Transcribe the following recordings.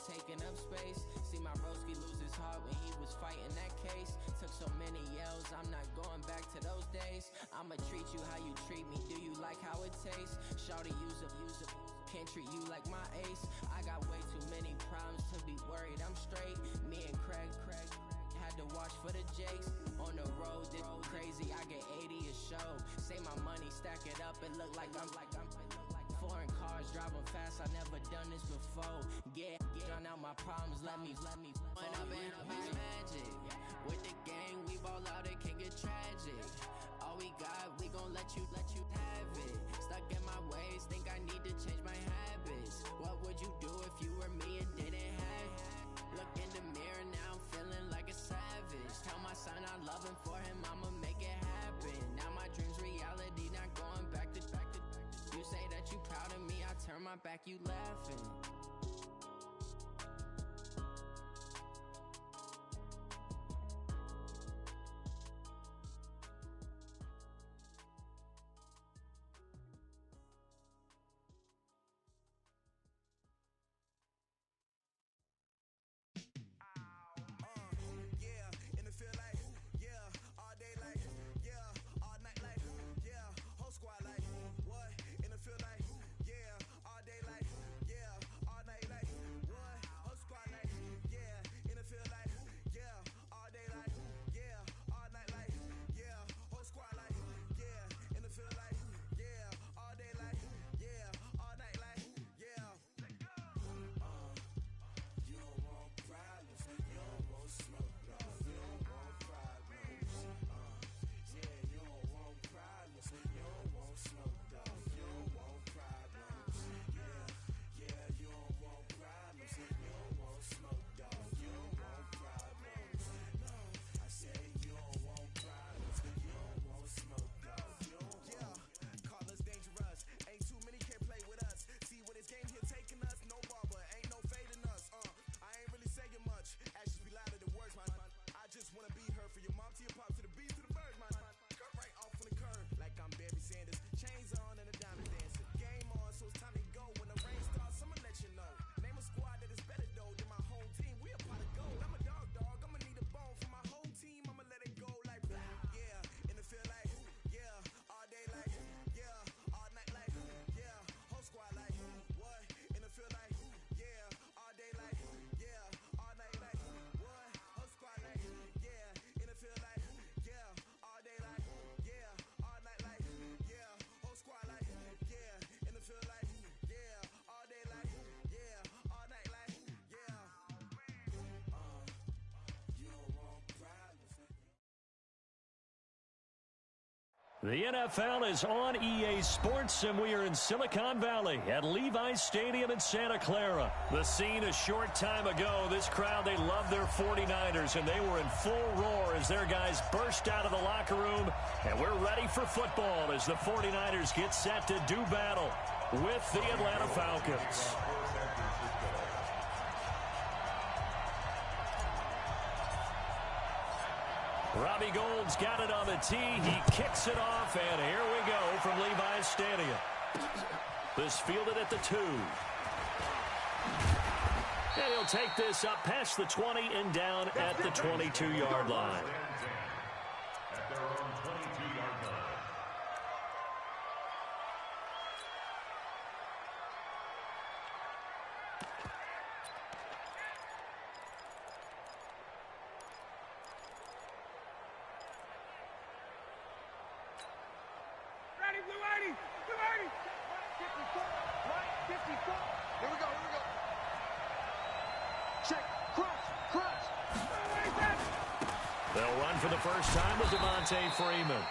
taking up space. See my broski lose his heart when he was fighting that case. Took so many yells, I'm not going back to those days. I'ma treat you how you treat me, do you like how it tastes? Shawty use up, can't treat you like my ace. I got way too many problems to be worried, I'm straight. Me and Craig had to watch for the Jakes. On the road, this crazy, I get 80 a show. Say my money, stack it up, it look like I'm foreign cars, driving fast, I never done this before. Get out my problems, let me When up and up is magic. With the gang, we ball out, it can get tragic. All we got, we gon' let you have it. Stuck in my ways, think I need to change my habits. What would you do if you were me and didn't have it? Look in the mirror, now I'm feeling like a savage. Tell my son I love him, for him I'ma make it happen. Now my dream's reality, not going back to. You say that you proud of me, I turn my back, you laughing. The NFL is on EA Sports, and we are in Silicon Valley at Levi's Stadium in Santa Clara. The scene a short time ago, this crowd, they love their 49ers, and they were in full roar as their guys burst out of the locker room. And we're ready for football as the 49ers get set to do battle with the Atlanta Falcons. Robbie Gould's got it on the tee. He kicks it off, and here we go from Levi's Stadium. This fielded at the 2. And he'll take this up past the 20 and down at the 22-yard line. At their own 22-yard line. They'll run for the first time with Devontae Freeman.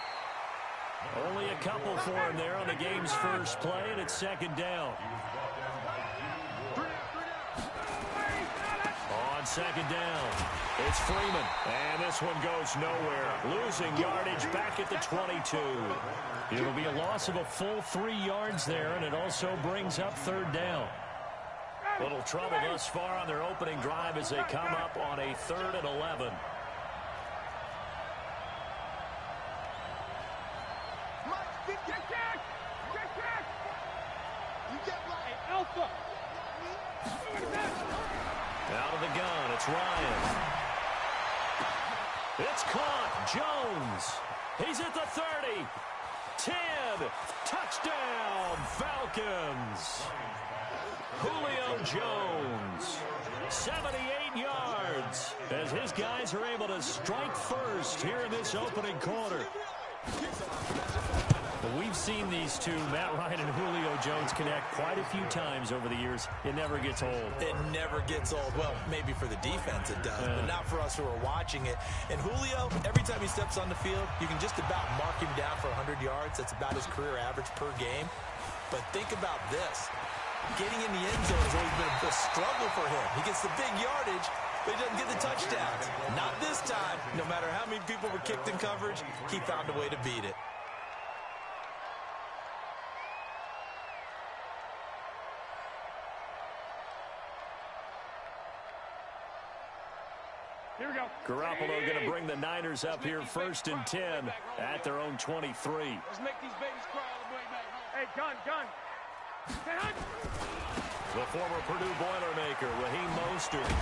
Only a couple for him there on the game's first play, and it's second down. On second down, it's Freeman, and this one goes nowhere. Losing yardage back at the 22. It'll be a loss of a full 3 yards there, and it also brings up third down. Little trouble thus far on their opening drive as they come up on a 3rd and 11. It's Ryan. It's caught. Jones. He's at the 30. 10. Touchdown, Falcons. Julio Jones. 78 yards as his guys are able to strike first here in this opening quarter. Well, we've seen these two, Matt Ryan and Julio Jones, connect quite a few times over the years. It never gets old. It never gets old. Well, maybe for the defense it does, but not for us who are watching it. And Julio, every time he steps on the field, you can just about mark him down for 100 yards. That's about his career average per game. But think about this. Getting in the end zone has always been a struggle for him. He gets the big yardage, but he doesn't get the touchdowns. Not this time. No matter how many people were kicked in coverage, he found a way to beat it. Here we go. Garoppolo going to bring the Niners up here 1st and 10 at their own 23. Let's make these babies cry all the way back home. Hey, gun. The former Purdue Boilermaker, Raheem Mostert.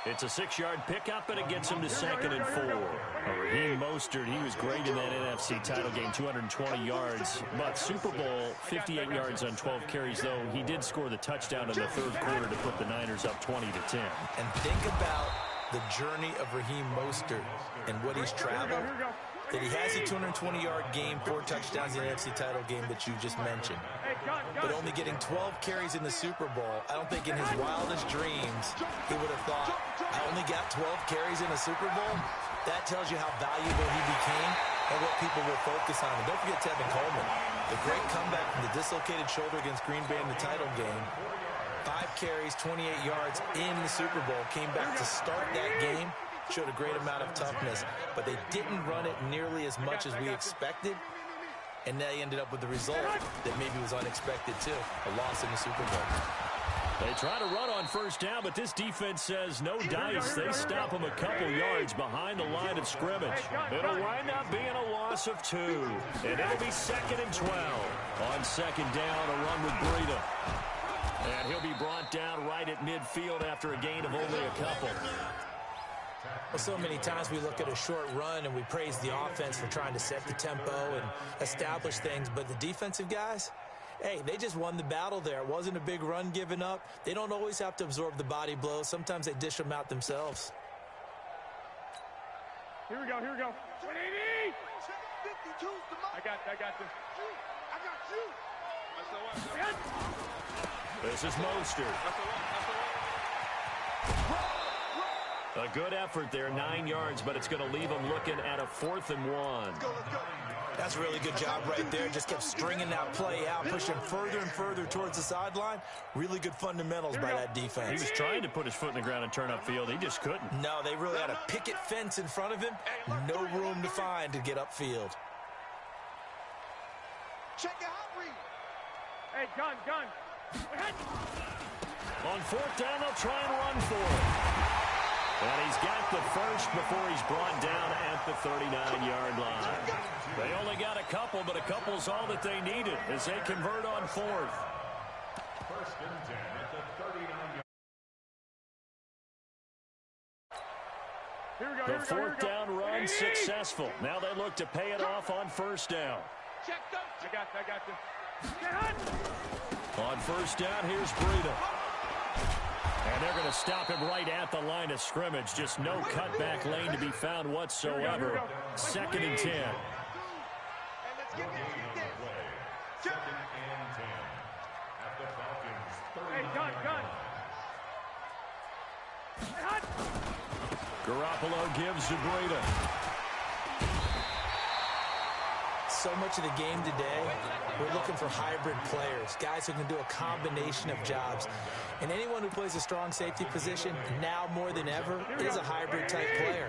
It's a 6-yard pickup, and it gets him to 2nd and 4. Raheem Mostert, he was great in that NFC title game, 220 yards. But Super Bowl, 58 yards on 12 carries, though. He did score the touchdown in the 3rd quarter to put the Niners up 20-10. And think about the journey of Raheem Mostert and what he's traveled. That he has a 220-yard game, 4 touchdowns in the NFC title game that you just mentioned. But only getting 12 carries in the Super Bowl, I don't think in his wildest dreams he would have thought, I only got 12 carries in a Super Bowl? That tells you how valuable he became and what people will focus on. And don't forget Tevin Coleman, the great comeback from the dislocated shoulder against Green Bay in the title game. 5 carries, 28 yards in the Super Bowl, came back to start that game. Showed a great amount of toughness, but they didn't run it nearly as much as we expected, and they ended up with the result that maybe was unexpected too, a loss in the Super Bowl. They try to run on 1st down, but this defense says no dice. They stop them a couple yards behind the line of scrimmage. It'll wind up being a loss of 2, and it'll be 2nd and 12. On 2nd down, a run with Breida. And he'll be brought down right at midfield after a gain of only a couple. Well, so many times we look at a short run and we praise the offense for trying to set the tempo and establish things, but the defensive guys, hey, they just won the battle there. It wasn't a big run given up. They don't always have to absorb the body blows. Sometimes they dish them out themselves. Here we go. 180. I got this. I got you. This is Mostert. A good effort there, 9 yards, but it's going to leave them looking at a 4th and 1. That's a really good job right there. Just kept stringing that play out, pushing further and further towards the sideline. Really good fundamentals by that defense. He was trying to put his foot in the ground and turn upfield. He just couldn't. No, they really had a picket fence in front of him. No room to find to get upfield. Check your hot read. Hey, gun. On 4th down, they'll try and run for it. And he's got the first before he's brought down at the 39-yard line. They only got a couple, but a couple's all that they needed as they convert on 4th. 1st and 10 at the 39-yard. The 4th down run successful. Now they look to pay it off on 1st down. I got this. On 1st down, here's Breida. And they're going to stop him right at the line of scrimmage. Just no cutback lane to be found whatsoever. 2nd and 10. And let's get this. 2nd and 10 at the Falcons. Hey, gun. Garoppolo gives to Breida. So much of the game today, we're looking for hybrid players, guys who can do a combination of jobs. And anyone who plays a strong safety position, now more than ever, is a hybrid type player.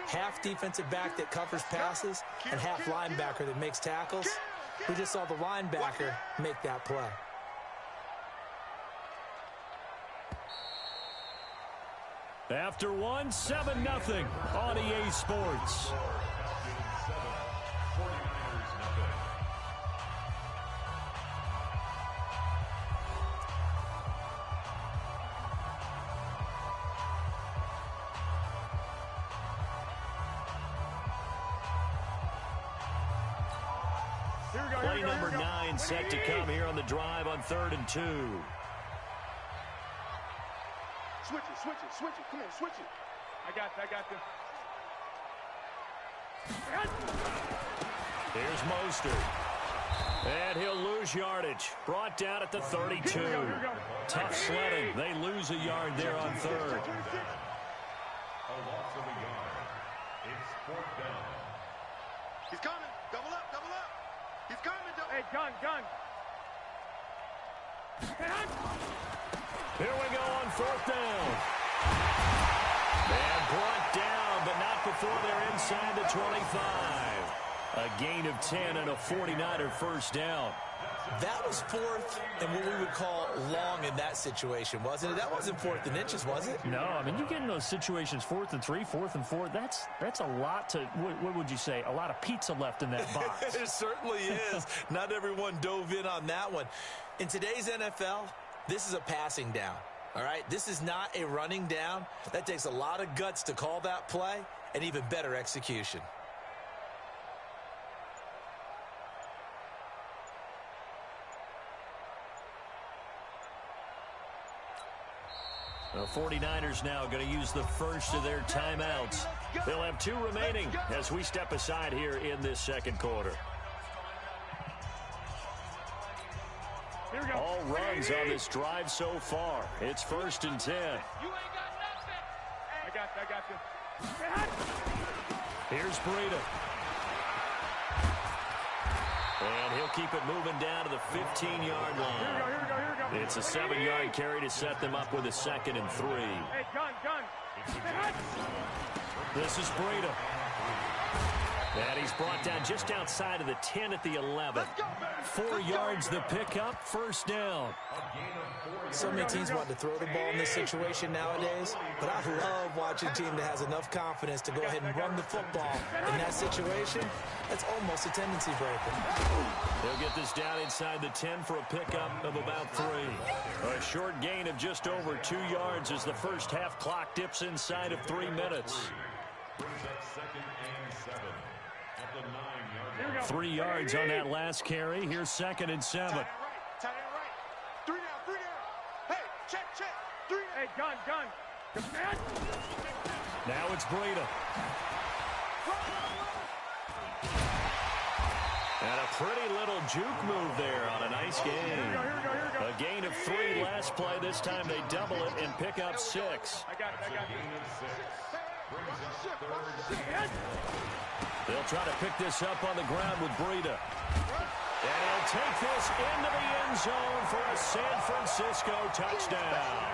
Half defensive back that covers passes and half linebacker that makes tackles. We just saw the linebacker make that play. After one, 7-0 on EA Sports. Play number 9 set to come here on the drive on 3rd and 2. Switch it. Come on, switch it. I got this. Here's Mostert. And he'll lose yardage. Brought down at the 32. Tough sledding. They lose a yard there on 3rd. A loss of a yard. It's 4th down. He's coming. Double up. He's coming. Hey, gun. Here we go on 4th down. And brought down, but not before they're inside the 25. A gain of 10 and a 49er first down. That was 4th and what we would call long in that situation, wasn't it? That wasn't 4th and inches, was it? No, I mean, you get in those situations, 4th and 3, 4th and 4. That's a lot to, what would you say, a lot of pizza left in that box. It certainly is. Not everyone dove in on that one. In today's NFL, this is a passing down, all right? This is not a running down. That takes a lot of guts to call that play and even better execution. The 49ers now going to use the first of their timeouts. They'll have 2 remaining as we step aside here in this second quarter. All runs on this drive so far. It's 1st and 10. You ain't got nothing. I got this. Here's Breida. And he'll keep it moving down to the 15-yard line. Here we go. It's a 7-yard carry to set them up with a 2nd and 3. Hey, gun. This is Breida. And he's brought down just outside of the 10 at the 11. 4 yards the pickup, first down. So many teams want to throw the ball in this situation nowadays, but I love watching a team that has enough confidence to go ahead and run the football. In that situation, that's almost a tendency breaker. They'll get this down inside the 10 for a pickup of about 3. A short gain of just over 2 yards as the first half clock dips inside of 3 minutes. 3 yards on that last carry. Here's 2nd and 7. Tight end right. 3 down. Hey, check. 3. Hey, gun. Now it's Breida. And a pretty little juke move there on a nice gain. Here we go. A gain of 3 last play. This time they double it and pick up 6. I got They'll try to pick this up on the ground with Breida. And he'll take this into the end zone for a San Francisco touchdown.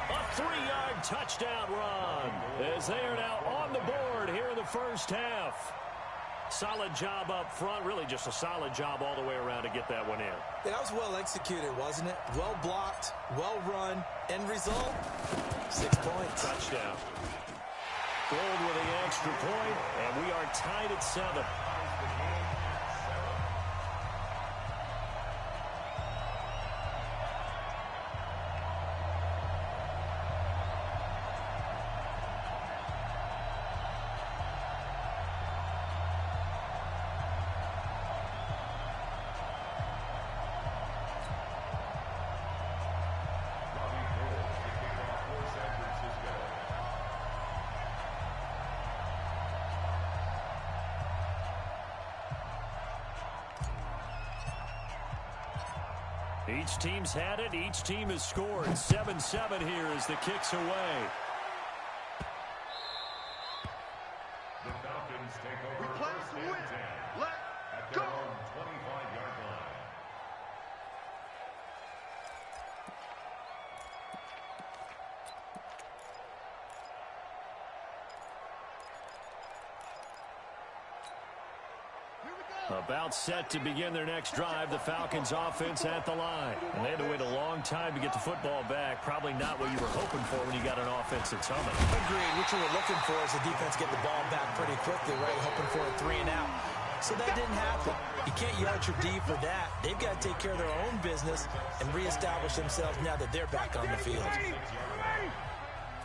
A 3-yard touchdown run as they are now on the board here in the first half. Solid job up front, really just a solid job all the way around to get that one in. That was well executed, wasn't it? Well blocked, well run. End result, 6 points. Touchdown. Gold with the extra point, and we are tied at 7. Each team's had it. Each team has scored. 7-7 here as the kick's away. The Falcons take over first and 10 at their own 25-yard line. About set to begin their next drive. The Falcons offense at the line. And they had to wait a long time to get the football back. Probably not what you were hoping for when you got an offense that's humming. Agreed. What you were looking for is the defense get the ball back pretty quickly, right? Hoping for a 3 and out. So that didn't happen. You can't yard your D for that. They've got to take care of their own business and reestablish themselves now that they're back on the field.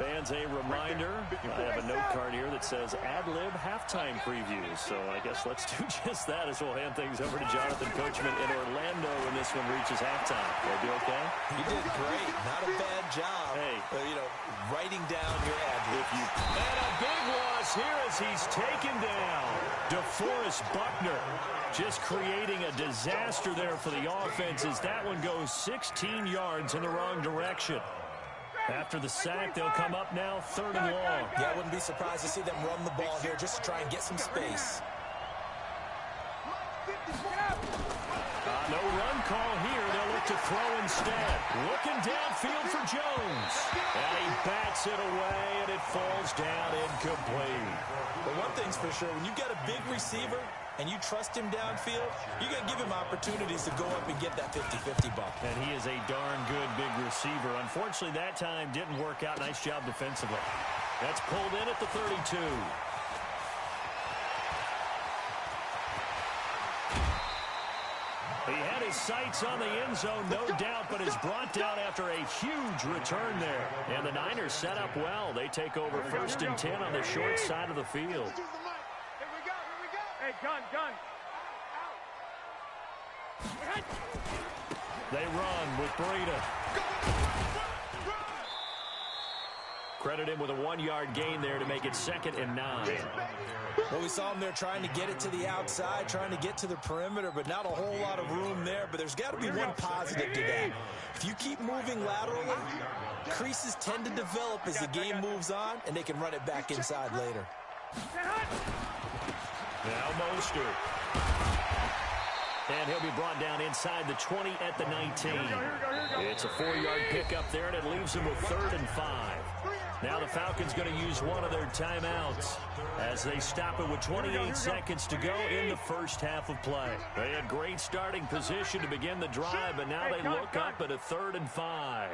Fans, a reminder, I have a note card here that says ad-lib halftime previews. So I guess let's do just that as we'll hand things over to Jonathan Coachman in Orlando when this one reaches halftime. Will I do okay? You did great. Not a bad job. Hey. Writing down your ad-lib. And a big loss here as he's taken down. DeForest Buckner just creating a disaster there for the offense as that one goes 16 yards in the wrong direction. After the sack, they'll come up now 3rd and long. Yeah, I wouldn't be surprised to see them run the ball here just to try and get some space. No run call here. They'll look to throw instead. Looking downfield for Jones. And he bats it away, and it falls down incomplete. But one thing's for sure, when you've got a big receiver and you trust him downfield, you're going to give him opportunities to go up and get that 50-50 ball. And he is a darn good big receiver. Unfortunately, that time didn't work out. Nice job defensively. That's pulled in at the 32. He had his sights on the end zone, no doubt, but is brought down after a huge return there. And the Niners set up well. They take over 1st and 10 on the short side of the field. Hey, gun. They run with Breida. Credit him with a 1-yard gain there to make it 2nd and 9. Well, we saw him there trying to get it to the outside, trying to get to the perimeter, but not a whole lot of room there. But there's got to be one positive to that. If you keep moving laterally, creases tend to develop as the game moves on, and they can run it back inside later. Now Mostert. And he'll be brought down inside the 20 at the 19. It's a 4-yard pickup there, and it leaves him with 3rd and 5. Now the Falcons going to use one of their timeouts as they stop it with 28 seconds to go in the first half of play. They had great starting position to begin the drive, but now they look up at a 3rd and 5.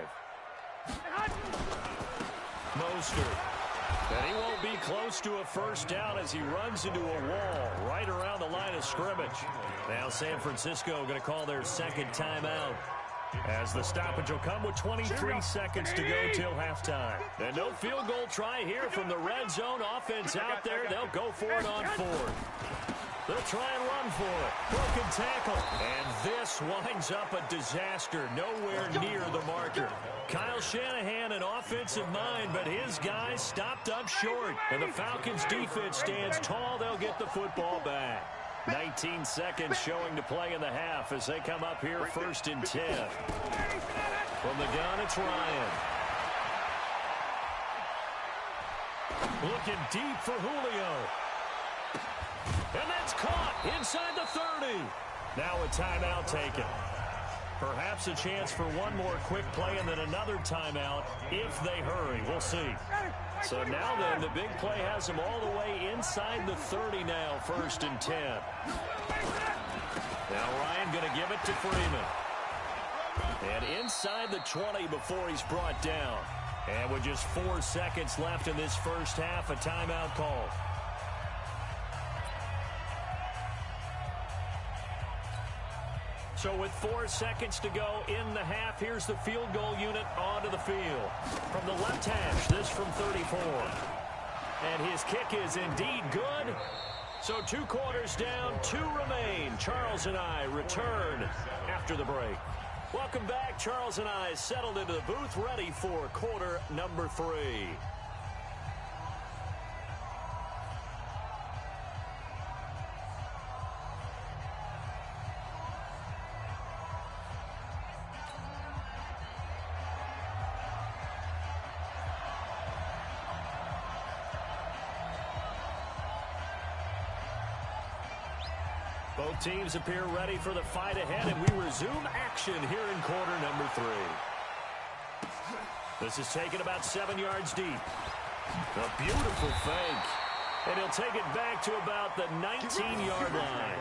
Mostert. And he won't be close to a first down as he runs into a wall right around the line of scrimmage. Now San Francisco going to call their 2nd timeout, as the stoppage will come with 23 seconds to go till halftime. And no field goal try here from the red zone. Offense out there. They'll go for it on 4th. They'll try and run for it. Broken tackle. And this winds up a disaster. Nowhere near the marker. Kyle Shanahan, an offensive mind, but his guys stopped up short. And the Falcons defense stands tall. They'll get the football back. 19 seconds showing to play in the half as they come up here 1st and 10. From the gun, it's Ryan. Looking deep for Julio. And that's caught inside the 30. Now a timeout taken. Perhaps a chance for one more quick play and then another timeout if they hurry. We'll see. So now then, the big play has them all the way inside the 30 now, 1st and 10. Now Ryan going to give it to Freeman. And inside the 20 before he's brought down. And with just 4 seconds left in this first half, a timeout call. So with 4 seconds to go in the half, here's the field goal unit onto the field. From the left hash, this from 34. And his kick is indeed good. So 2 quarters down, 2 remain. Charles and I return after the break. Welcome back. Charles and I settled into the booth, ready for quarter number 3. Both teams appear ready for the fight ahead, and we resume action here in quarter number 3. This is taken about 7 yards deep. A beautiful fake. And he'll take it back to about the 19-yard line.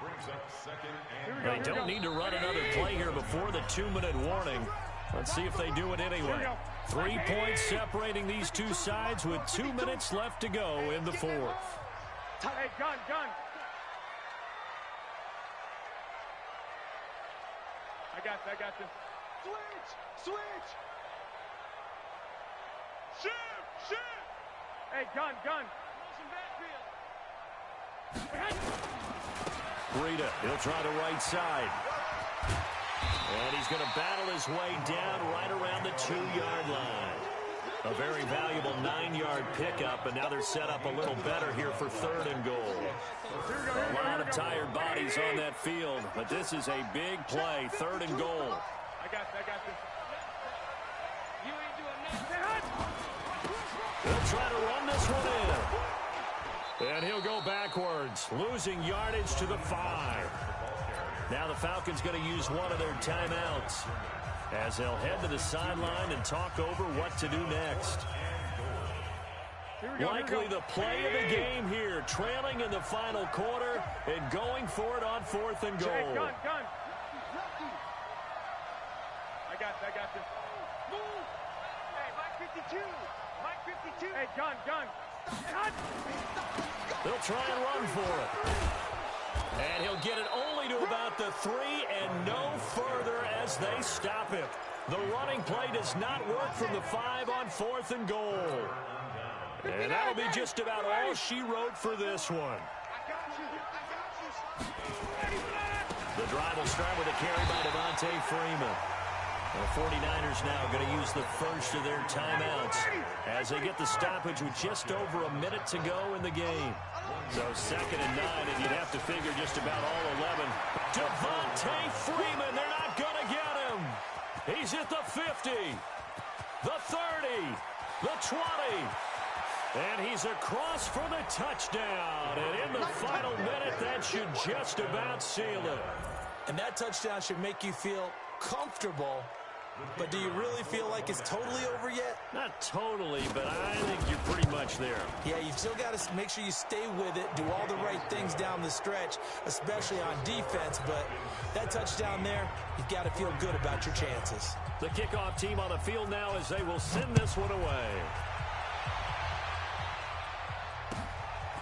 Brings up second and They don't need to run another play here before the 2-minute warning. Let's see if they do it anyway. 3 points separating these two sides with 2 minutes left to go in the fourth. Hey, gun. I got this. Switch. Shoot. Hey, gun. Rita, he'll try the right side. And he's going to battle his way down right around the 2-yard line. A very valuable 9-yard pickup, and now they're set up a little better here for 3rd and goal. A lot of tired bodies on that field, but this is a big play, 3rd and goal. I got this. You ain't doing nothing. He'll try to run this one in. And he'll go backwards, losing yardage to the 5. Now the Falcons going to use one of their timeouts as they'll head to the sideline and talk over what to do next. Likely the play of the game here, trailing in the final quarter and going for it on 4th and goal. Hey, gun. I got this. Move. Hey, Mike 52. Hey, gun. They'll try and run for it. And he'll get it only to about the 3 and no further as they stop it. The running play does not work from the 5 on 4th and goal. And that'll be just about all she wrote for this one. The drive will start with a carry by Devontae Freeman. The 49ers now going to use the first of their timeouts as they get the stoppage with just over a minute to go in the game. So 2nd and 9, and you'd have to figure just about all 11. Devontae Freeman, they're not going to get him. He's at the 50, the 30, the 20. And he's across for the touchdown. And in the final minute, that should just about seal it. And that touchdown should make you feel comfortable. But do you really feel like it's totally over yet? Not totally, but I think you're pretty much there. Yeah, you've still got to make sure you stay with it, do all the right things down the stretch, especially on defense. But that touchdown there, you've got to feel good about your chances. The kickoff team on the field now as they will send this one away.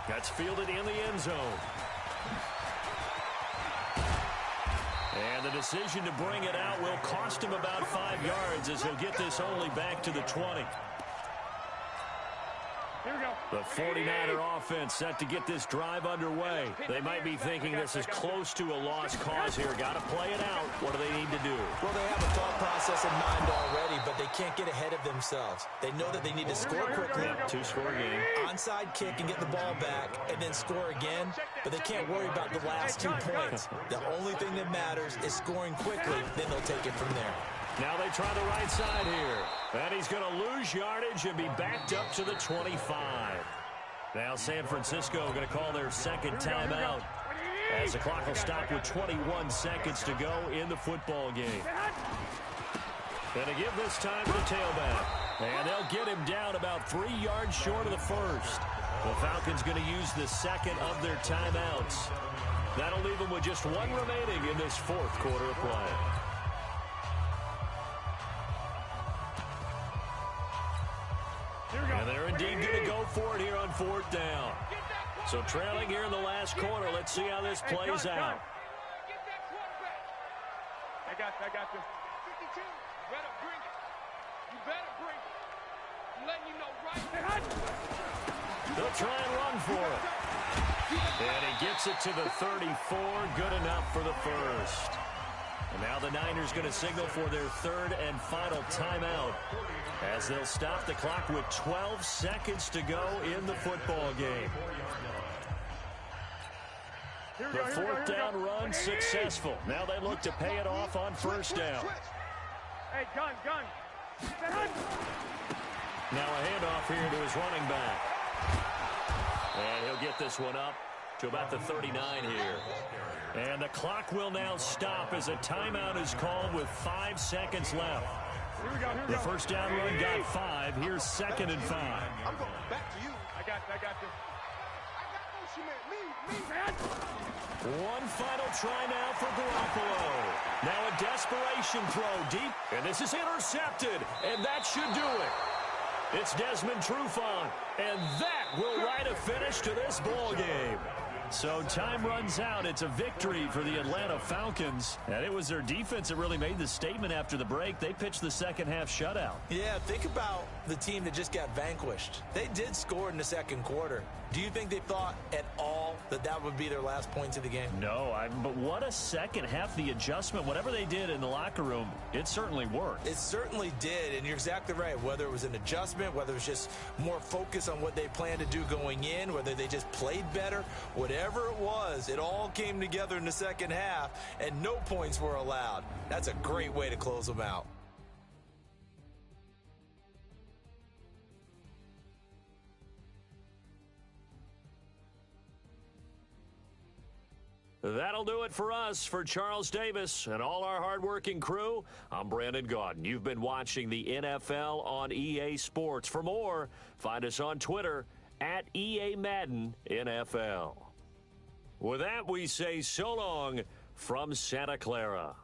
That's fielded in the end zone. And the decision to bring it out will cost him about 5 yards as he'll get this only back to the 20. Here we go. The 49er offense set to get this drive underway. They might be thinking this is close to a lost cause here. Got to play it out. What do they need to do? Well, they have a thought process in mind already, but they can't get ahead of themselves. They know that they need to score quickly. Yep, 2-score game. Onside kick and get the ball back and then score again, but they can't worry about the last 2 points. The only thing that matters is scoring quickly, then they'll take it from there. Now they try the right side here. And he's going to lose yardage and be backed up to the 25. Now San Francisco going to call their second timeout as the clock will stop with 21 seconds to go in the football game. And to give this time to the tailback. And they'll get him down about 3 yards short of the first. The Falcons going to use the second of their timeouts. That'll leave them with just 1 remaining in this 4th quarter of play. And they're indeed going to go for it here on 4th down. So trailing here in the last quarter. Let's see how this plays out. I got this. 52. Better bring it. You better bring it. I'm letting you know right. They'll try and run for it. And he gets it to the 34. Good enough for the first. And now the Niners going to signal for their 3rd and final timeout as they'll stop the clock with 12 seconds to go in the football game. The 4th down run successful. Now they look to pay it off on 1st down. Hey, gun. Now a handoff here to his running back. And he'll get this one up to about the 39 here. And the clock will now stop as a timeout is called with 5 seconds left. Here we go. The 1st down run got 5. Here's 2nd and 5. I'm going back to you. I got this. One final try now for Garoppolo. Now a desperation throw deep, and this is intercepted, and that should do it. It's Desmond Trufant, and that will write a finish to this ball game. So time runs out. It's a victory for the Atlanta Falcons. And it was their defense that really made the statement after the break. They pitched the second half shutout. Yeah, think about the team that just got vanquished. They did score in the second quarter. Do you think they thought at all that that would be their last points of the game? No, but what a second half. The adjustment, whatever they did in the locker room, it certainly worked. It certainly did, and you're exactly right. Whether it was an adjustment, whether it was just more focus on what they planned to do going in, whether they just played better, whatever it was, it all came together in the second half, and no points were allowed. That's a great way to close them out. That'll do it for us. For Charles Davis and all our hardworking crew, I'm Brandon Gaudin. You've been watching the NFL on EA Sports. For more, find us on Twitter at EA Madden NFL. With that, we say so long from Santa Clara.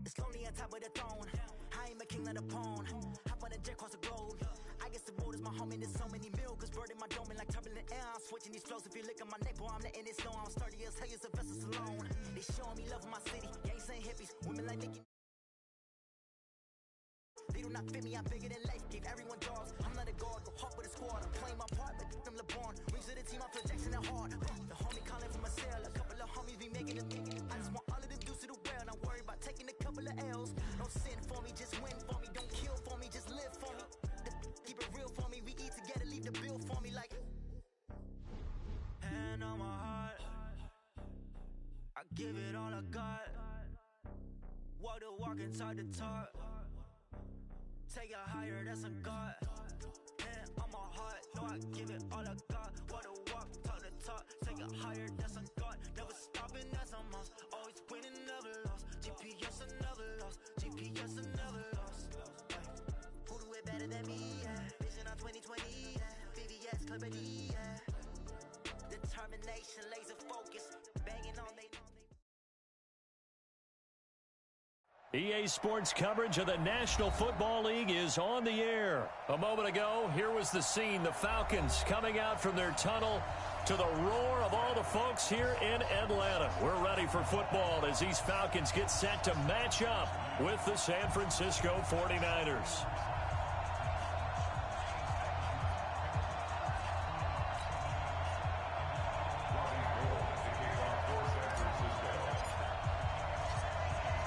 It's lonely on top of the throne. I am a king of the pawn. Hop on a jet across the globe. I guess the road is my home and there's so many milkers bird in my dome and like turbulent air. I'm switching these flows. If you look at my neck, boy, I'm letting it snow. I'm sturdy as hell, as a vessel alone. They showing me love in my city. Gangs ain't hippies. Women like Nicki. They do not fit me. I'm bigger than life. Gave everyone dogs. I'm not a guard. Go hard with a squad. I'm playing my part like them LeBron. Rings to the team. I'm Phil Jackson and hard. The homie calling from a cell. A couple of homies be making it. I just want all of them dudes to do well. Not worry about taking a couple of L's. Don't sin for me, just win for me. Don't kill for me, just live for me. Keep it real for me. We eat together, leave the bill for me like. Hand on my heart, I give it all I got. Walk the walk and talk the talk. Take it higher, that's a God. Hand on my heart, no, I give it all I got. Walk the walk, talk the talk. Take it higher, that's a God. Never stopping, that's a must. Always winning, never lost. GPS, I never lost. GPS, I never lost. Who do it better than me? Yeah. Vision on 2020. Yeah. VVS, Clippity. Yeah. Determination, laser focus. Banging on they. EA Sports coverage of the National Football League is on the air. A moment ago, here was the scene. The Falcons coming out from their tunnel to the roar of all the folks here in Atlanta. We're ready for football as these Falcons get set to match up with the San Francisco 49ers.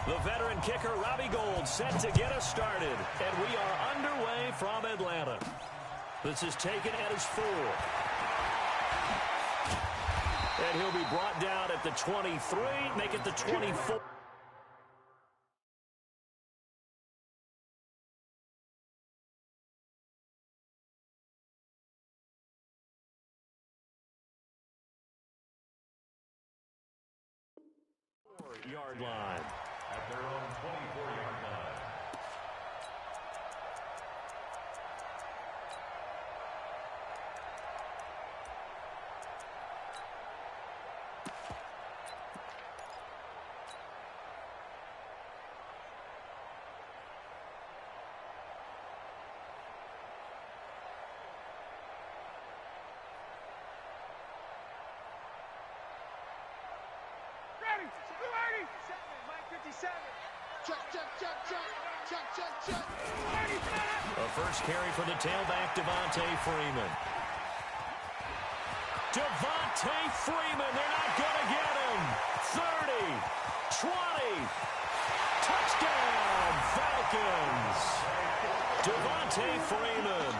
The veteran kicker, Robbie Gould, set to get us started. And we are underway from Atlanta. This is taken at his 4. And he'll be brought down at the 23, make it the 24. Yard line. At their own 24-yard line. Ready, 280. Mike 57. Check. A first carry for the tailback, Devontae Freeman. Devontae Freeman, they're not going to get him. 30, 20, touchdown, Falcons. Devontae Freeman,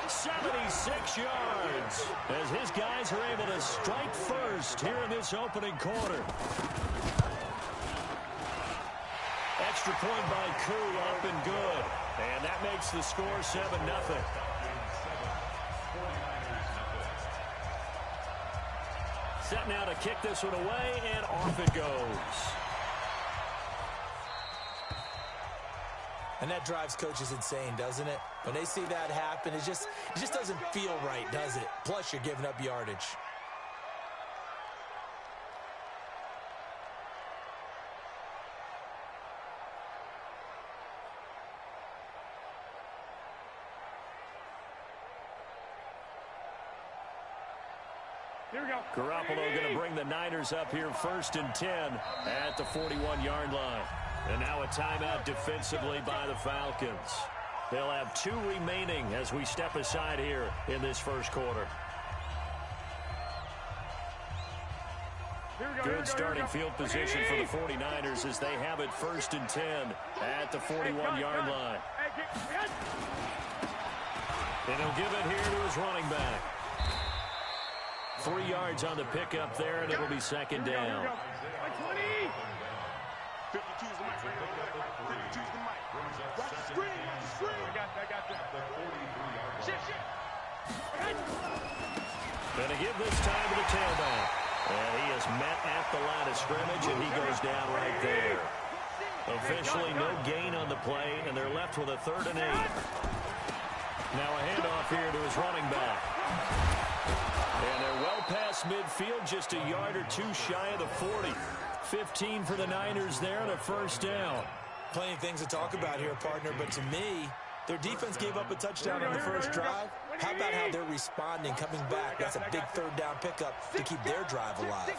76 yards, as his guys are able to strike first here in this opening quarter. Extra point by Koo, up and good. And that makes the score 7-0. Set now to kick this one away, and off it goes. And that drives coaches insane, doesn't it? When they see that happen, it just doesn't feel right, does it? Plus, you're giving up yardage. Here we go. Garoppolo going to bring the Niners up here 1st and 10 at the 41-yard line. And now a timeout defensively by the Falcons. They'll have 2 remaining as we step aside here in this first quarter. Good starting field position for the 49ers as they have it 1st and 10 at the 41-yard line. And he'll give it here to his running back. 3 yards on the pickup there, and it'll be 2nd down. 52's the mic. 52's the mic. Watch the screen. Watch the screen. I got that. Shit. Gonna give this time to the tailback. And he is met at the line of scrimmage, and he goes down right there. Officially no gain on the play, and they're left with a 3rd and 8. Now a handoff here to his running back. And they're well past midfield, just a yard or 2 shy of the 40. 15 for the Niners there, and a 1st down. Plenty of things to talk about here, partner, but to me, their defense gave up a touchdown on the first drive. How about how they're responding, coming back? That's a big 3rd down pickup to keep their drive alive.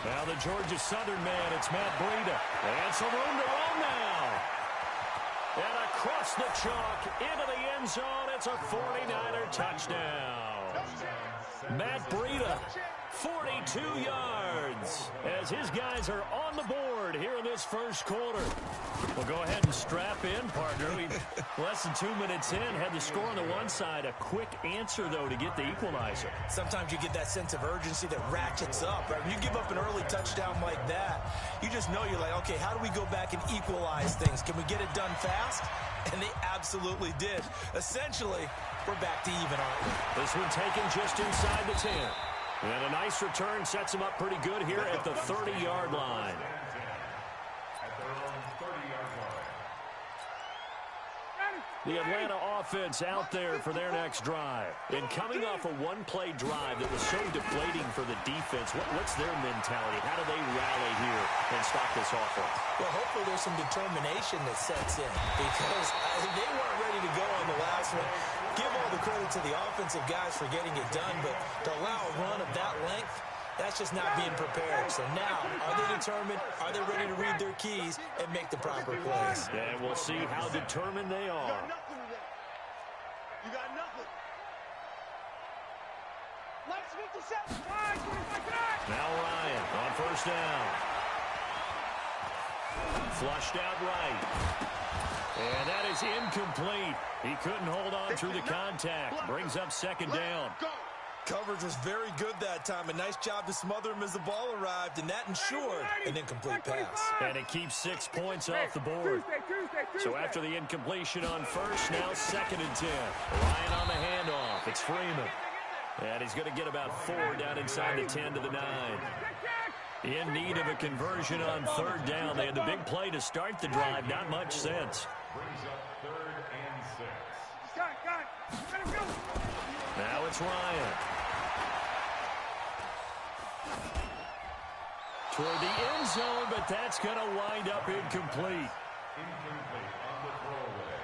Now the Georgia Southern man, it's Matt Breida. And some room to run now. And across the chalk, into the end zone, it's a 49er touchdown. Matt Breida, 42 yards, as his guys are on the board here in this first quarter. We'll go ahead and strap in, partner. Less than 2 minutes in, had the score on the one side. A quick answer, though, to get the equalizer. Sometimes you get that sense of urgency that ratchets up. Right? When you give up an early touchdown like that, you just know you're like, okay, how do we go back and equalize things? Can we get it done fast? And they absolutely did. Essentially, we're back to even, aren't we? This one taken just inside the 10. And a nice return sets him up pretty good here at the 30-yard line. The Atlanta offense out there for their next drive. And coming off a one-play drive that was so deflating for the defense, what's their mentality? How do they rally here and stop this offense? Well, hopefully there's some determination that sets in because they weren't ready to go on the last one. Give all the credit to the offensive guys for getting it done, but to allow a run of that length, that's just not being prepared. So now, are they determined? Are they ready to read their keys and make the proper plays? And we'll see how determined they are. You got nothing. Now Ryan on 1st down. Flushed out right. And that is incomplete. He couldn't hold on through the contact. Brings up 2nd down. Coverage was very good that time. A nice job to smother him as the ball arrived, and that ensured an incomplete pass. And it keeps 6 points off the board. So after the incompletion on 1st, now 2nd and 10. Ryan on the handoff. It's Freeman. And he's going to get about 4 down inside the 10 to the 9. In need of a conversion on 3rd down. They had the big play to start the drive. Not much sense. Brings up 3rd and 6. Now it's Ryan. Toward the end zone, but that's going to wind up incomplete. Incomplete on the throwaway.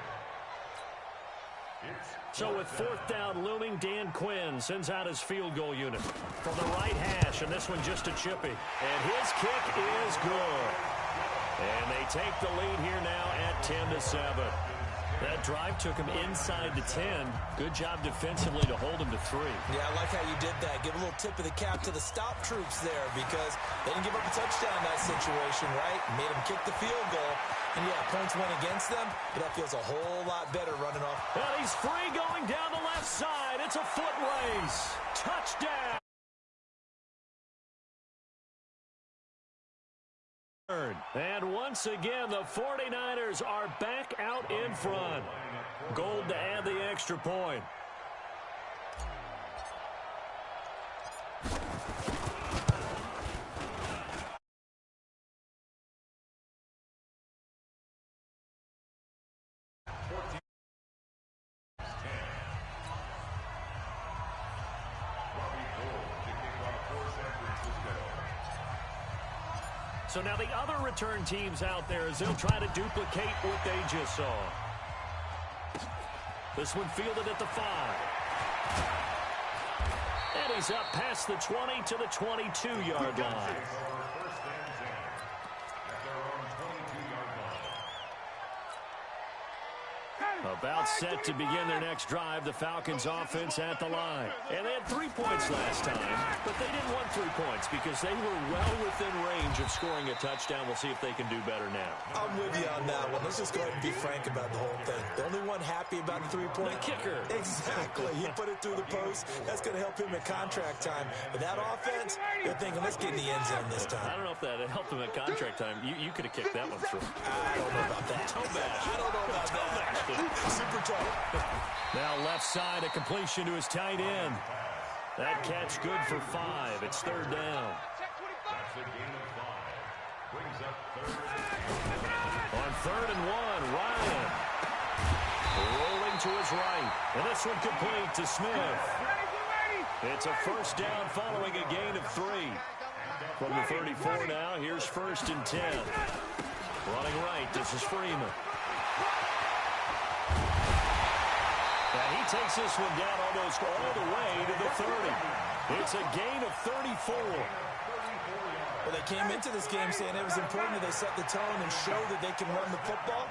So with 4th down looming, Dan Quinn sends out his field goal unit from the right hash, and this one just a chippy. And his kick is good. And they take the lead here now at 10-7. That drive took him inside the 10. Good job defensively to hold him to 3. Yeah, I like how you did that. Give a little tip of the cap to the stop troops there because they didn't give up a touchdown in that situation, right? Made them kick the field goal. And, yeah, points went against them, but that feels a whole lot better running off. And he's free going down the left side. It's a foot race. Touchdown. And once again, the 49ers are back out in front. Gold to add the extra point. So now the other return teams out there as they'll try to duplicate what they just saw. This one fielded at the 5. And he's up past the 20 to the 22-yard line. About set to begin their next drive, the Falcons offense at the line. And they had 3 points last time, but they didn't want 3 points because they were well within range of scoring a touchdown. We'll see if they can do better now. I'm with you on that one. Let's just go ahead and be frank about the whole thing. The only one happy about the 3-point. The kicker. Exactly. He put it through the post. That's going to help him at contract time. But that offense, they're thinking, let's get in the end zone this time. I don't know if that helped him at contract time. You could have kicked that one through. I don't know about that. I don't know about that. Super tough. Now left side, a completion to his tight end. That catch good for 5. It's 3rd down. That's a gain of 5. Brings up 3rd. On 3rd and 1, Ryan. Rolling to his right. And this one complete to Smith. It's a 1st down following a gain of 3. From the 34 now, here's 1st and 10. Running right, this is Freeman. And he takes this one down almost all the way to the 30. It's a gain of 34. Well, they came into this game saying it was important that they set the tone and show that they can run the football.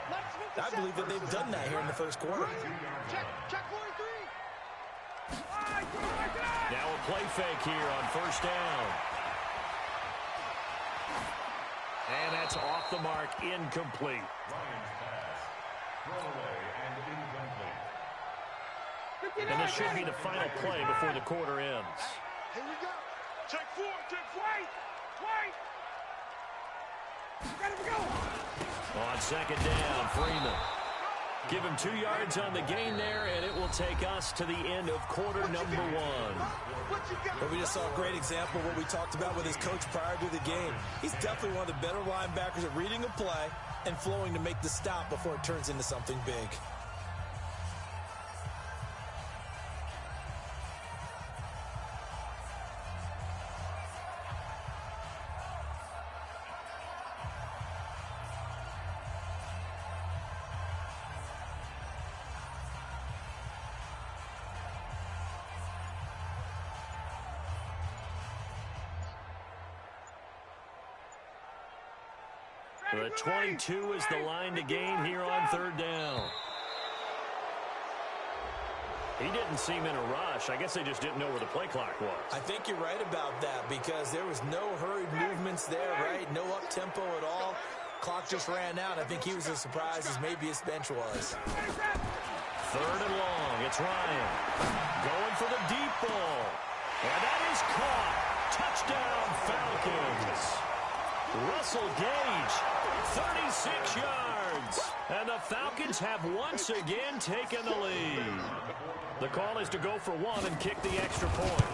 I believe that they've done that here in the first quarter. Now a play fake here on 1st down. And that's off the mark, incomplete. Ryan's pass. Thrown away and incomplete. And this should be the final play before the quarter ends. Here we go. Check 4, check wait. Ready to go. On 2nd down, Freeman. Give him 2 yards on the gain there, and it will take us to the end of quarter number 1. But we just saw a great example of what we talked about with his coach prior to the game. He's definitely one of the better linebackers at reading a play and flowing to make the stop before it turns into something big. The 22 is the line to gain here on 3rd down. He didn't seem in a rush. I guess they just didn't know where the play clock was. I think you're right about that because there was no hurried movements there, right? No up-tempo at all. Clock just ran out. I think he was as surprised as maybe his bench was. 3rd and long. It's Ryan. Going for the deep ball. And that is caught. Touchdown, Falcons. Russell Gage, 36 yards. And the Falcons have once again taken the lead. The call is to go for 1 and kick the extra point.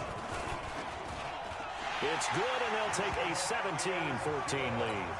It's good, and they'll take a 17-14 lead.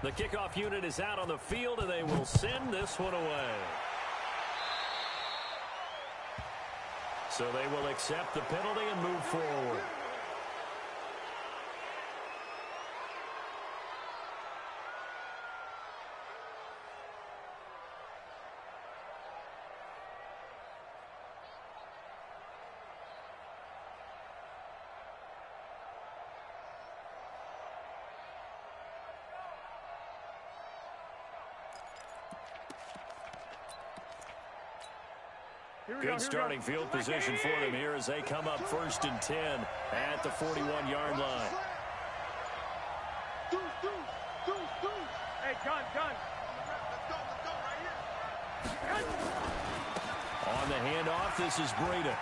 The kickoff unit is out on the field, and they will send this one away. So they will accept the penalty and move forward. Good starting field position for them here as they come up 1st and 10 at the 41-yard line. Hey, gun. Let's go On the handoff, this is Breida.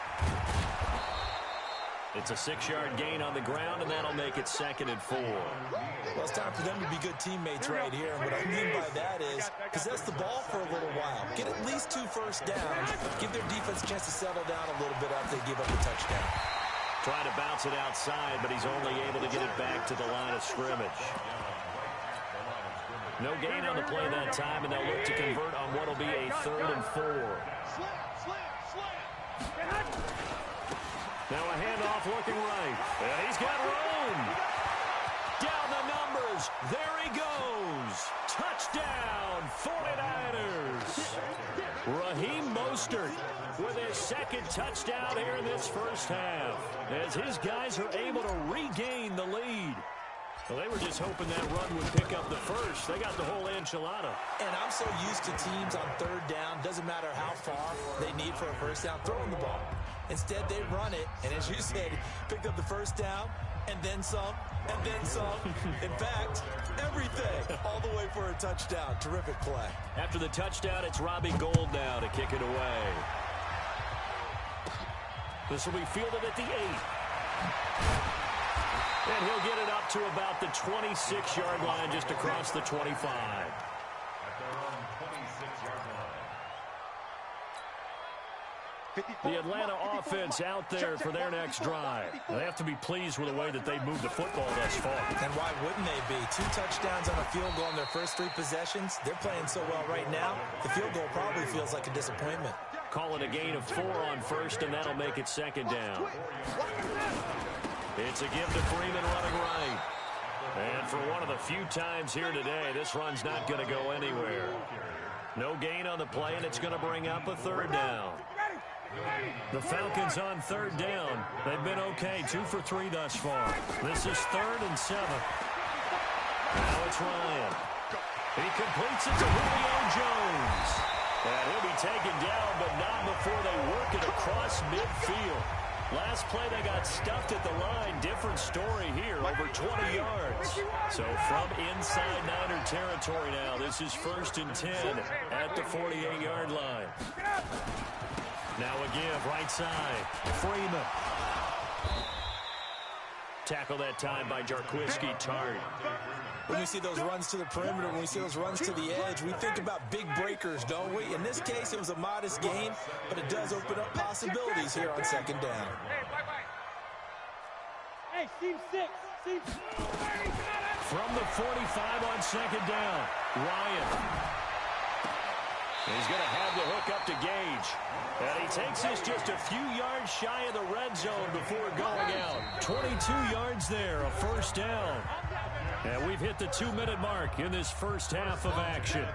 It's a 6-yard gain on the ground, and that'll make it 2nd and 4. Well, it's time for them to be good teammates right here. And what I mean by that is possess the ball for a little while. Get at least 2 first downs. Give their defense a chance to settle down a little bit after they give up the touchdown. Trying to bounce it outside, but he's only able to get it back to the line of scrimmage. No gain on the play that time, and they'll look to convert on what will be a 3rd and 4. Now a handoff looking right. And he's got room. Down the numbers. There he goes. Touchdown, 49ers. Raheem Mostert with his 2nd touchdown here in this first half, as his guys are able to regain the lead. Well, they were just hoping that run would pick up the first. They got the whole enchilada. And I'm so used to teams on 3rd down, doesn't matter how far they need for a first down, throwing the ball. Instead, they run it, and as you said, picked up the first down, and then some, and then some. In fact, everything, all the way for a touchdown. Terrific play. After the touchdown, it's Robbie Gould now to kick it away. This will be fielded at the 8. And he'll get it up to about the 26-yard line, just across the 25. At their own 26-yard line. The Atlanta offense out there for their next drive. They have to be pleased with the way that they moved the football thus far. And why wouldn't they be? 2 touchdowns on a field goal in their first 3 possessions. They're playing so well right now, the field goal probably feels like a disappointment. Call it a gain of 4 on first, and that'll make it 2nd down. It's a give to Freeman running right. And for one of the few times here today, this run's not going to go anywhere. No gain on the play, and it's going to bring up a 3rd down. The Falcons on 3rd down. They've been okay, 2 for 3 thus far. This is 3rd and 7. Now it's Ryan. He completes it to Julio Jones. And he'll be taken down, but not before they work it across midfield. Last play, they got stuffed at the line. Different story here, over 20 yards. So from inside Niner territory now, this is 1st and 10 at the 48-yard line. Now a give, right side. Freeman. Tackle that time by Jarquiski Tart. When we see those runs to the perimeter, when we see those runs to the edge, we think about big breakers, don't we? In this case, it was a modest gain, but it does open up possibilities here on 2nd down. Hey, team 6. From the 45 on 2nd down, Ryan. He's going to have the hook up to Gage. And he takes this just a few yards shy of the red zone before going out. 22 yards there, a 1st down. And we've hit the 2-minute mark in this first half of action.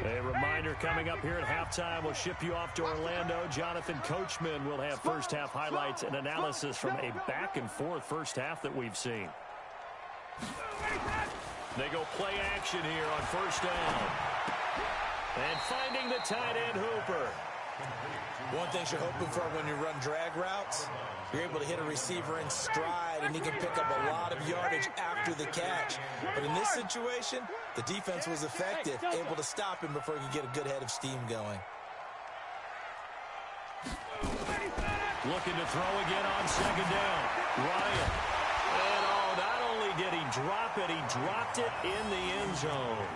A reminder coming up here at halftime. We'll ship you off to Orlando. Jonathan Coachman will have first half highlights and analysis from a back-and-forth first half that we've seen. They go play action here on 1st down. And finding the tight end Hooper. One thing you're hoping for when you run drag routes, you're able to hit a receiver in stride, and he can pick up a lot of yardage after the catch. But in this situation, the defense was effective, able to stop him before he could get a good head of steam going. Looking to throw again on 2nd down. Ryan. And not only did he drop it, he dropped it in the end zone.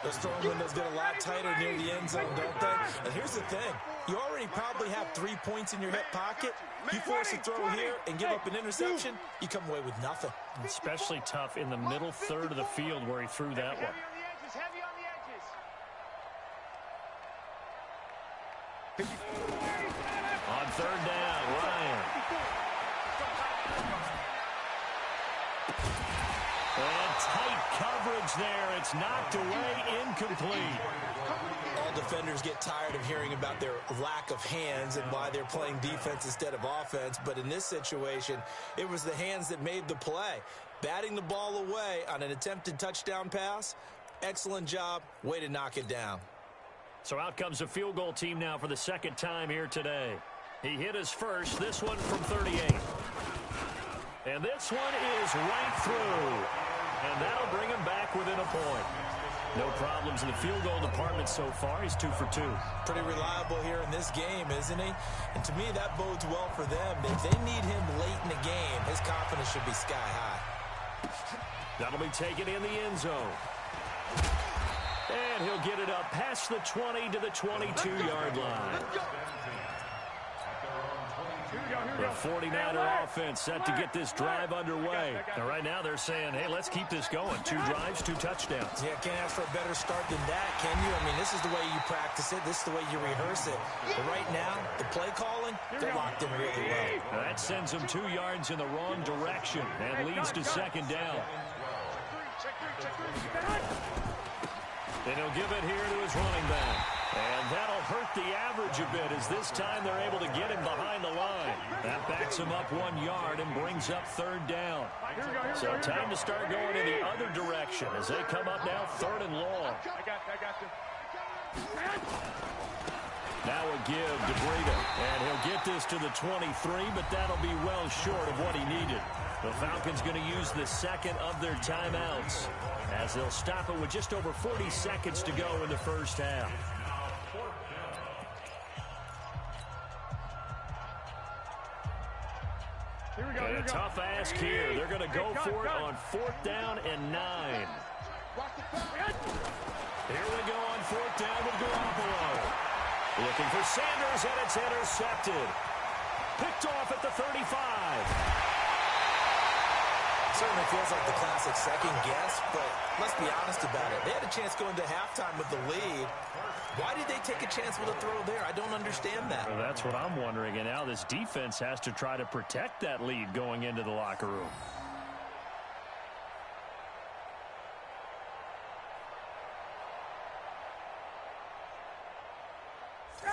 Those throwing windows get a lot tighter near the end zone, don't they? And here's the thing. You already probably have 3 points in your hip pocket. You force a throw here and give up an interception, you come away with nothing. Especially tough in the middle third of the field where he threw that one. Heavy on the edges. On third down, Ryan. And tight coverage there. It's knocked away, incomplete. All defenders get tired of hearing about their lack of hands and why they're playing defense instead of offense. But in this situation, it was the hands that made the play. Batting the ball away on an attempted touchdown pass. Excellent job. Way to knock it down. So out comes a field goal team now for the second time here today. He hit his first, this one from 38. And this one is right through. And that'll bring him back within a point. No problems in the field goal department so far. He's 2 for 2. Pretty reliable here in this game, isn't he? And to me, that bodes well for them. If they need him late in the game, his confidence should be sky high. That'll be taken in the end zone. And he'll get it up past the 20 to the 22-yard line. The 49er offense set to get this drive underway. And right now they're saying, hey, let's keep this going. 2 drives, 2 touchdowns. Yeah, can't ask for a better start than that, can you? I mean, this is the way you practice it. This is the way you rehearse it. But right now, the play calling, they're locked in really well. Now that sends them 2 yards in the wrong direction and leads to second down. And he'll give it here to his running back. And that'll hurt the average a bit as this time they're able to get him behind the line. That backs him up 1 yard and brings up third down. So time to start going in the other direction as they come up now third and long. I got you. Now a give to Breida. And he'll get this to the 23, but that'll be well short of what he needed. The Falcons going to use the second of their timeouts as they'll stop it with just over 40 seconds to go in the first half. And a tough ask here. They're going to go for it on 4th down and 9. Here we go on 4th down with Garoppolo. Looking for Sanders, and it's intercepted. Picked off at the 35. Certainly feels like the classic second guess, but let's be honest about it. They had a chance going to halftime with the lead. Why did they take a chance with a throw there? I don't understand that. Well, that's what I'm wondering, and now this defense has to try to protect that lead going into the locker room.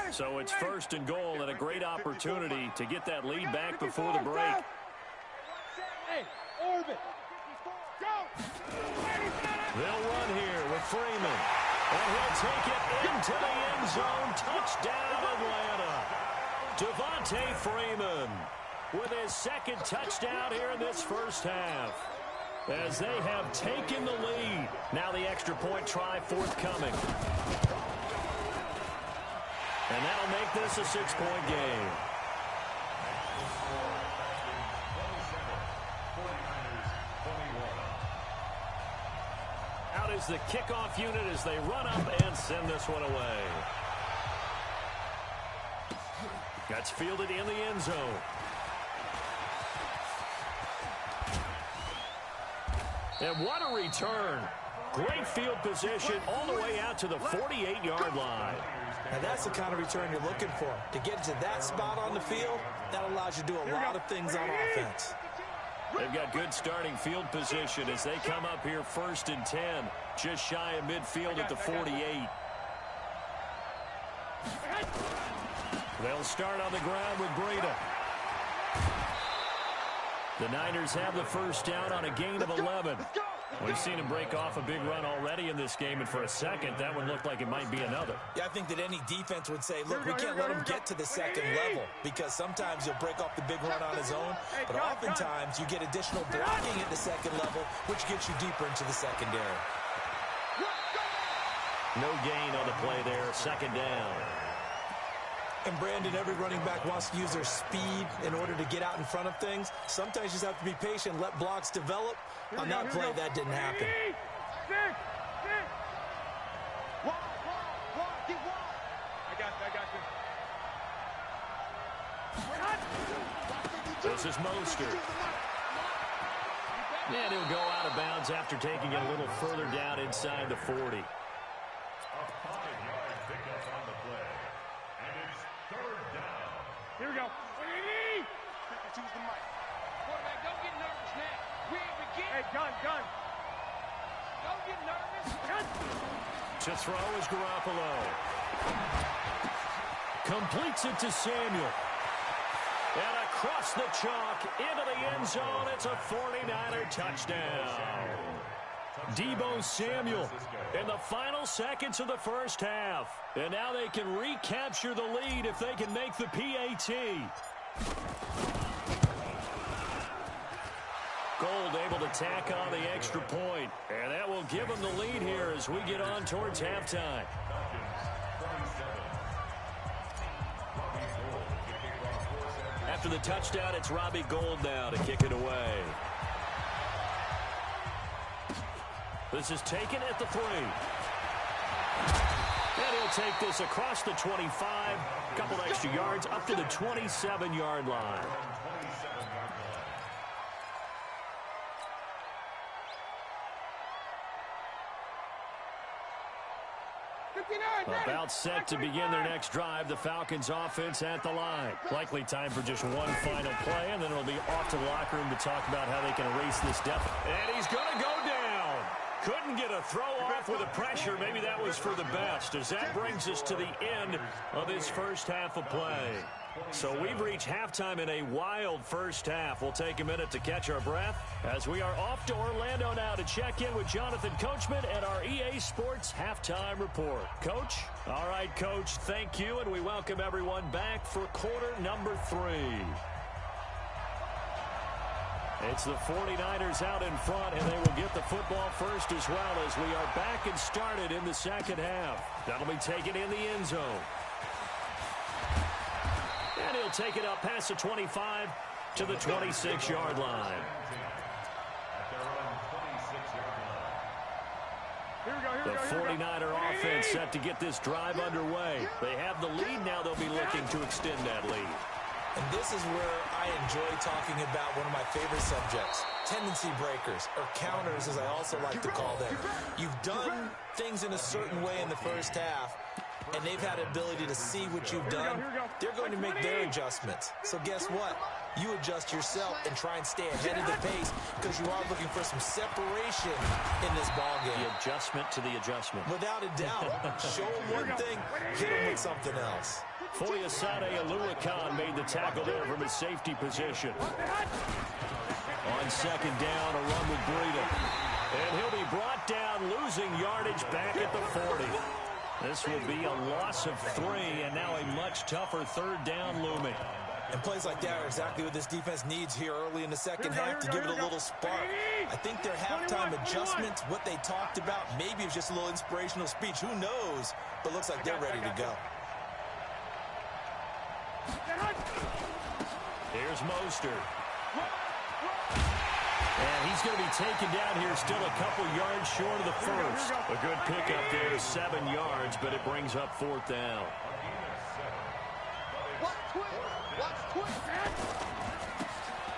So it's 1st and goal and a great opportunity to get that lead back before the break. Hey, Orbit. Go. They'll run here with Freeman. And he'll take it into the end zone. Touchdown, Atlanta. Devontae Freeman with his 2nd touchdown here in this first half. As they have taken the lead. Now the extra point try forthcoming. And that'll make this a 6-point game. Out is the kickoff unit as they run up and send this one away. That's fielded in the end zone. And what a return. Great field position all the way out to the 48-yard line. Now that's the kind of return you're looking for. To get to that spot on the field, that allows you to do a lot of things on offense. They've got good starting field position as they come up here 1st and 10. Just shy of midfield at the 48. They'll start on the ground with Breida. The Niners have the first down on a gain of 11. We've seen him break off a big run already in this game, and for a second, that one looked like it might be another. Yeah, I think that any defense would say, look, we can't let him get to the second level, because sometimes he'll break off the big run on his own, but oftentimes you get additional blocking at the second level, which gets you deeper into the secondary. No gain on the play there, 2nd down. And Brandon, every running back wants to use their speed in order to get out in front of things. Sometimes you just have to be patient, let blocks develop. On that play, that didn't happen. This is Mostert. And he'll go out of bounds after taking it a little further down inside the 40. A 5-yard pickup on the play. And it's third down. Here we go. 52's the mic. Quarterback, don't get nervous now. We ain't begin. Hey, gun. Don't get nervous. Gun. To throw is Garoppolo. Completes it to Samuel. And across the chalk into the end zone. It's a 49er touchdown. Deebo Samuel in the final seconds of the first half. And now they can recapture the lead if they can make the PAT. Gold able to tack on the extra point. And that will give them the lead here as we get on towards halftime. After the touchdown, it's Robbie Gould now to kick it away. This is taken at the 3. And he'll take this across the 25. A couple extra yards up to the 27-yard line. About set to begin their next drive. The Falcons offense at the line. Likely time for just one final play, and then it'll be off to the locker room to talk about how they can erase this deficit. And he's going to go down. Couldn't get a throw off with the pressure. Maybe that was for the best, as that brings us to the end of this first half of play. So we've reached halftime in a wild first half. We'll take a minute to catch our breath as we are off to Orlando now to check in with Jonathan Coachman and our EA Sports Halftime Report. Coach? All right, Coach, thank you, and we welcome everyone back for quarter number 3. It's the 49ers out in front, and they will get the football first as well as we are back and started in the second half. That'll be taken in the end zone. And he'll take it up past the 25 to the 26-yard line. The 49er offense set to get this drive underway. They have the lead now. They'll be looking to extend that lead. And this is where I enjoy talking about one of my favorite subjects, tendency breakers, or counters as I also like to call them. You've done things in a certain way in the first half, and they've had the ability to see what you've done. They're going to make their adjustments. So guess what? You adjust yourself and try and stay ahead of the pace because you are looking for some separation in this ballgame. The adjustment to the adjustment. Without a doubt. Show them one thing, hit them with something else. Foyesade Aluakan made the tackle there from his safety position. On second down, a run with Breida. And he'll be brought down, losing yardage back at the 40. This will be a loss of 3, and now a much tougher third down looming. And plays like that are exactly what this defense needs here early in the second half to give it a little spark. I think their halftime adjustments, what they talked about, maybe it's just a little inspirational speech. Who knows? But looks like they're ready to go. Here's Mostert. And he's going to be taken down here still a couple yards short of the first. A good pickup there, 7 yards, but it brings up fourth down.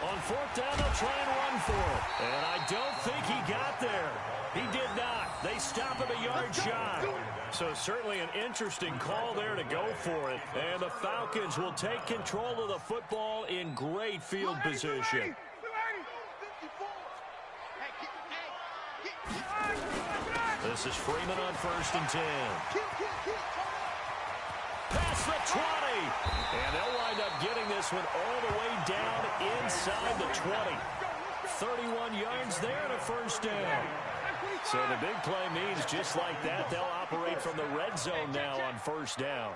On fourth down, they'll try and run for it. And I don't think he got there. He did not. They stop him a yard shy. So certainly an interesting call there to go for it. And the Falcons will take control of the football in great field position. This is Freeman on 1st and 10. Past the 20. And they'll wind up getting this one all the way down inside the 20. 31 yards there and a first down. So the big play means just like that, they'll operate from the red zone now on first down.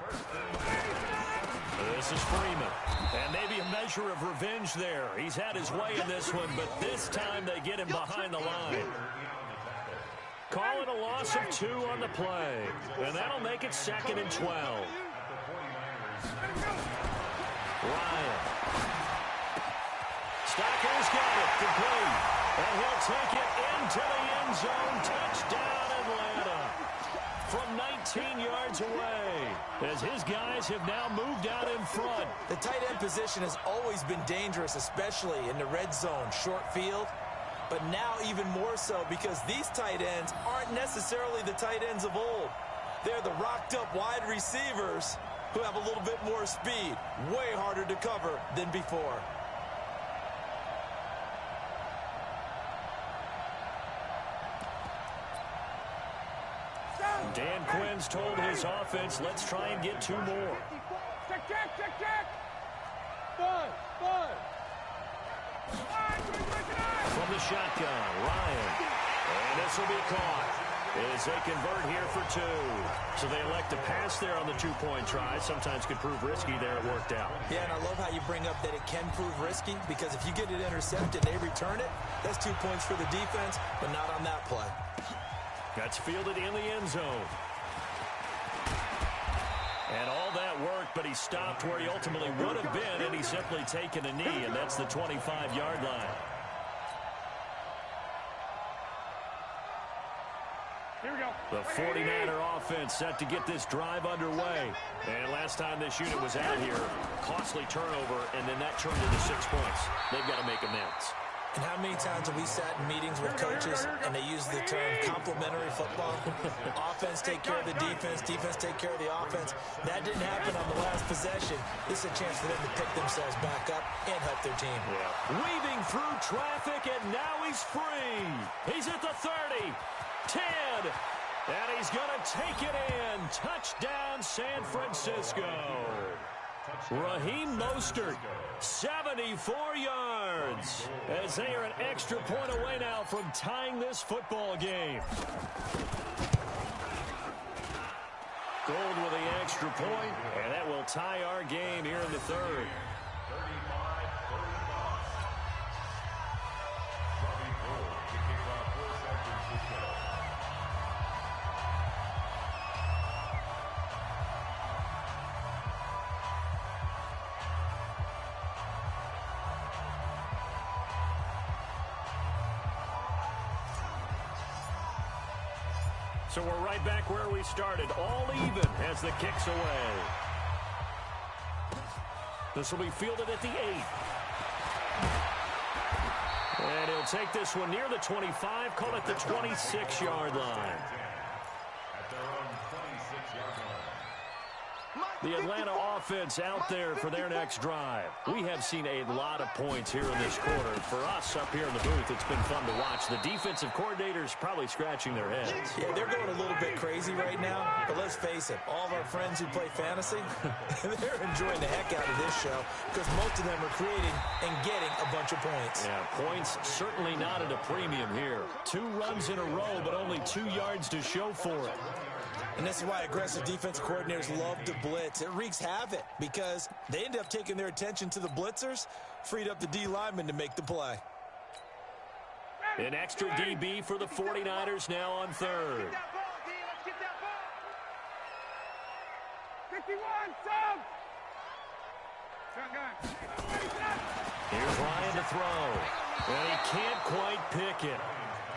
This is Freeman. And maybe a measure of revenge there. He's had his way in this one, but this time they get him behind the line. Call it a loss of 2 on the play. And that'll make it 2nd and 12. Ryan. Stacker's got it. Complete. And he'll take it into the end zone. Touchdown, Atlanta. from 19 yards away, as his guys have now moved out in front. The tight end position has always been dangerous, especially in the red zone, short field. But now even more so because these tight ends aren't necessarily the tight ends of old. They're the rocked-up wide receivers who have a little bit more speed, way harder to cover than before. Dan Quinn's told his offense, let's try and get 2 more. Check. Bud. From the shotgun, Ryan. And this will be caught as they convert here for 2. So they elect to pass there on the 2-point try. Sometimes could prove risky there. It worked out. Yeah, and I love how you bring up that it can prove risky because if you get it intercepted, they return it. That's 2 points for the defense, but not on that play. That's fielded in the end zone. And all that worked, but he stopped where he ultimately would have been, and he's simply taken a knee, and that's the 25-yard line. Here we go. The 49er offense set to get this drive underway. And last time this unit was out here, costly turnover, and then that turned into 6 points. They've got to make amends. And how many times have we sat in meetings with coaches and they use the term complementary football? Offense take care of the defense, defense take care of the offense. That didn't happen on the last possession. This is a chance for them to pick themselves back up and help their team. Yeah. Weaving through traffic, and now he's free. He's at the 30, 10, and he's going to take it in. Touchdown, San Francisco. Raheem Mostert, 74 yards, as they are an extra point away now from tying this football game. Gold with the extra point, and that will tie our game here in the third. So we're right back where we started, all even as the kick's away. This will be fielded at the 8. And he'll take this one near the 25, call it the 26-yard line. At their own 26-yard line. The Atlanta offense out there for their next drive. We have seen a lot of points here in this quarter. For us up here in the booth, it's been fun to watch. The defensive coordinators probably scratching their heads. Yeah, they're going a little bit crazy right now, but let's face it, all of our friends who play fantasy, they're enjoying the heck out of this show because most of them are creating and getting a bunch of points. Yeah, points certainly not at a premium here. 2 runs in a row, but only 2 yards to show for it. And this is why aggressive defensive coordinators love to blitz. It wreaks havoc because they end up taking their attention to the blitzers, freed up the D lineman to make the play. An extra DB for the 49ers now on third. Let's get that ball, D. 51, sub. Shotgun. Here's Ryan to throw. And he can't quite pick it.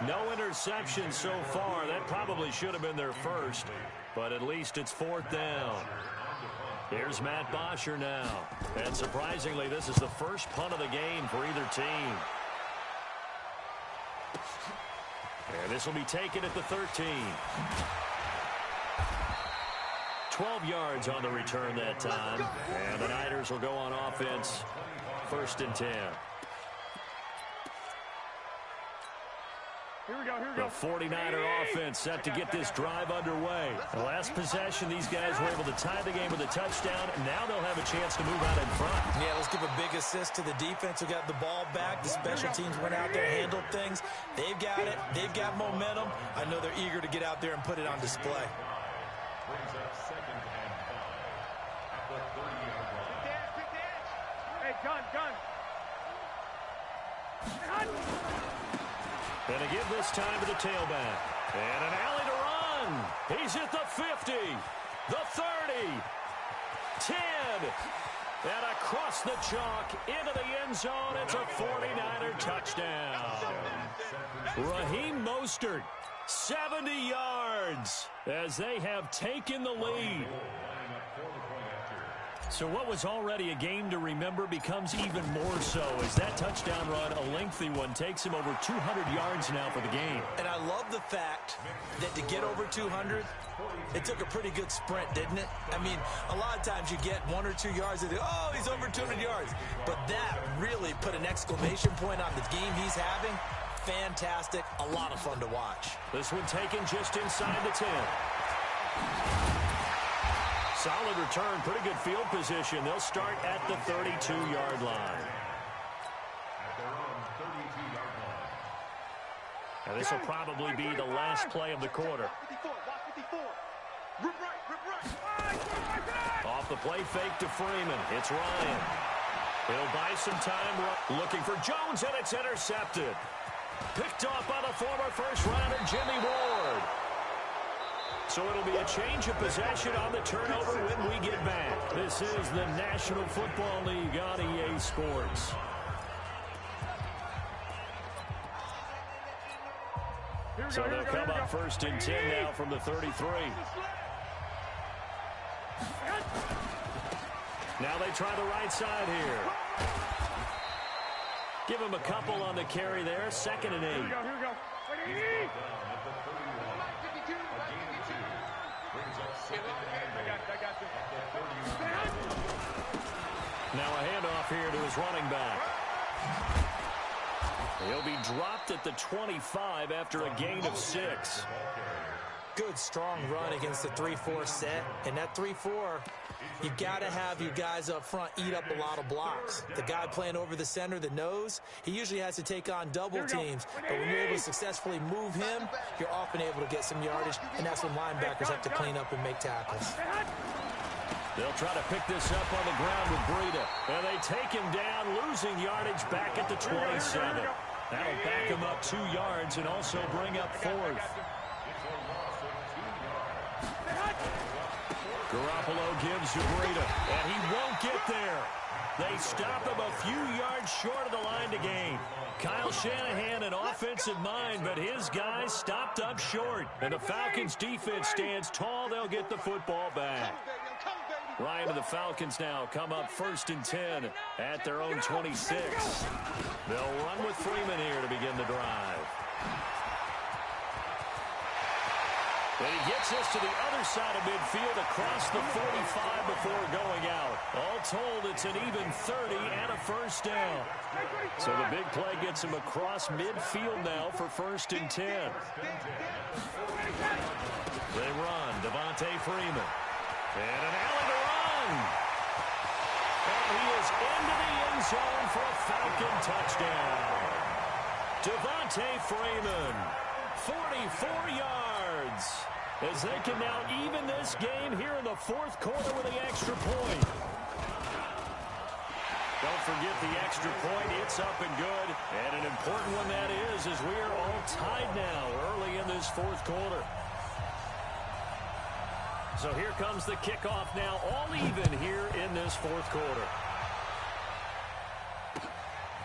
No interception so far. That probably should have been their first, but at least it's 4th down. Here's Matt Bosher now. And surprisingly, this is the first punt of the game for either team. And this will be taken at the 13. 12 yards on the return that time. And the Niners will go on offense. 1st and 10. Here we go. The 49er offense set to get this drive underway. The last possession, these guys were able to tie the game with a touchdown, and now they'll have a chance to move out in front. Yeah, let's give a big assist to the defense who got the ball back. The special teams went out there, handled things. They've got it. They've got momentum. I know they're eager to get out there and put it on display. Brings up 2nd and 5 at the 30-yard line. Hey, gun. And to give this time to the tailback. And an alley to run. He's at the 50, the 30, 10, And across the chalk, into the end zone, it's a 49er touchdown. Raheem Mostert, 70 yards, as they have taken the lead. So what was already a game to remember becomes even more so as that touchdown run, a lengthy one, takes him over 200 yards now for the game. And I love the fact that to get over 200, it took a pretty good sprint, didn't it? I mean, a lot of times you get 1 or 2 yards and oh, he's over 200 yards. But that really put an exclamation point on the game he's having. Fantastic. A lot of fun to watch. This one taken just inside the 10. Solid return, pretty good field position. They'll start at the 32-yard line. And this will probably be the last play of the quarter. Off the play fake to Freeman. It's Ryan. He'll buy some time looking for Jones, and it's intercepted. Picked off by the former first-rounder Jimmy Ward. So it'll be a change of possession on the turnover when we get back. This is the National Football League on EA Sports. So they'll come up first and 10 now from the 33. Now they try the right side here. Give him a couple on the carry there. 2nd and 8. Here we go. Now a handoff here to his running back. He'll be dropped at the 25 after a gain of 6. Good, strong run against the 3-4 set. And that 3-4, you got to have your guys up front eat up a lot of blocks. The guy playing over the center, the nose, he usually has to take on double teams. But when you're able to successfully move him, you're often able to get some yardage, and that's when linebackers have to clean up and make tackles. They'll try to pick this up on the ground with Breida. And they take him down, losing yardage back at the 27. That'll back him up 2 yards and also bring up 4th. Garoppolo gives to Breida, and he won't get there. They stop him a few yards short of the line to gain. Kyle Shanahan, an offensive mind, but his guys stopped up short. And the Falcons' defense stands tall. They'll get the football back. Ryan and the Falcons now come up 1st and 10 at their own 26. They'll run with Freeman here to begin the drive. And he gets us to the other side of midfield across the 45 before going out. All told, it's an even 30 and a first down. So the big play gets him across midfield now for 1st and 10. They run. Devontae Freeman. And an alley to run. And he is into the end zone for a Falcon touchdown. Devontae Freeman, 44 yards. As they can now even this game here in the 4th quarter with the extra point. Don't forget the extra point. It's up and good. And an important one that is, as we are all tied now early in this 4th quarter. So here comes the kickoff now, all even here in this 4th quarter.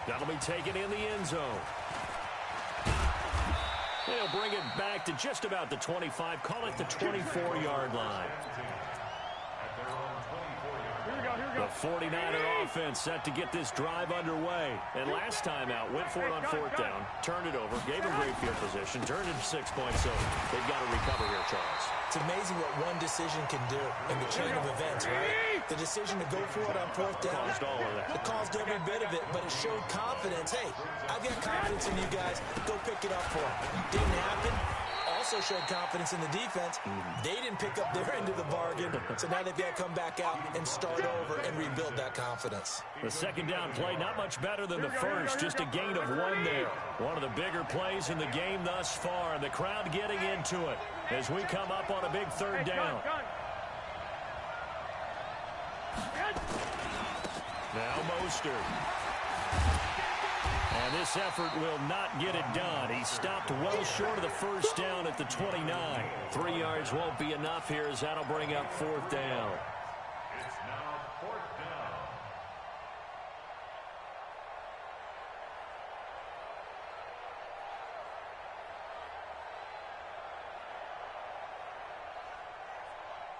That'll be taken in the end zone. They'll bring it back to just about the 25. Call it the 24-yard line. The 49er offense set to get this drive underway. And last time out, went for it on 4th down, turned it over, gave him great field position, turned it to 6 points. So they've got to recover here, Charles. It's amazing what one decision can do in the chain of events, right? The decision to go for it on 4th down. Caused all of that. It caused every bit of it, but it showed confidence. Hey, I've got confidence in you guys. Go pick it up for them. Didn't happen. Also showed confidence in the defense. They didn't pick up their end of the bargain, so now they've got to come back out and start over and rebuild that confidence. The 2nd down play, not much better than the first, just a gain of 1 there. One of the bigger plays in the game thus far, and the crowd getting into it as we come up on a big 3rd down. Now Mostert. And this effort will not get it done. He stopped well short of the 1st down at the 29. 3 yards won't be enough here as that'll bring up 4th down. It's now 4th down.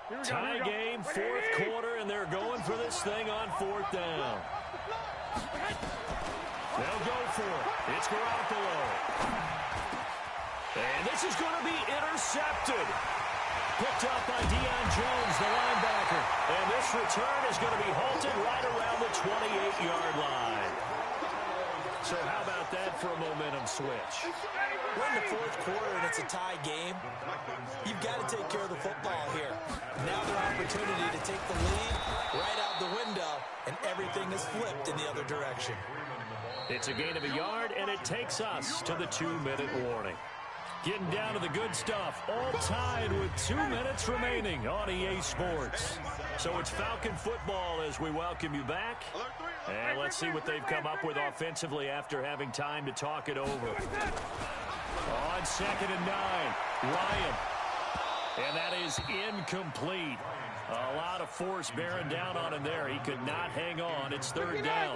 Tie game, fourth quarter, and they're going for this thing on fourth down. They'll go for it. It's Garoppolo. And this is going to be intercepted. Picked up by Deion Jones, the linebacker. And this return is going to be halted right around the 28-yard line. So how about that for a momentum switch? We're in the fourth quarter and it's a tie game. You've got to take care of the football here. Now their opportunity to take the lead right out the window, and everything is flipped in the other direction. It's a gain of a yard, and it takes us to the 2-minute warning. Getting down to the good stuff, all tied with 2 minutes remaining on EA Sports. So it's Falcon football as we welcome you back. And let's see what they've come up with offensively after having time to talk it over. On 2nd and 9, Ryan. And that is incomplete. A lot of force bearing down on him there. He could not hang on. It's 3rd down.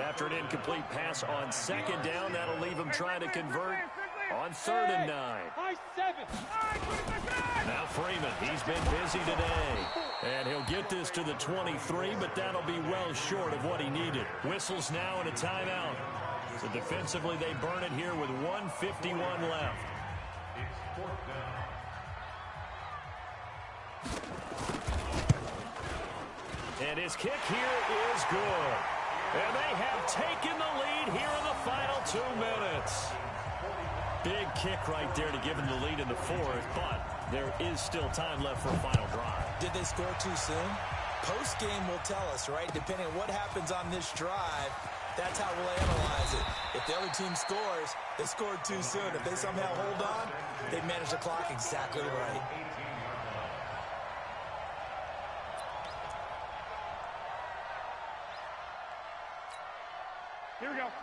After an incomplete pass on 2nd down, that'll leave him trying to convert on 3rd and 9. Now Freeman, he's been busy today. And he'll get this to the 23, but that'll be well short of what he needed. Whistles now and a timeout. So defensively, they burn it here with 1:51 left. And his kick here is good. And they have taken the lead here in the final 2 minutes. Big kick right there to give them the lead in the fourth, but there is still time left for a final drive. Did they score too soon? Post-game will tell us, right? Depending on what happens on this drive, that's how we'll analyze it. If the other team scores, they scored too soon. If they somehow hold on, they manage the clock exactly right.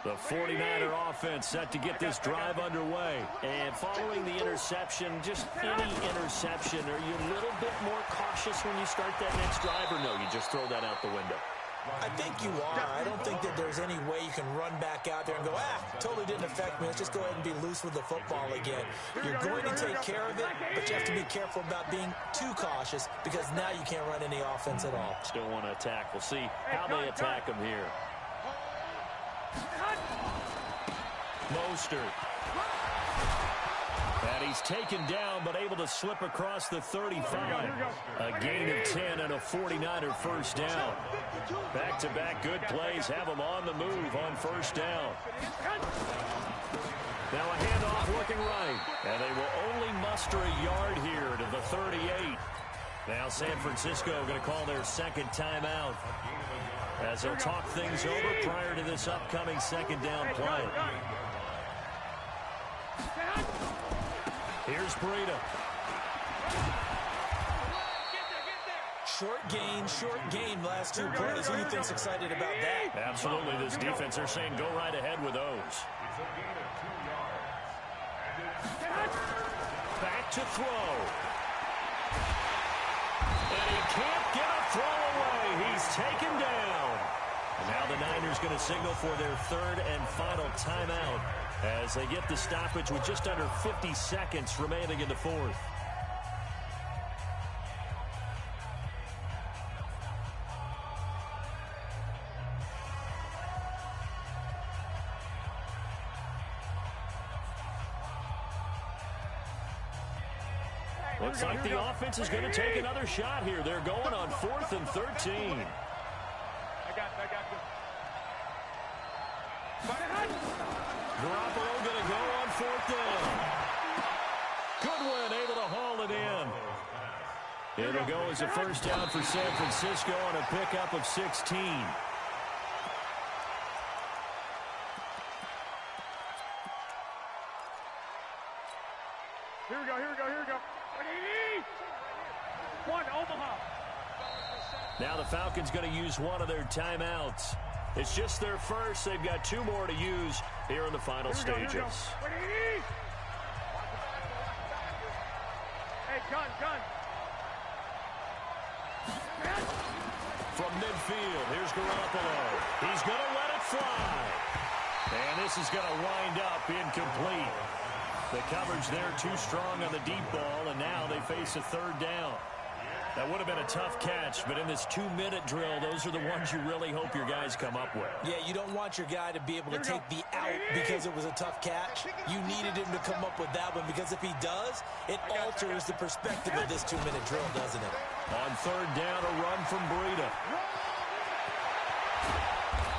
The 49er offense set to get this drive underway. And following the interception, just any interception, are you a little bit more cautious when you start that next drive, or no, you just throw that out the window? I think you are. I don't think that there's any way you can run back out there and go, totally didn't affect me. Let's just go ahead and be loose with the football again. You're going to take care of it, but you have to be careful about being too cautious because now you can't run any offense at all. Still want to attack. We'll see how they attack him here. Mostert. And he's taken down, but able to slip across the 35. A gain of 10 and a 49er first down. Back-to-back good plays have him on the move on first down. Now a handoff looking right. And they will only muster a yard here to the 38. Now San Francisco going to call their second timeout as they'll talk things over prior to this upcoming second down play. Here's Breida. Short gain, last 2 plays. Who do you think's excited about that? Absolutely. This defense, they're saying go right ahead with those. Back to throw. And he can't get a throw away. He's taken down. And now the Niners going to signal for their third and final timeout as they get the stoppage with just under 50 seconds remaining in the fourth. Looks like the offense is going to take another shot here. They're going on 4th and 13. Garoppolo going to go on 4th down. Goodwin able to haul it in. It'll go as a first down for San Francisco on a pickup of 16. Here we go. One, Omaha. Now the Falcons going to use one of their timeouts. It's just their first. They've got 2 more to use here in the final stages. Hey, gun. From midfield, here's Garoppolo. He's going to let it fly. And this is going to wind up incomplete. The coverage there too strong on the deep ball, and now they face a 3rd down. That would have been a tough catch, but in this 2-minute drill, those are the ones you really hope your guys come up with. Yeah, you don't want your guy to be able to take the out because it was a tough catch. You needed him to come up with that one, because if he does, it alters the perspective of this 2-minute drill, doesn't it? On third down, a run from Breida.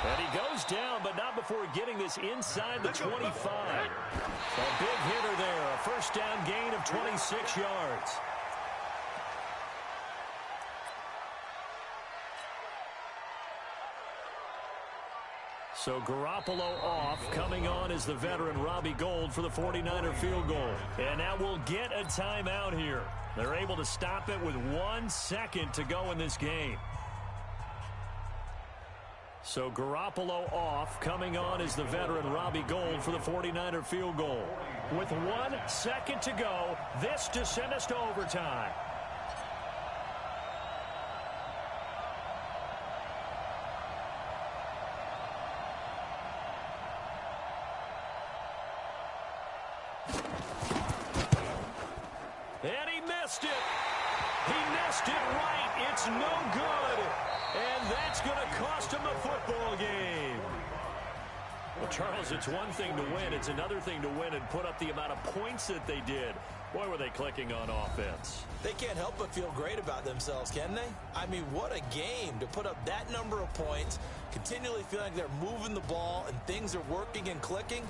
And he goes down, but not before getting this inside the 25. A big hitter there, a first down gain of 26 yards. So Garoppolo off. Coming on is the veteran Robbie Gould for the 49er field goal. And now we'll get a timeout here. They're able to stop it with 1 second to go in this game. So Garoppolo off. Coming on is the veteran Robbie Gould for the 49er field goal. With 1 second to go, this to send us to overtime. And he missed it. He missed it right. It's no good. And that's going to cost him a football game. Well, Charles, it's one thing to win. It's another thing to win and put up the amount of points that they did. Boy, were they clicking on offense. They can't help but feel great about themselves, can they? I mean, what a game to put up that number of points, continually feeling like they're moving the ball and things are working and clicking.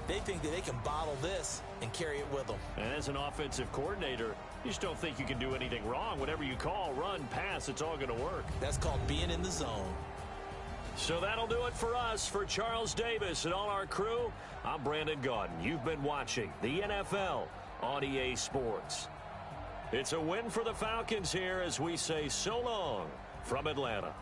They think that they can bottle this and carry it with them. And as an offensive coordinator, you just don't think you can do anything wrong. Whatever you call, run, pass, it's all going to work. That's called being in the zone. So that'll do it for us. For Charles Davis and all our crew, I'm Brandon Gaudin. You've been watching the NFL on EA Sports. It's a win for the Falcons here as we say so long from Atlanta.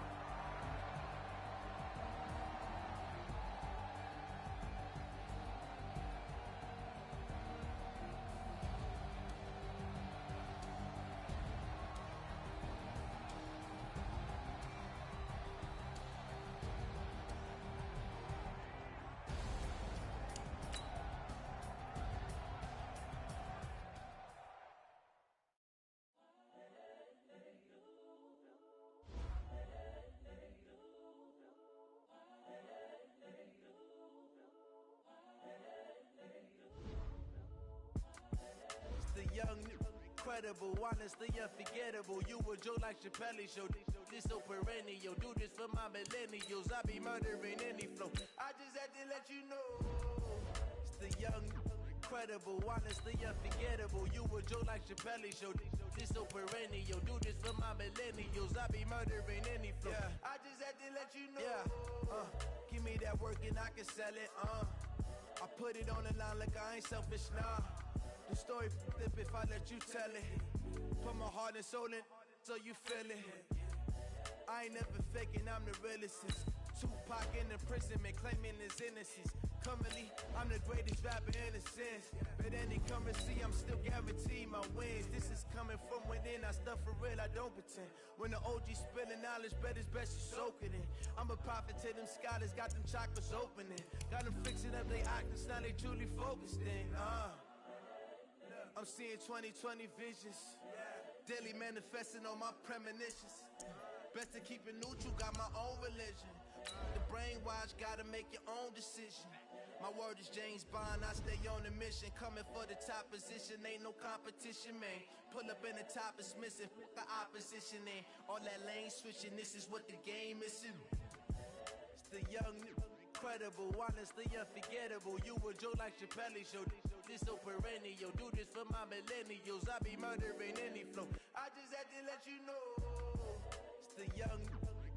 Young, incredible, honestly unforgettable. You a Joe like Chappelle show. This so perennial. Do this for my millennials. I be murdering any flow. I just had to let you know. It's the young, incredible, honestly unforgettable. You a Joe like Chappelle show. This so perennial. Do this for my millennials. I be murdering any flow. Yeah. I just had to let you know. Yeah. Give me that work and I can sell it. I put it on the line like I ain't selfish, nah. The story flip if I let you tell it. Put my heart and soul in so you feel it. I ain't never faking, I'm the realest. Tupac in imprisonment, claiming his innocence. Currently, I'm the greatest rapper in a sense. But any currency, I'm still guaranteed my wins. This is coming from within, I stuff for real, I don't pretend. When the OG spilling knowledge, bet it's best you soak it in. I'm a prophet to them scholars, got them chakras opening. Got them fixing up they actors, now they truly focused in. I'm seeing 2020 visions. Daily manifesting on my premonitions. Best to keep it neutral, got my own religion. The brainwash, gotta make your own decision. My word is James Bond, I stay on a mission. Coming for the top position, ain't no competition, man. Pull up in the top is missing, the opposition in. All that lane switching, this is what the game is. It's the young, incredible, honestly unforgettable. You a Joe like Chappelle show. This so perennial. Do this for my millennials. I be murdering any flow. I just had to let you know. It's the young,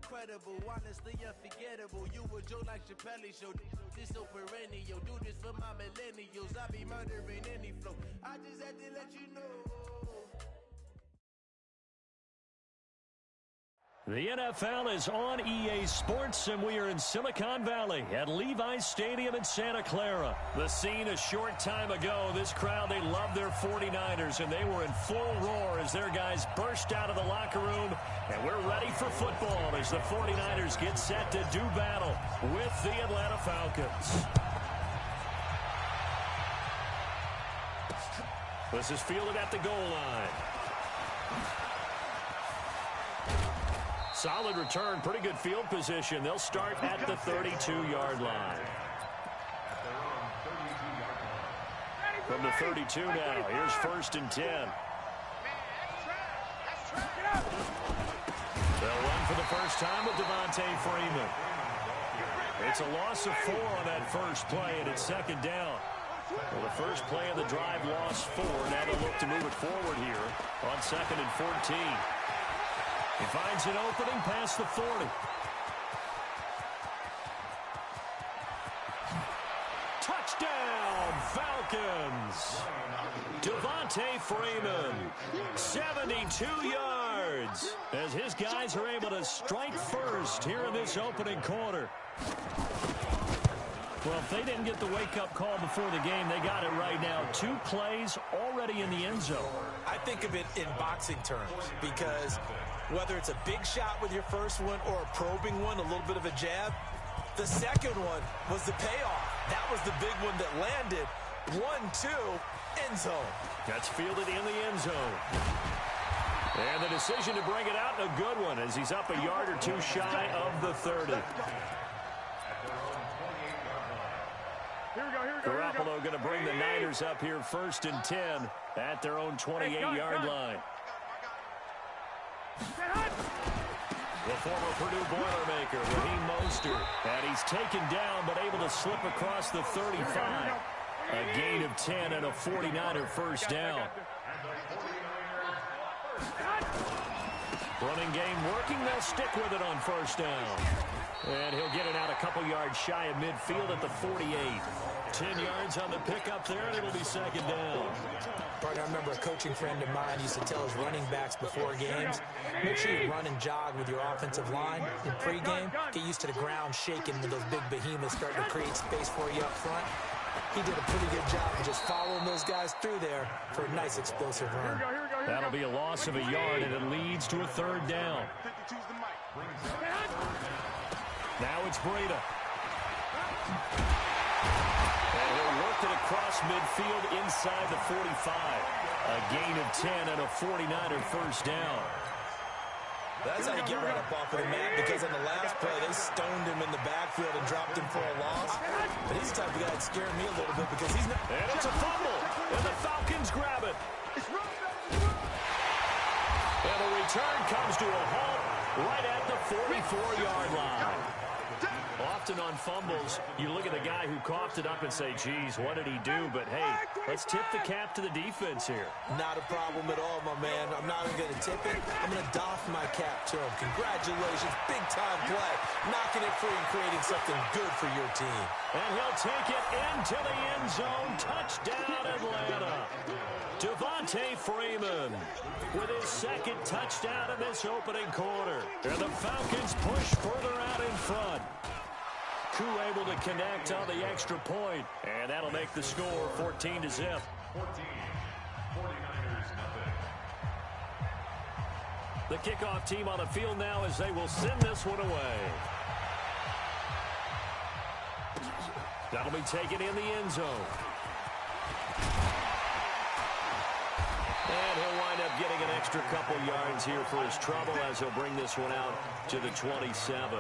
incredible, honestly unforgettable. You a Joe like Chappelle show. This so perennial. Do this for my millennials. I be murdering any flow. I just had to let you know. The NFL is on EA Sports, and we are in Silicon Valley at Levi's Stadium in Santa Clara. The scene a short time ago, this crowd, they love their 49ers, and they were in full roar as their guys burst out of the locker room. And we're ready for football as the 49ers get set to do battle with the Atlanta Falcons. This is fielded at the goal line. Solid return, pretty good field position. They'll start at the 32-yard line. From the 32 now, here's 1st and 10. They'll run for the first time with Devontae Freeman. It's a loss of 4 on that first play, and it's 2nd down. Well, the first play of the drive lost 4. Now they'll look to move it forward here on 2nd and 14. He finds an opening past the 40. Touchdown, Falcons! Devontae Freeman, 72 yards, as his guys are able to strike first here in this opening quarter. Well, if they didn't get the wake-up call before the game, they got it right now. 2 plays already in the end zone. I think of it in boxing terms because whether it's a big shot with your first one or a probing one, a little bit of a jab, the second one was the payoff. That was the big one that landed. 1-2, end zone. That's fielded in the end zone. And the decision to bring it out, a good one, as he's up a yard or 2 shy of the 30. Garoppolo going to bring the Niners up here 1st and 10 at their own 28-yard line. The former Purdue Boilermaker, Raheem Mostert, and he's taken down but able to slip across the 35. A gain of 10 and a 49er first down. Running game working. They'll stick with it on 1st down. And he'll get it out a couple yards shy of midfield at the 48. 10 yards on the pickup there, and it'll be 2nd down. Partner, I remember a coaching friend of mine used to tell his running backs before games, make sure you run and jog with your offensive line in pregame. Get used to the ground shaking when those big behemoths start to create space for you up front. He did a pretty good job of just following those guys through there for a nice explosive run. That'll be a loss of a yard, and it leads to a 3rd down. Now it's Breida. And he'll work it across midfield inside the 45. A gain of 10 and a 49er first down. That's how you get right up off of the mat, because on the last play, they stoned him in the backfield and dropped him for a loss. But he's the type of guy that scared me a little bit because he's not... And it's a fumble, and the Falcons grab it. And the return comes to a halt right at the 44-yard line. Often on fumbles, you look at the guy who coughed it up and say, geez, what did he do? But, hey, let's tip the cap to the defense here. Not a problem at all, my man. I'm not even going to tip it. I'm going to doff my cap to him. Congratulations. Big-time play. Knocking it free and creating something good for your team. And he'll take it into the end zone. Touchdown, Atlanta. Devontae Freeman with his 2nd touchdown in this opening quarter. And the Falcons push further out in front. Koo able to connect on the extra point, and that'll make the score 14-0. 14. 49ers nothing. The kickoff team on the field now as they will send this one away. That'll be taken in the end zone. And he'll wind up getting an extra couple yards here for his trouble as he'll bring this one out to the 27.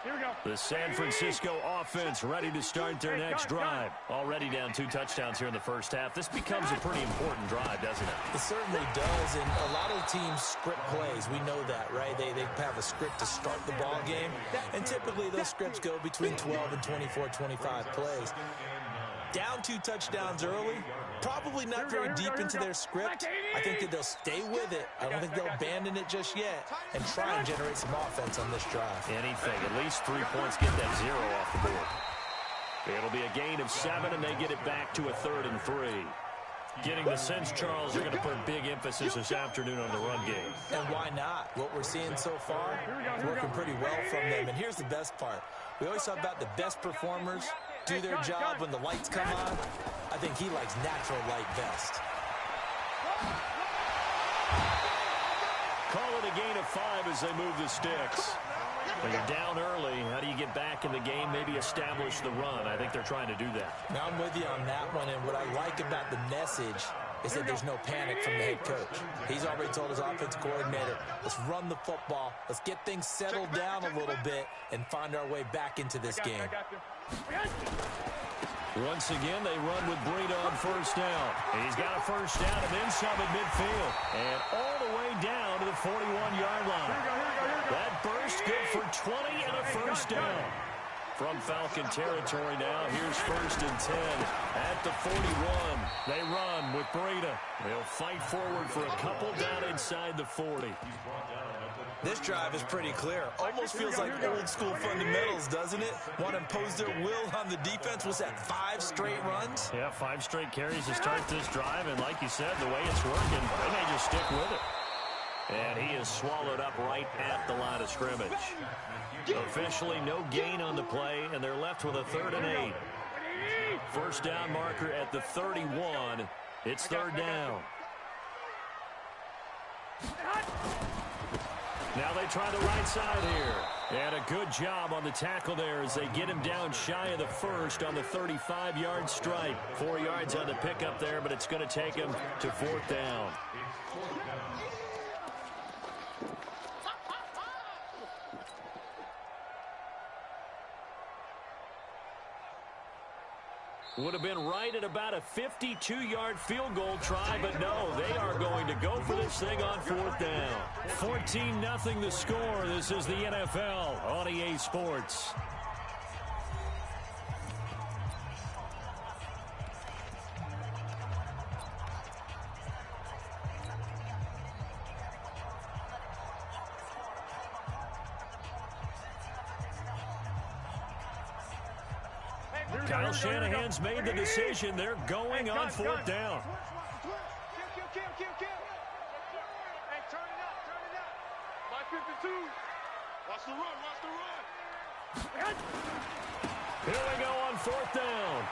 Here we go. The San Francisco offense ready to start their next drive. Already down 2 touchdowns here in the first half. This becomes a pretty important drive, doesn't it? It certainly does, and a lot of teams script plays. We know that, right? They have a script to start the ball game, and typically those scripts go between 12 and 24, 25 plays. Down 2 touchdowns early, probably not very deep into their script. I think that they'll stay with it. I don't think they'll abandon it just yet and try and generate some offense on this drive. Anything, at least 3 points, get that 0 off the board. It'll be a gain of 7, and they get it back to a 3rd and 3. Getting the sense, Charles, they're going to put big emphasis this afternoon on the run game. And why not? What we're seeing so far, working pretty well from them. And here's the best part. We always talk about the best performers do their job when the lights come on. I think he likes natural light best. Call it a gain of 5 as they move the sticks. When you're down early, how do you get back in the game, maybe establish the run? I think they're trying to do that. Now I'm with you on that one, and what I like about the message is that there's no panic from the head coach. He's already told his offensive coordinator, let's run the football, let's get things settled down a little bit and find our way back into this game. Once again, they run with Breida on first down. He's got a first down and then some at midfield. And all the way down to the 41-yard line. That burst good for 20 and a first down. From Falcon territory now, here's 1st and 10 at the 41. They run with Breida. They'll fight forward for a couple down inside the 40. This drive is pretty clear. Almost feels like old school fundamentals, doesn't it? Want to impose their will on the defense. Was that 5 straight runs? Yeah, 5 straight carries to start this drive. And like you said, the way it's working, they may just stick with it. And he is swallowed up right at the line of scrimmage. Officially no gain on the play, and they're left with a 3rd and 8. First down marker at the 31. It's 3rd down. Now they try the right side here. And a good job on the tackle there as they get him down shy of the 1st on the 35-yard stripe. 4 yards on the pickup there, but it's going to take him to 4th down. Would have been right at about a 52-yard field goal try, but no, they are going to go for this thing on 4th down. 14-0 the score. This is the NFL on EA Sports. Kyle Shanahan's made the decision. They're going on 4th down. Hey, turn it up. 552. Watch the run. Here we go on 4th down.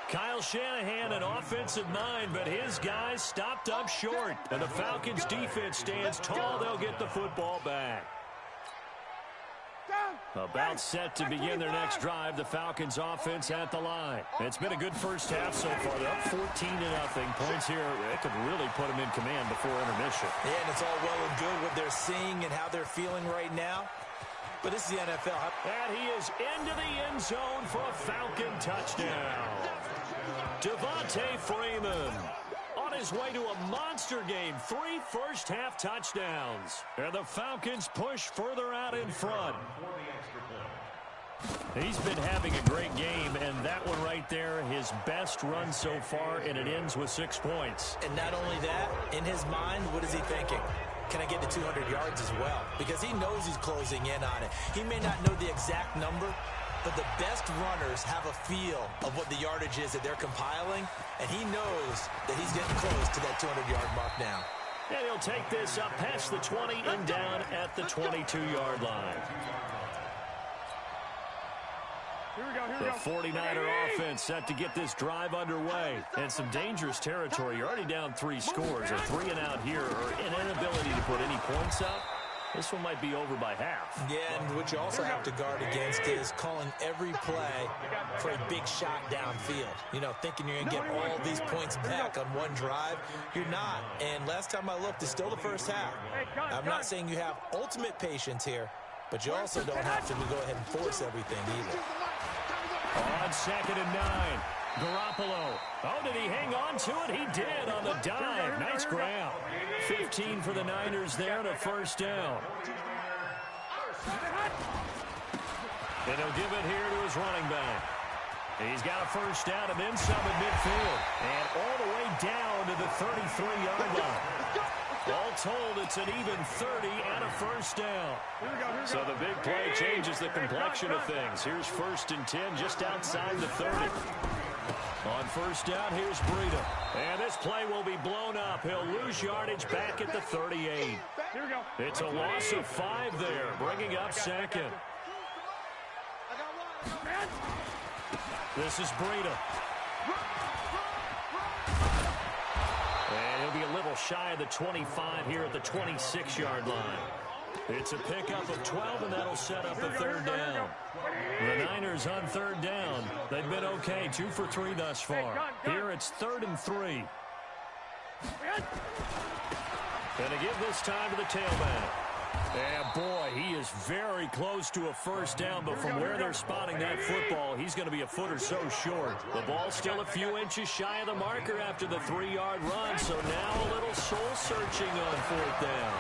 Kyle Shanahan, an offensive mind, but his guys stopped up short. And the Falcons' defense stands tall. They'll get the football back. About set to begin their next drive, the Falcons offense at the line. It's been a good first half so far. They're up 14-0. Points here, it could really put them in command before intermission. Yeah, and it's all well and good what they're seeing and how they're feeling right now. But this is the NFL. And he is into the end zone for a Falcon touchdown. Devontae Freeman on his way to a monster game. 3 first-half touchdowns. And the Falcons push further out in front. He's been having a great game, and that one right there, his best run so far, and it ends with 6 points. And not only that, in his mind, what is he thinking? Can I get to 200 yards as well? Because he knows he's closing in on it. He may not know the exact number, but the best runners have a feel of what the yardage is that they're compiling, and he knows that he's getting close to that 200-yard mark now. And he'll take this up past the 20 and down at the 22-yard line. The 49er offense set to get this drive underway. And some dangerous territory. You're already down 3 scores. A 3 and out here, or an inability to put any points up. This one might be over by half. Yeah, and what you also have to guard against is calling every play for a big shot downfield. You know, thinking you're going to get all these points back on one drive. You're not. And last time I looked, it's still the first half. I'm not saying you have ultimate patience here, but you also don't have to go ahead and force everything either. On 2nd and 9. Garoppolo. Oh, did he hang on to it? He did on the dive. Nice grab. 15 for the Niners there and a first down. And he'll give it here to his running back. He's got a first down and then some at midfield. And all the way down to the 33-yard line. All told, it's an even 30 and a first down. So the big play changes the complexion of things. Here's 1st and 10 just outside the 30. On first down, here's Breida. And this play will be blown up. He'll lose yardage back at the 38. It's a loss of 5 there, bringing up 2nd. This is Breida. And he'll be a little shy of the 25 here at the 26-yard line. It's a pickup of 12, and that'll set up a third down. The Niners on third down. They've been okay, 2 for 3 thus far. Here it's 3rd and 3. Going to give this time to the tailback. And boy, he is very close to a first down, but from where they're spotting that football, he's going to be a foot or so short. The ball's still a few inches shy of the marker after the 3-yard run, so now a little soul-searching on 4th down.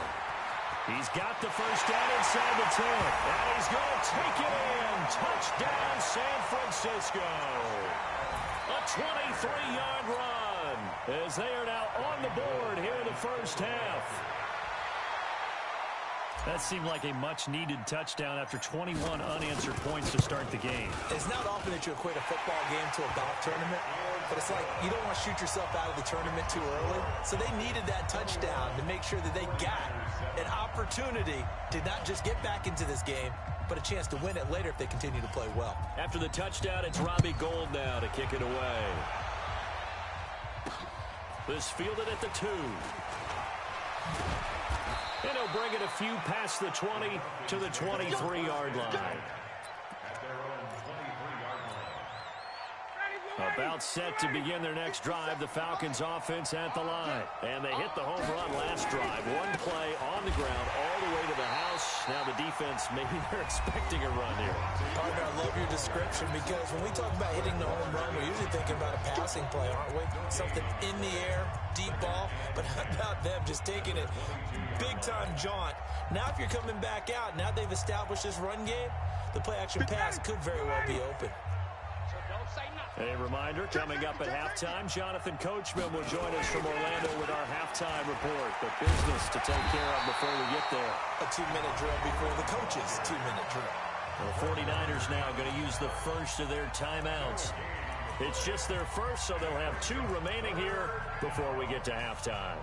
He's got the first down inside the 10, and he's going to take it in. Touchdown, San Francisco. A 23-yard run as they are now on the board here in the first half. That seemed like a much-needed touchdown after 21 unanswered points to start the game. It's not often that you equate a football game to a golf tournament, but it's like you don't want to shoot yourself out of the tournament too early. So they needed that touchdown to make sure that they got an opportunity to not just get back into this game, but a chance to win it later if they continue to play well. After the touchdown, it's Robbie Gould now to kick it away. This fielded at the 2. And he'll bring it a few past the 20 to the 23-yard line. About set to begin their next drive, the Falcons offense at the line. And they hit the home run last drive. One play on the ground all the way to the house. Now the defense, maybe they're expecting a run here. Partner, I love your description because when we talk about hitting the home run, we're usually thinking about a passing play, aren't we? Something in the air, deep ball, but how about them just taking it big-time jaunt. Now if you're coming back out, now they've established this run game, the play-action pass could very well be open. A reminder, coming up at halftime, Jonathan Coachman will join us from Orlando with our halftime report. The business to take care of before we get there. A 2-minute drill before the coach's 2-minute drill. The 49ers now going to use the first of their timeouts. It's just their first, so they'll have 2 remaining here before we get to halftime.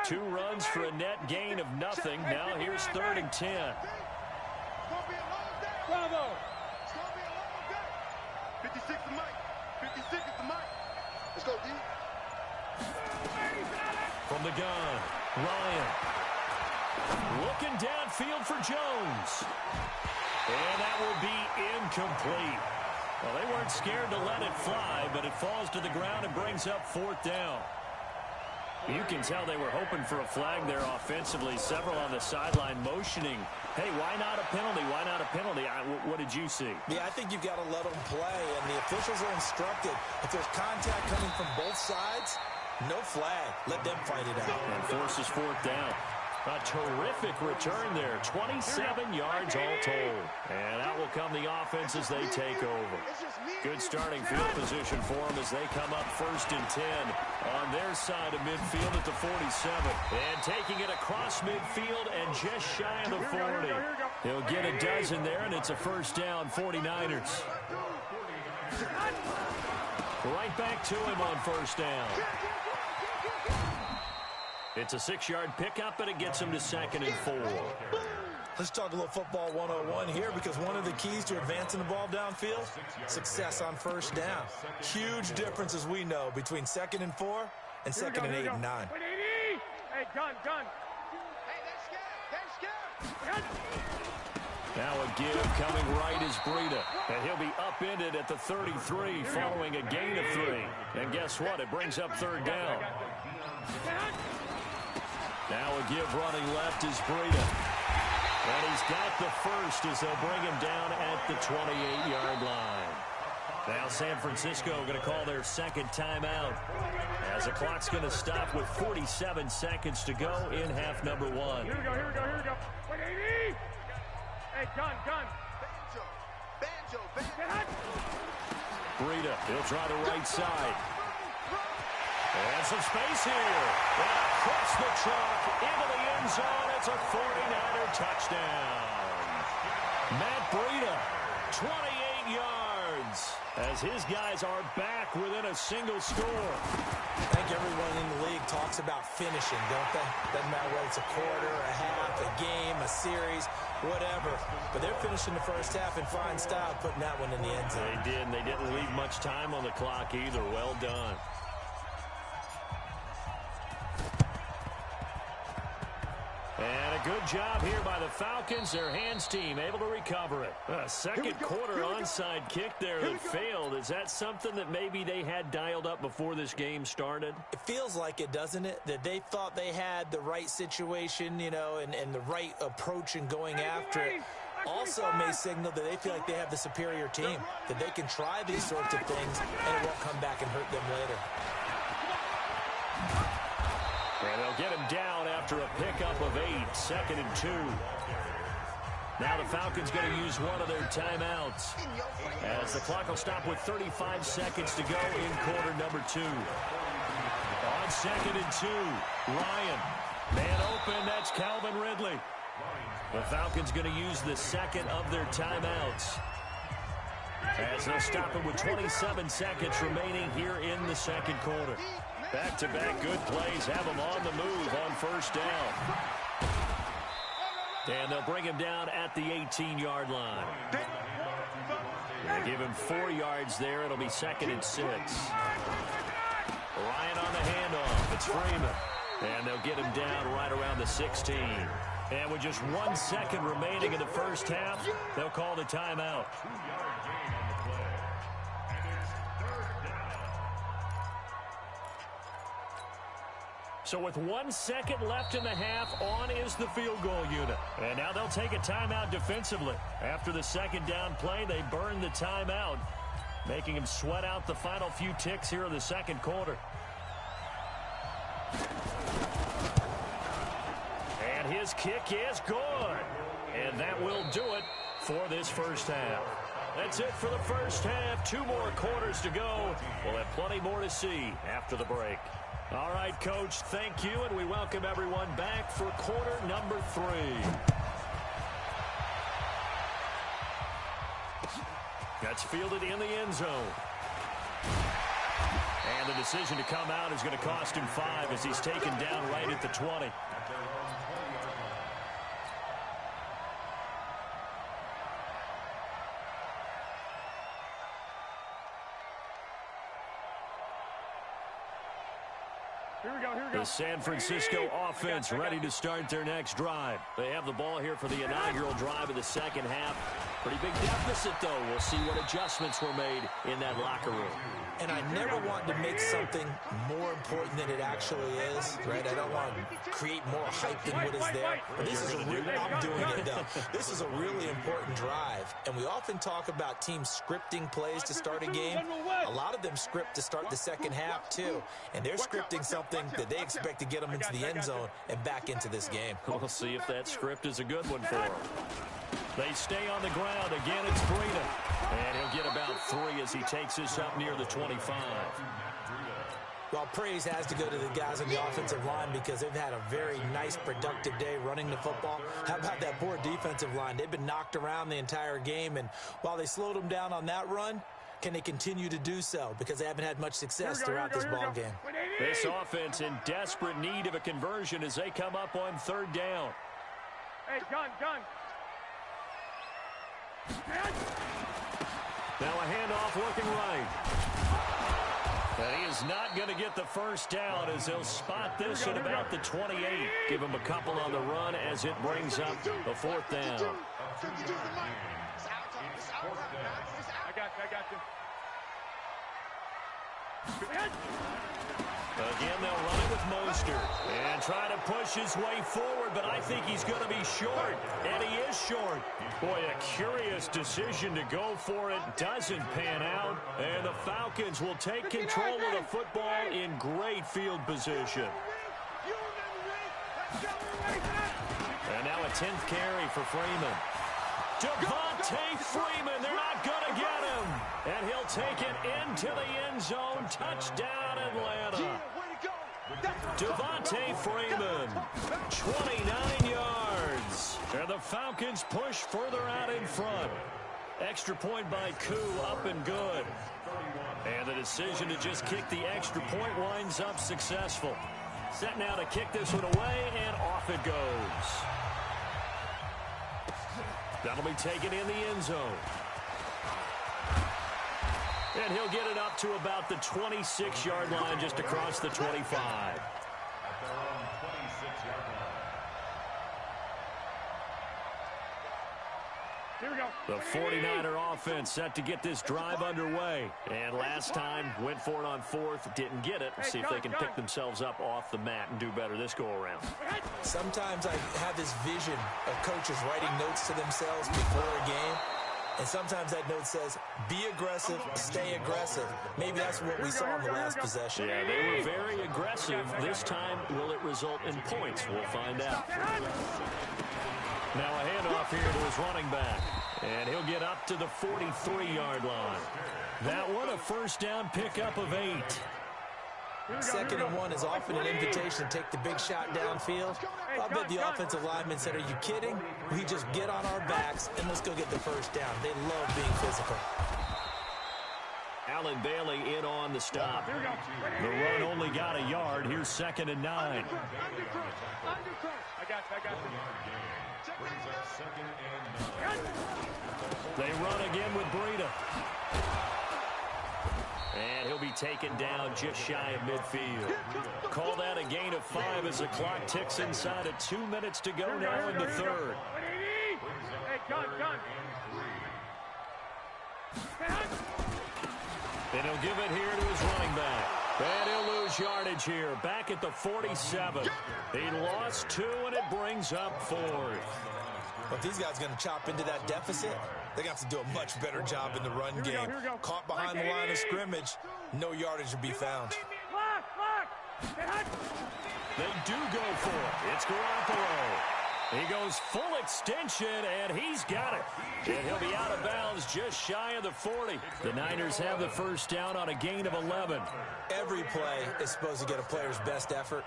Two runs for a net gain of nothing. Now here's 3rd and 10. Bravo. 56 the mic. 56 is the mic. Let's go, D. From the gun, Ryan. Looking downfield for Jones. And that will be incomplete. Well, they weren't scared to let it fly, but it falls to the ground and brings up 4th down. You can tell they were hoping for a flag there offensively. Several on the sideline motioning. Hey, why not a penalty? Why not a penalty? What did you see? Yeah, I think you've got to let them play, and the officials are instructed. If there's contact coming from both sides, no flag. Let them fight it out. And forces 4th down. A terrific return there. 27 yards all told. And out will come the offense as they take over. Good starting field position for them as they come up 1st and 10 on their side of midfield at the 47. And taking it across midfield and just shy of the 40. He'll get a dozen there, and it's a first down, 49ers. Right back to him on 1st down. It's a 6-yard pickup, and it gets him to 2nd and 4. Let's talk a little football 101 here, because one of the keys to advancing the ball downfield, success on 1st down. Huge difference, as we know, between 2nd and 4 and 2nd and 8 and 9. Hey, gun. Hey, they're scared. Now a give coming right is Breida. And he'll be upended at the 33 following a gain of 3. And guess what? It brings up 3rd down. Now a give running left is Breida. And he's got the first as they'll bring him down at the 28-yard line. Now San Francisco going to call their 2nd timeout as the clock's going to stop with 47 seconds to go in half number 1. Here we go. Wait, hey, gun. Banjo. Breida, he'll try the right side. And some space here. And across the truck, into the end zone. It's a 49er touchdown. Matt Breida, 28 yards. yards as his guys are back within a single score. I think everyone in the league talks about finishing, don't they? Doesn't matter whether it's a quarter, a half, a game, a series, whatever. But they're finishing the first half in fine style, putting that one in the end zone. They did, and they didn't leave much time on the clock either. Well done. And a good job here by the Falcons. Their hands team able to recover it. A second quarter onside kick there that failed. Is that something that maybe they had dialed up before this game started? It feels like it, doesn't it? That they thought they had the right situation, you know, and the right approach in going after it. Also may signal that they feel like they have the superior team, that they can try these sorts of things and it won't come back and hurt them later. And they'll get him down after a pickup of 8, 2nd and 2. Now the Falcons going to use one of their timeouts as the clock will stop with 35 seconds to go in quarter number 2. On 2nd and 2, Ryan. Man open, that's Calvin Ridley. The Falcons going to use the second of their timeouts as they'll stop it with 27 seconds remaining here in the second quarter. Back-to-back good plays have him on the move on first down. And they'll bring him down at the 18-yard line. They give him 4 yards there. It'll be 2nd and 6. Ryan on the handoff. It's Freeman. And they'll get him down right around the 16. And with just 1 second remaining in the first half, they'll call the timeout. So with 1 second left in the half, on is the field goal unit. And now they'll take a timeout defensively. After the second down play, they burn the timeout, making him sweat out the final few ticks here in the second quarter. And his kick is good. And that will do it for this first half. That's it for the first half. 2 more quarters to go. We'll have plenty more to see after the break. All right, Coach, thank you, and we welcome everyone back for quarter number 3. That's fielded in the end zone. And the decision to come out is going to cost him 5 as he's taken down right at the 20. The San Francisco offense ready to start their next drive. They have the ball here for the inaugural drive of the second half. Pretty big deficit, though. We'll see what adjustments were made in that locker room. And I never want to make something more important than it actually is, right? I don't want to create more hype than what is there. But this is I'm doing it, though. This is a really important drive. And we often talk about teams scripting plays to start a game. A lot of them script to start the second half, too. And they're scripting something that they expect to get them into the end zone and back into this game. We'll see if that script is a good one for them. They stay on the ground. Again, it's Breida. And he'll get about 3 as he takes this up near the 25. Well, praise has to go to the guys on the offensive line because they've had a very nice, productive day running the football. How about that poor defensive line? They've been knocked around the entire game, and while they slowed them down on that run, can they continue to do so? Because they haven't had much success throughout this ball game. This offense in desperate need of a conversion as they come up on 3rd down. Hey, gun. Now a handoff looking right. And he is not going to get the first down as he'll spot this at about the 28. Give him a couple on the run as it brings up the 4th down. I got you. Again, they'll run it with Mostert and try to push his way forward, but I think he's going to be short, and he is short. Boy, a curious decision to go for it. Doesn't pan out, and the Falcons will take control of the football in great field position. And now a 10th carry for Freeman. Devontae Freeman, they're not going to get him. And he'll take it into the end zone. Touchdown, Atlanta. Devontae Freeman, 29 yards. And the Falcons push further out in front. Extra point by Koo, up and good. And the decision to just kick the extra point winds up successful. Set now to kick this one away, and off it goes. That'll be taken in the end zone. And he'll get it up to about the 26-yard line, just across the 25. At their own 26-yard line. Here we go. The 49er offense set to get this drive underway. And last time, went for it on fourth, didn't get it. See if they can pick themselves up off the mat and do better this go-around. Sometimes I have this vision of coaches writing notes to themselves before a game. And sometimes that note says, be aggressive, stay aggressive. Maybe that's what we saw in the last possession. Yeah, they were very aggressive. This time, will it result in points? We'll find out. Now a handoff here to his running back. And he'll get up to the 43-yard line. That one, a first down pickup of 8. 2nd and 1 is often an invitation to take the big shot downfield. I bet the offensive lineman said, are you kidding? We just get on our backs and let's go get the first down. They love being physical. Allen Bailey in on the stop. The run only got a yard. Here's 2nd and 9. I got you. Brings up 2nd and 9. They run again with Breida. And he'll be taken down just shy of midfield. Call that a gain of 5 as the clock ticks inside of 2 minutes to go now in the third. Hey, gun. And he'll give it here to his running back. And he'll lose yardage here. Back at the 47. He lost 2, and it brings up 4th. But if these guys are going to chop into that deficit, they got to do a much better job in the run game. Caught behind the line of scrimmage, no yardage to be found. They do go for it. It's Garoppolo. He goes full extension, and he's got it. And he'll be out of bounds just shy of the 40. The Niners have the first down on a gain of 11. Every play is supposed to get a player's best effort.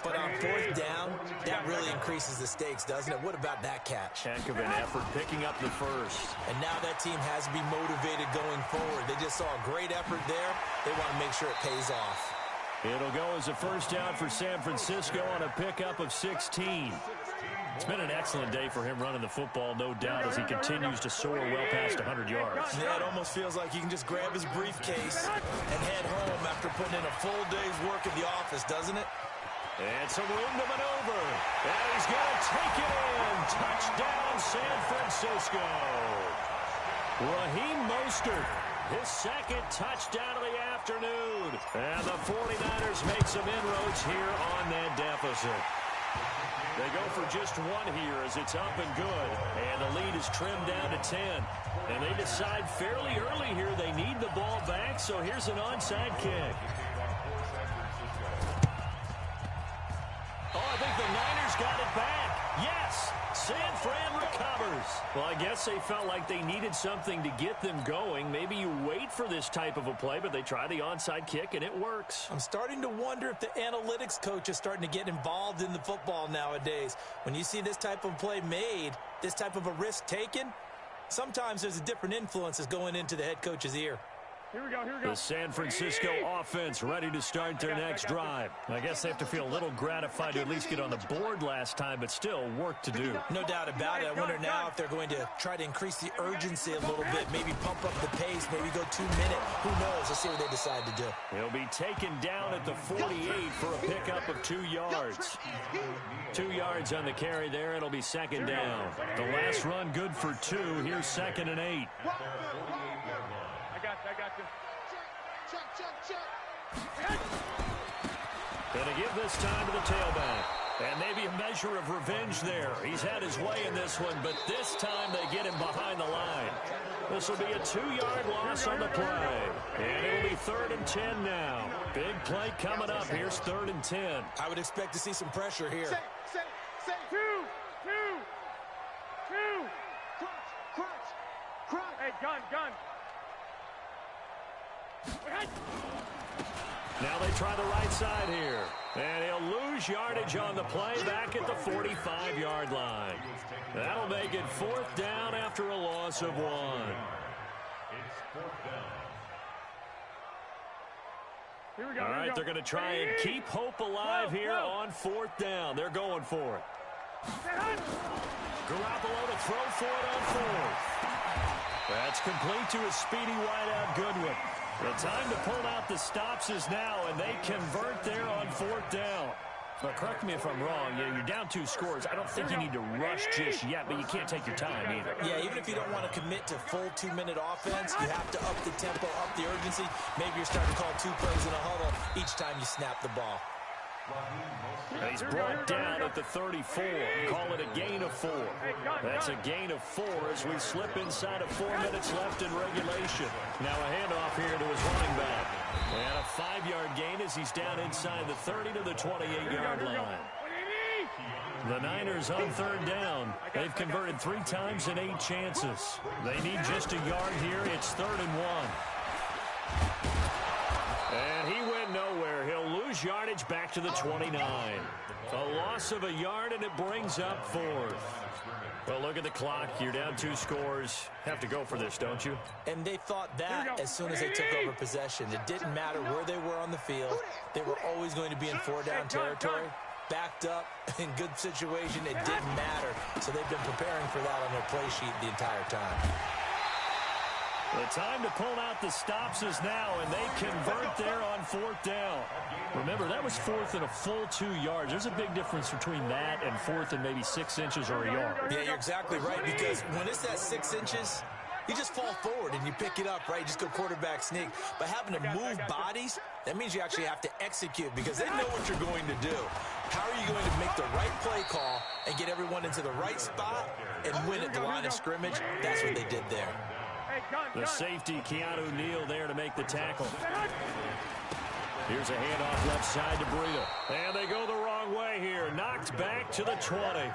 But on 4th down, that really increases the stakes, doesn't it? What about that catch? Heck of an effort picking up the first. And now that team has to be motivated going forward. They just saw a great effort there. They want to make sure it pays off. It'll go as a first down for San Francisco on a pickup of 16. It's been an excellent day for him running the football, no doubt, as he continues to soar well past 100 yards. Yeah, it almost feels like he can just grab his briefcase and head home after putting in a full day's work at the office, doesn't it? And some room to maneuver. And he's going to take it in. Touchdown, San Francisco. Raheem Mostert, his 2nd touchdown of the afternoon. And the 49ers make some inroads here on that deficit. They go for just 1 here as it's up and good. And the lead is trimmed down to 10. And they decide fairly early here they need the ball back, so here's an onside kick. Oh, I think the Niners got it back. Yes, San Fran recovers. Well, I guess they felt like they needed something to get them going. Maybe you wait for this type of a play, but they try the onside kick, and it works. I'm starting to wonder if the analytics coach is starting to get involved in the football nowadays. When you see this type of play made, this type of a risk taken, sometimes there's a different influence that's going into the head coach's ear. Here we go. The San Francisco offense ready to start their next drive. I guess they have to feel a little gratified to at least get on the board last time, but still work to do. No doubt about it. I wonder now if they're going to try to increase the urgency a little bit, maybe pump up the pace, maybe go 2 minute. Who knows? Let's see what they decide to do. He'll be taken down at the 48 for a pickup of 2 yards. 2 yards on the carry there. It'll be 2nd down. The last run good for 2. Here's 2nd and 8. I got you. Gonna give this time to the tailback. And maybe a measure of revenge there. He's had his way in this one, but this time they get him behind the line. This will be a 2-yard loss on the play. And it'll be 3rd and 10 now. Big play coming up. Here's 3rd and 10. I would expect to see some pressure here. Say. 2. Crunch. Hey, gun. Now they try the right side here. And he'll lose yardage on the play back at the 45-yard line. That'll make it 4th down after a loss of 1. It's 4th down. Here we go. All right, they're going to try and keep hope alive here on 4th down. They're going for it. Garoppolo to throw for it on 4th. That's complete to his speedy wideout Goodwin. The time to pull out the stops is now, and they convert there on 4th down. But correct me if I'm wrong. You're down 2 scores. I don't think you need to rush just yet, but you can't take your time either. Yeah, even if you don't want to commit to full 2-minute offense, you have to up the tempo, up the urgency. Maybe you're starting to call 2 plays in a huddle each time you snap the ball. He's brought down at the 34. Call it a gain of 4. That's a gain of 4 as we slip inside of 4 minutes left in regulation. Now a handoff here to his running back. And a 5-yard gain as he's down inside the 30 to the 28-yard line. The Niners on 3rd down. They've converted 3 times in 8 chances. They need just a yard here. It's 3rd and 1. And he went nowhere. He'll lose yardage back to the 29. A loss of a yard, and it brings up 4th. Well, look at the clock. You're down 2 scores. Have to go for this, don't you? And they thought that as soon as they took over possession. It didn't matter where they were on the field. They were always going to be in 4-down territory. Backed up, in good situation, it didn't matter. So they've been preparing for that on their play sheet the entire time. The time to pull out the stops is now, and they convert there on 4th down. Remember, that was 4th and a full 2 yards. There's a big difference between that and 4th and maybe 6 inches or a yard. Yeah, you're exactly right, because when it's that 6 inches, you just fall forward and you pick it up, right? You just go quarterback sneak. But having to move bodies, that means you actually have to execute because they know what you're going to do. How are you going to make the right play call and get everyone into the right spot and win at the line of scrimmage? That's what they did there. The safety, Keanu Neal, there to make the tackle. Here's a handoff left side to Breida. And they go the wrong way here. Knocked back to the 20.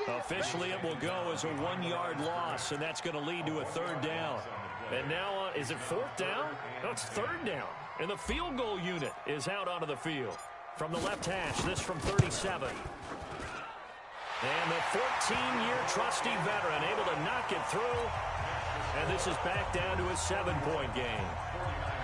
Officially, it will go as a 1-yard loss, and that's going to lead to a 3rd down. And now, is it 4th down? No, it's 3rd down. And the field goal unit is out onto the field. From the left hash, this from 37. And the 14-year trusty veteran able to knock it through. And this is back down to a 7-point game.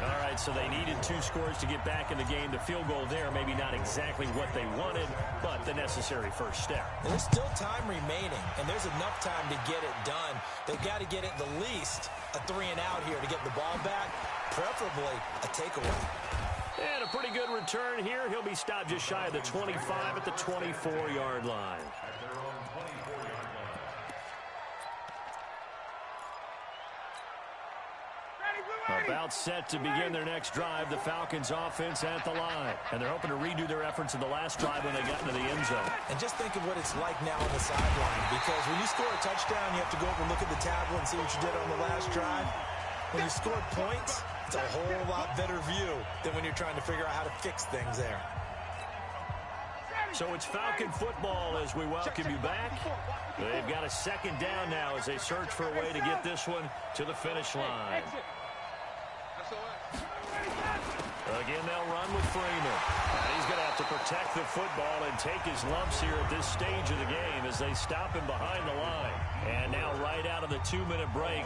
All right, so they needed 2 scores to get back in the game. The field goal there, maybe not exactly what they wanted, but the necessary first step. And there's still time remaining, and there's enough time to get it done. They've got to get at the least a 3-and-out here to get the ball back, preferably a takeaway. And a pretty good return here. He'll be stopped just shy of the 25 at the 24-yard line. About set to begin their next drive, the Falcons offense at the line. And they're hoping to redo their efforts in the last drive when they got into the end zone. And just think of what it's like now on the sideline, because when you score a touchdown, you have to go over and look at the tablet and see what you did on the last drive. When you scored points, it's a whole lot better view than when you're trying to figure out how to fix things there. So it's Falcon football as we welcome you back. They've got a 2nd down now as they search for a way to get this one to the finish line. Again, they'll run with Freeman. And he's going to have to protect the football and take his lumps here at this stage of the game as they stop him behind the line. And now right out of the 2-minute break,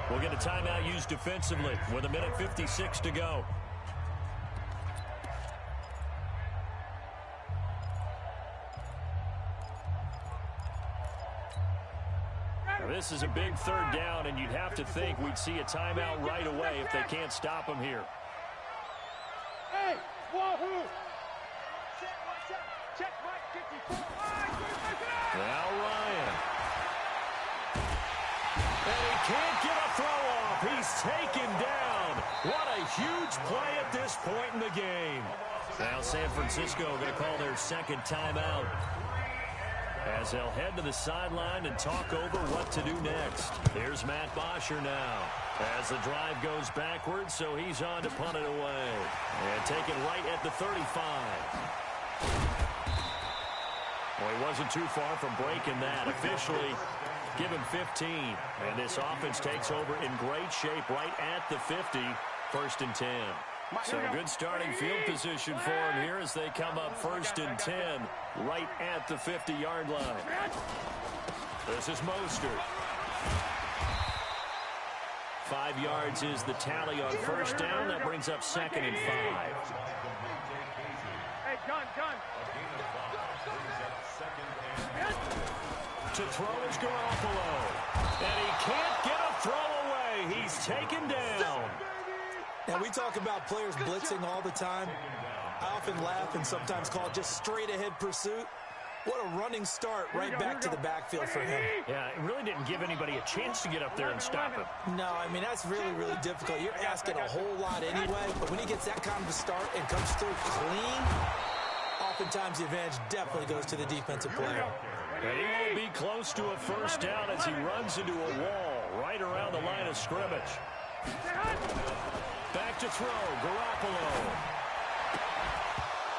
we'll get a timeout used defensively with 1:56 to go. Now, this is a big 3rd down, and you'd have to think we'd see a timeout right away if they can't stop him here. Hey, wahoo! Check right 54. Now Ryan. And he can't get a throw off. He's taken down. What a huge play at this point in the game. Now San Francisco going to call their 2nd timeout as they'll head to the sideline and talk over what to do next. Here's Matt Bosher now as the drive goes backwards, so he's on to punt it away. And taken right at the 35. Well, he wasn't too far from breaking that. Officially, give him 15. And this offense takes over in great shape right at the 50. 1st and 10. So good starting field position for him here as they come up 1st and 10 right at the 50-yard line. This is Mostert. 5 yards is the tally on 1st down. That brings up 2nd and 5. Hey, gun. To throw is Garoppolo. And he can't get a throw away. He's taken down. Now, we talk about players blitzing all the time. I often laugh and sometimes call it just straight-ahead pursuit. What a running start right back to the backfield for him. Yeah, it really didn't give anybody a chance to get up there and stop him. No, I mean, that's really, really difficult. You're asking a whole lot anyway, but when he gets that kind of a start and comes through clean, oftentimes the advantage definitely goes to the defensive player. And he won't be close to a 1st down as he runs into a wall right around the line of scrimmage. Back to throw, Garoppolo.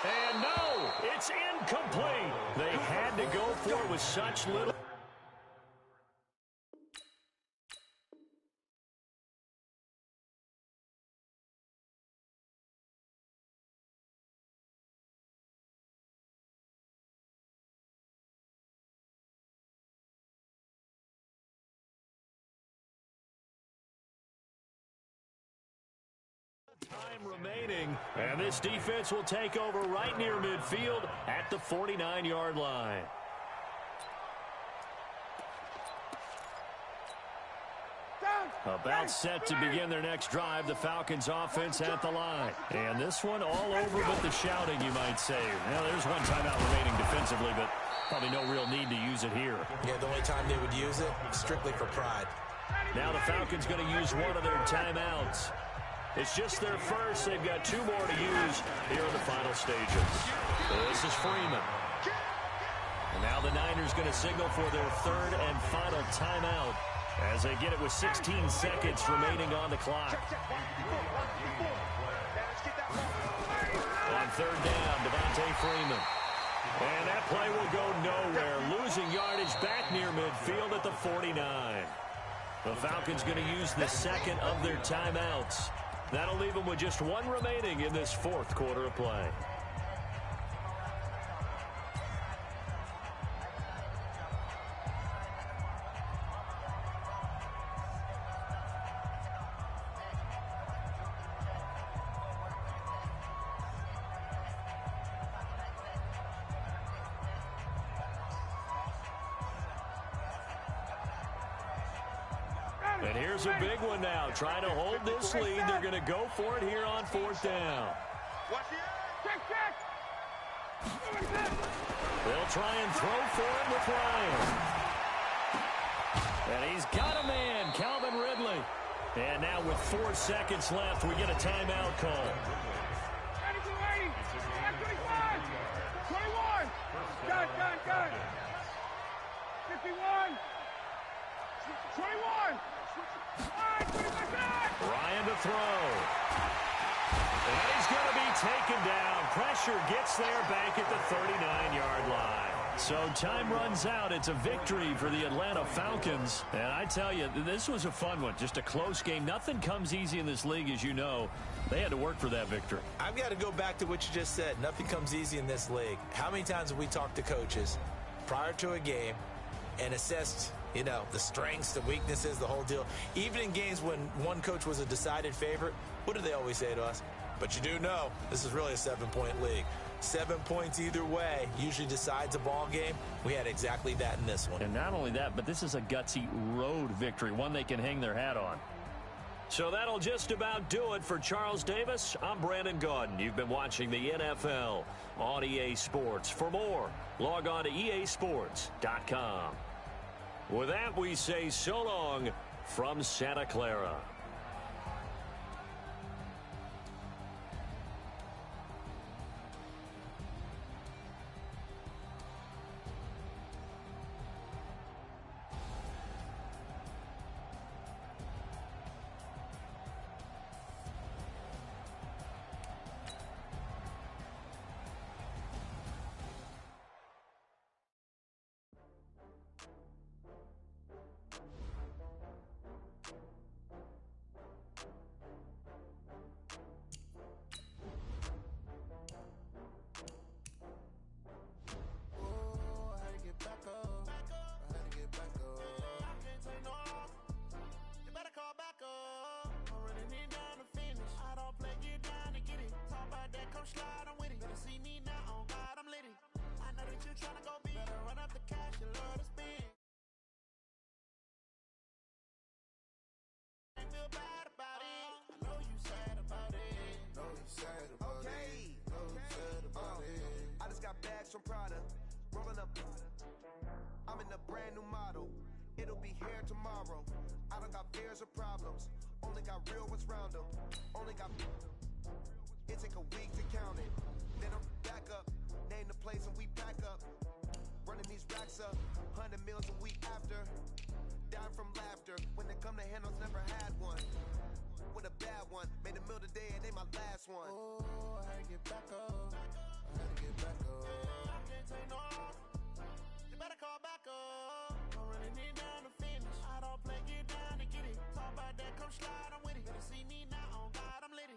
And no, it's incomplete. They had to go for it with such little. Time remaining, and this defense will take over right near midfield at the 49-yard line. About set to begin their next drive, the Falcons offense at the line. And this one all over but the shouting, you might say. Now, there's one timeout remaining defensively, but probably no real need to use it here. Yeah, the only time they would use it, strictly for pride. Now the Falcons going to use one of their timeouts. It's just their first. They've got 2 more to use here in the final stages. This is Freeman. And now the Niners going to signal for their 3rd and final timeout as they get it with 16 seconds remaining on the clock. On 3rd down, Devontae Freeman. And that play will go nowhere. Losing yardage back near midfield at the 49. The Falcons going to use the 2nd of their timeouts. That'll leave them with just 1 remaining in this 4th quarter of play. And here's a big one now. Trying to hold this lead. They're going to go for it here on 4th down. They'll try and throw for it with Ryan. And he's got a man, Calvin Ridley. And now with 4 seconds left, we get a timeout call. 21. Gun. 51. 21. Ryan to throw. And he's going to be taken down. Pressure gets there back at the 39-yard line. So time runs out. It's a victory for the Atlanta Falcons. And I tell you, this was a fun one. Just a close game. Nothing comes easy in this league, as you know. They had to work for that victory. I've got to go back to what you just said. Nothing comes easy in this league. How many times have we talked to coaches prior to a game and assessed, you know, the strengths, the weaknesses, the whole deal? Even in games when one coach was a decided favorite, what do they always say to us? But you do know this is really a 7-point league. 7 points either way usually decides a ball game. We had exactly that in this one. And not only that, but this is a gutsy road victory, one they can hang their hat on. So that'll just about do it for Charles Davis. I'm Brandon Gaudin. You've been watching the NFL on EA Sports. For more, log on to easports.com. With that, we say so long from Santa Clara. come slide, I'm with it. Better see me now, on God, I'm litty. I know that you tryna go big. Better run up the cash, you love to spend. I feel bad about it. I know you sad about it. Know you sad about it. Know you sad about it. I just got bags from Prada. Rolling up. I'm in a brand new model. It'll be here tomorrow. I don't got fears or problems. Only got real ones round them. Only got. It take a week to count it. Then I'm back up. Name the place and we pack up. Running these racks up. 100 meals a week after. Dying from laughter. When they come to handles, never had one. With a bad one. Made a meal today and they my last one. Oh, I had to get back up. I had to get back up. I can't take no. You better call back up. I'm running it down to finish. I don't play, get down to get it. Talk about that, come slide, I'm with it. Better see me now, on God, I'm litty.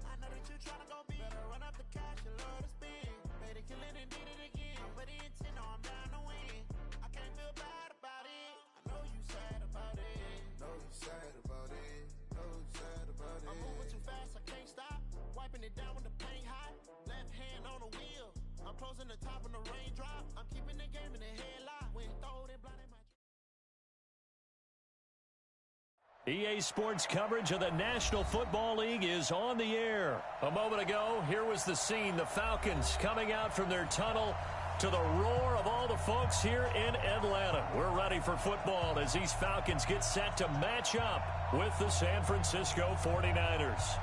I know that you tryna go big. Better run up the cash, you love to spend. Better kill it and did it again. I'm with the intent, no, I'm down to win. I can't feel bad about it. I know you sad about it. Know you sad about it. Know you sad about it. I'm moving too fast, I can't stop. Wiping it down when the paint hot. Left hand on the wheel. I'm closing the top when the raindrop. I'm keeping the game in the headlock. When throw it, blind in my. EA Sports coverage of the National Football League is on the air. A moment ago, here was the scene. The Falcons coming out from their tunnel to the roar of all the folks here in Atlanta. We're ready for football as these Falcons get set to match up with the San Francisco 49ers.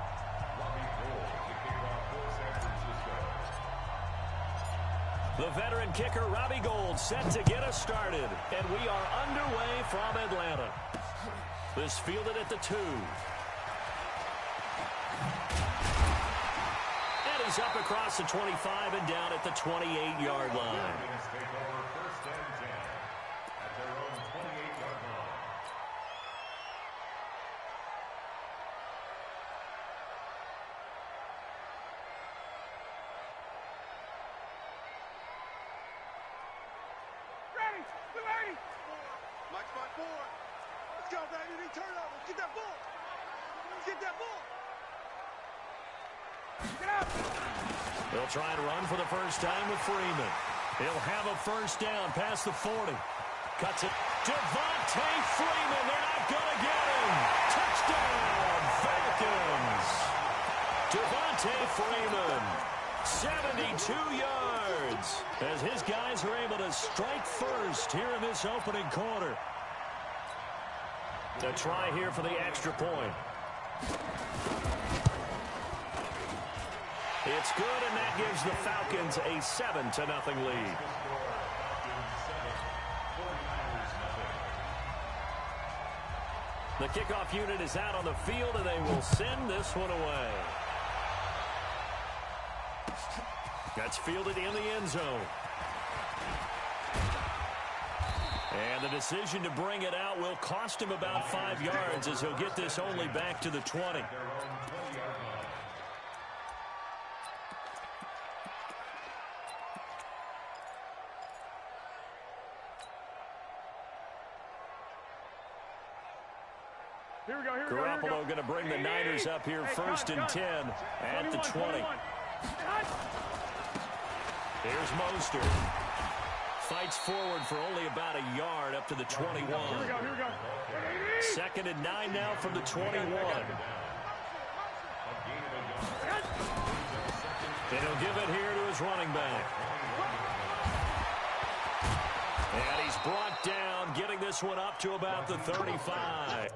The veteran kicker, Robbie Gould, set to get us started. And we are underway from Atlanta. This fielded at the 2. And he's up across the 25 and down at the 28-yard line. They'll try and run for the first time with Freeman. He'll have a first down past the 40. Cuts it. Devontae Freeman. They're not going to get him. Touchdown, Falcons. Devontae Freeman. 72 yards. As his guys are able to strike first here in this opening quarter. A try here for the extra point. It's good, and that gives the Falcons a 7-0 lead. The kickoff unit is out on the field, and they will send this one away. That's fielded in the end zone. And the decision to bring it out will cost him about 5 yards as he'll get this only back to the 20. Garoppolo going to bring the Niners up here first and 10 at the 20. Here's Mostert. Fights forward for only about a yard up to the 21. Here we go. Second and 9 now from the 21. And he'll give it here to his running back. And he's brought down, getting this one up to about the 35.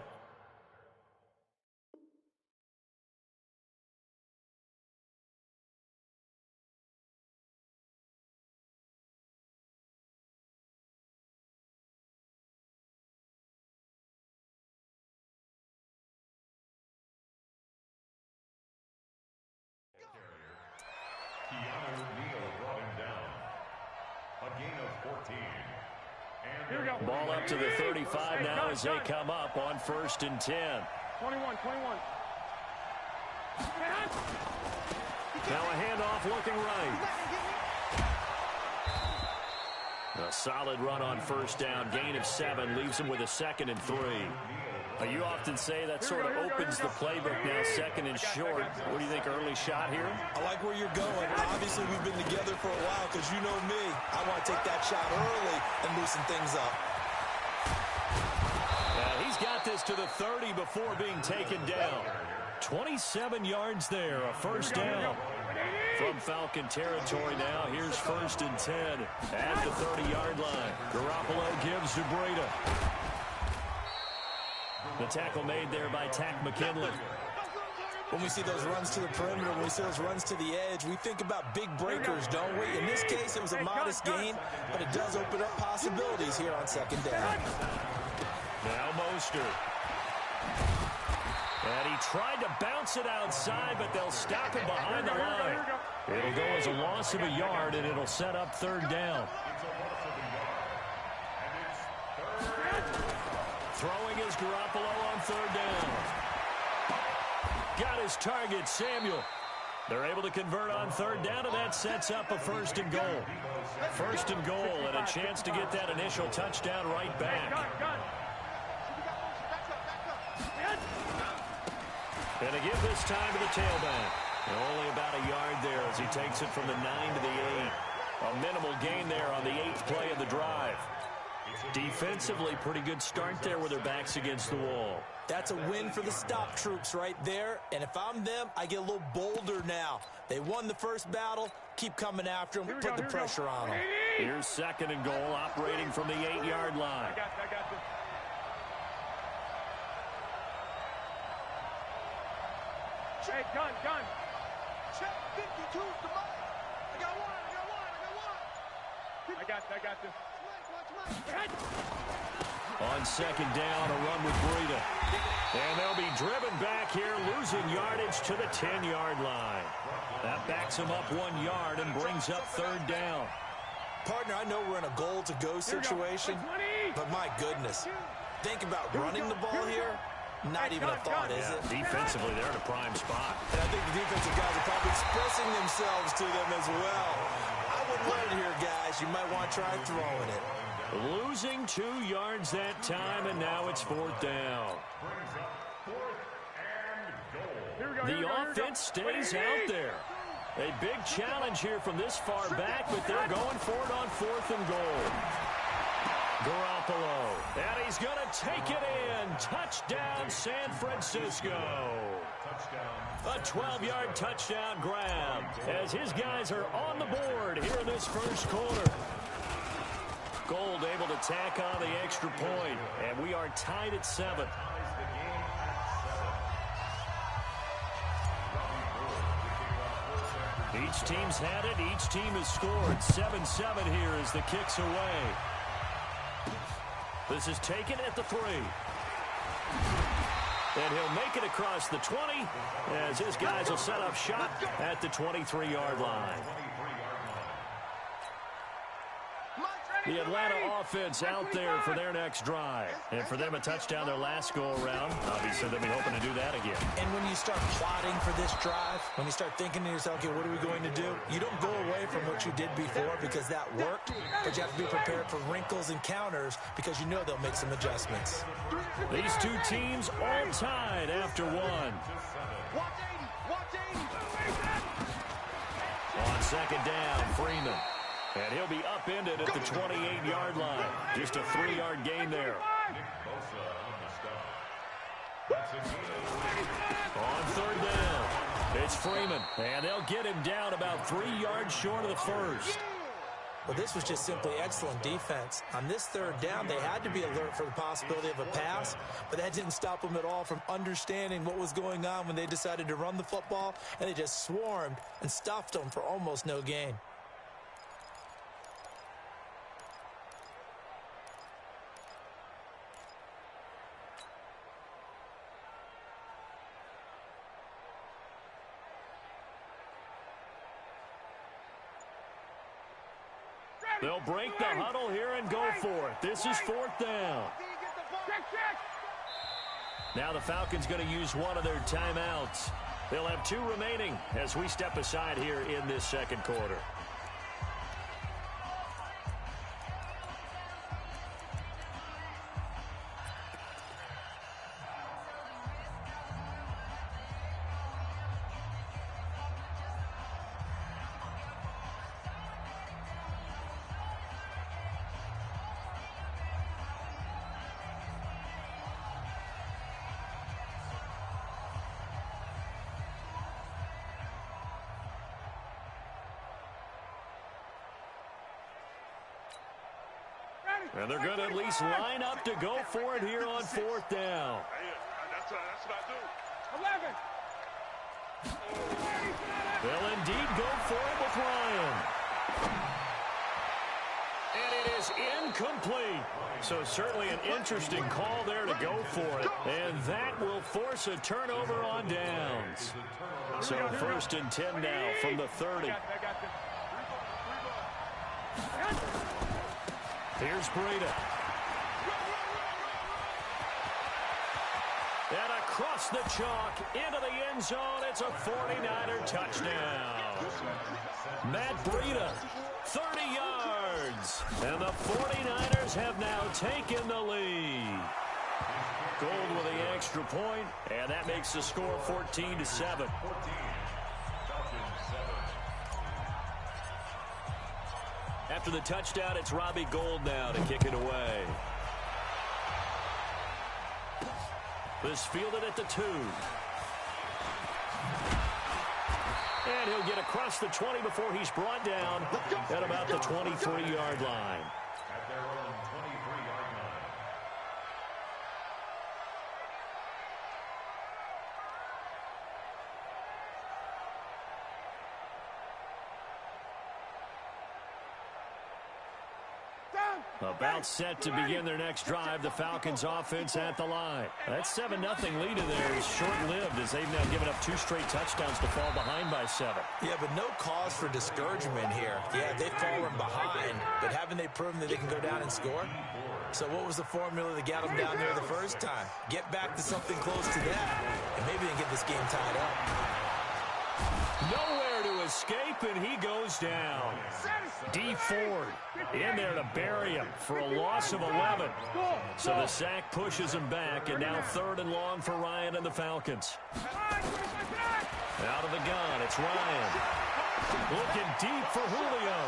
Ball up to the 35 now as they come up on first and 10. 21. Now a handoff looking right. A solid run on first down. Gain of 7 leaves him with a 2nd and 3. You often say that sort of opens the playbook now, second and short. What do you think, early shot here? I like where you're going. Obviously, we've been together for a while because you know me. I want to take that shot early and loosen things up. He's got this to the 30 before being taken down. 27 yards there, a first down. From Falcon territory now, here's 1st and 10 at the 30-yard line. Garoppolo gives to Breida. The tackle made there by Tack McKinley. When we see those runs to the perimeter, when we see those runs to the edge, we think about big breakers, don't we? In this case, it was a modest gain, but it does open up possibilities here on 2nd down. Now Mostert. And he tried to bounce it outside, but they'll stop him behind the line. It'll go as a loss of a yard, and it'll set up 3rd down. Throwing is Garoppolo on 3rd down. Got his target, Samuel. They're able to convert on 3rd down, and that sets up a 1st and goal. 1st and goal, and a chance to get that initial touchdown right back. And to give this time to the tailback. And only about a yard there as he takes it from the 9 to the 8. A minimal gain there on the 8th play of the drive. Defensively, pretty good start there with their backs against the wall. That's a win for the stop troops right there. And if I'm them, I get a little bolder now. They won the first battle. Keep coming after them. Put the pressure on them. Here's 2nd and goal, operating from the 8-yard line. I got this. Hey, gun. Check 52's the mic. I got one. I got this. On 2nd down, a run with Breida. And they'll be driven back here, losing yardage to the 10-yard line. That backs them up 1 yard and brings up 3rd down. Partner, I know we're in a goal-to-go situation, but my goodness. Think about running the ball here. Not even a thought, is it? Defensively, they're in a prime spot. And I think the defensive guys are probably expressing themselves to them as well. I wouldn't let it here, guys. You might want to try throwing it. Losing 2 yards that time, and now it's 4th down. The offense stays out there. A big challenge here from this far back, but they're going for it on 4th and goal. Garoppolo, and he's going to take it in. Touchdown, San Francisco. A 12-yard touchdown grab as his guys are on the board here in this first quarter. Gold able to tack on the extra point, and we are tied at 7. Each team's had it. Each team has scored. 7-7 here as the kick's away. This is taken at the 3. And he'll make it across the 20 as his guys will set up shop at the 23-yard line. The Atlanta offense out there for their next drive. And for them, a touchdown their last go-around. Obviously, they'll be hoping to do that again. And when you start plotting for this drive, when you start thinking to yourself, okay, what are we going to do? You don't go away from what you did before because that worked, but you have to be prepared for wrinkles and counters because you know they'll make some adjustments. These two teams all tied after 1. On 2nd down, Freeman. And he'll be upended at the 28-yard line. Just a 3-yard gain there. On 3rd down, it's Freeman. And they'll get him down about 3 yards short of the first. Well, this was just simply excellent defense. On this 3rd down, they had to be alert for the possibility of a pass, but that didn't stop them at all from understanding what was going on when they decided to run the football, and they just swarmed and stuffed them for almost no gain. They'll break the huddle here and go for it. This is 4th down. Now the Falcons going to use one of their timeouts. They'll have 2 remaining as we step aside here in this second quarter. And they're going to at least line up to go for it here on 4th down. That's what I do. 11. They'll indeed go for it with Ryan. And it is incomplete. So certainly an interesting call there to go for it. And that will force a turnover on downs. So 1st and 10 now from the 30. Here's Breida. And across the chalk into the end zone. It's a 49er touchdown. Matt Breida, 30 yards. And the 49ers have now taken the lead. Gold with the extra point, and that makes the score 14-7. After the touchdown, it's Robbie Gould now to kick it away. This fielded at the 2. And he'll get across the 20 before he's brought down at about the 23-yard line. At their own 23-yard line. About set to begin their next drive, the Falcons offense at the line. That 7-0 lead in there is short-lived as they've now given up 2 straight touchdowns to fall behind by 7. Yeah, but no cause for discouragement here. Yeah, they've fallen behind, but haven't they proven that they can go down and score? So what was the formula that got them down there the first time? Get back to something close to that, and maybe they can get this game tied up. Nowhere to escape, and he goes down. D. Ford in there to bury him for a loss of 11. So the sack pushes him back, and now 3rd and long for Ryan and the Falcons. Out of the gun, it's Ryan. Looking deep for Julio.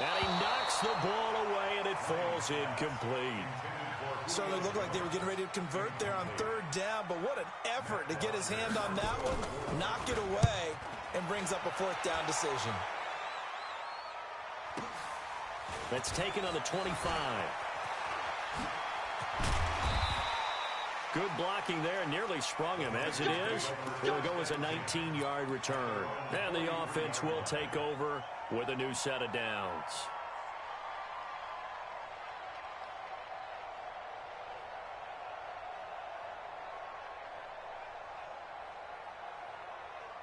And he knocks the ball away, and it falls incomplete. So they looked like they were getting ready to convert there on 3rd down, but what an effort to get his hand on that one, knock it away, and brings up a 4th down decision. That's taken on the 25. Good blocking there, nearly sprung him. As it is, it'll go as a 19-yard return. And the offense will take over with a new set of downs.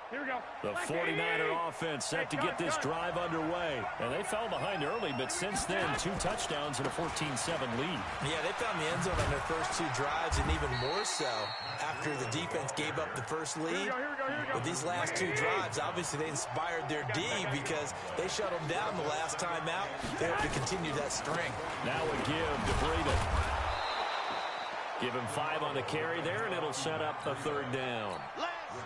Here we go. The 49er offense set to get this drive underway. And they fell behind early, but since then, 2 touchdowns and a 14-7 lead. Yeah, they found the end zone on their first 2 drives, and even more so after the defense gave up the first lead. But these last 2 drives, obviously they inspired their D because they shut them down the last time out. They hope to continue that string. Now a give to Breida. Give him 5 on the carry there, and it'll set up a 3rd down.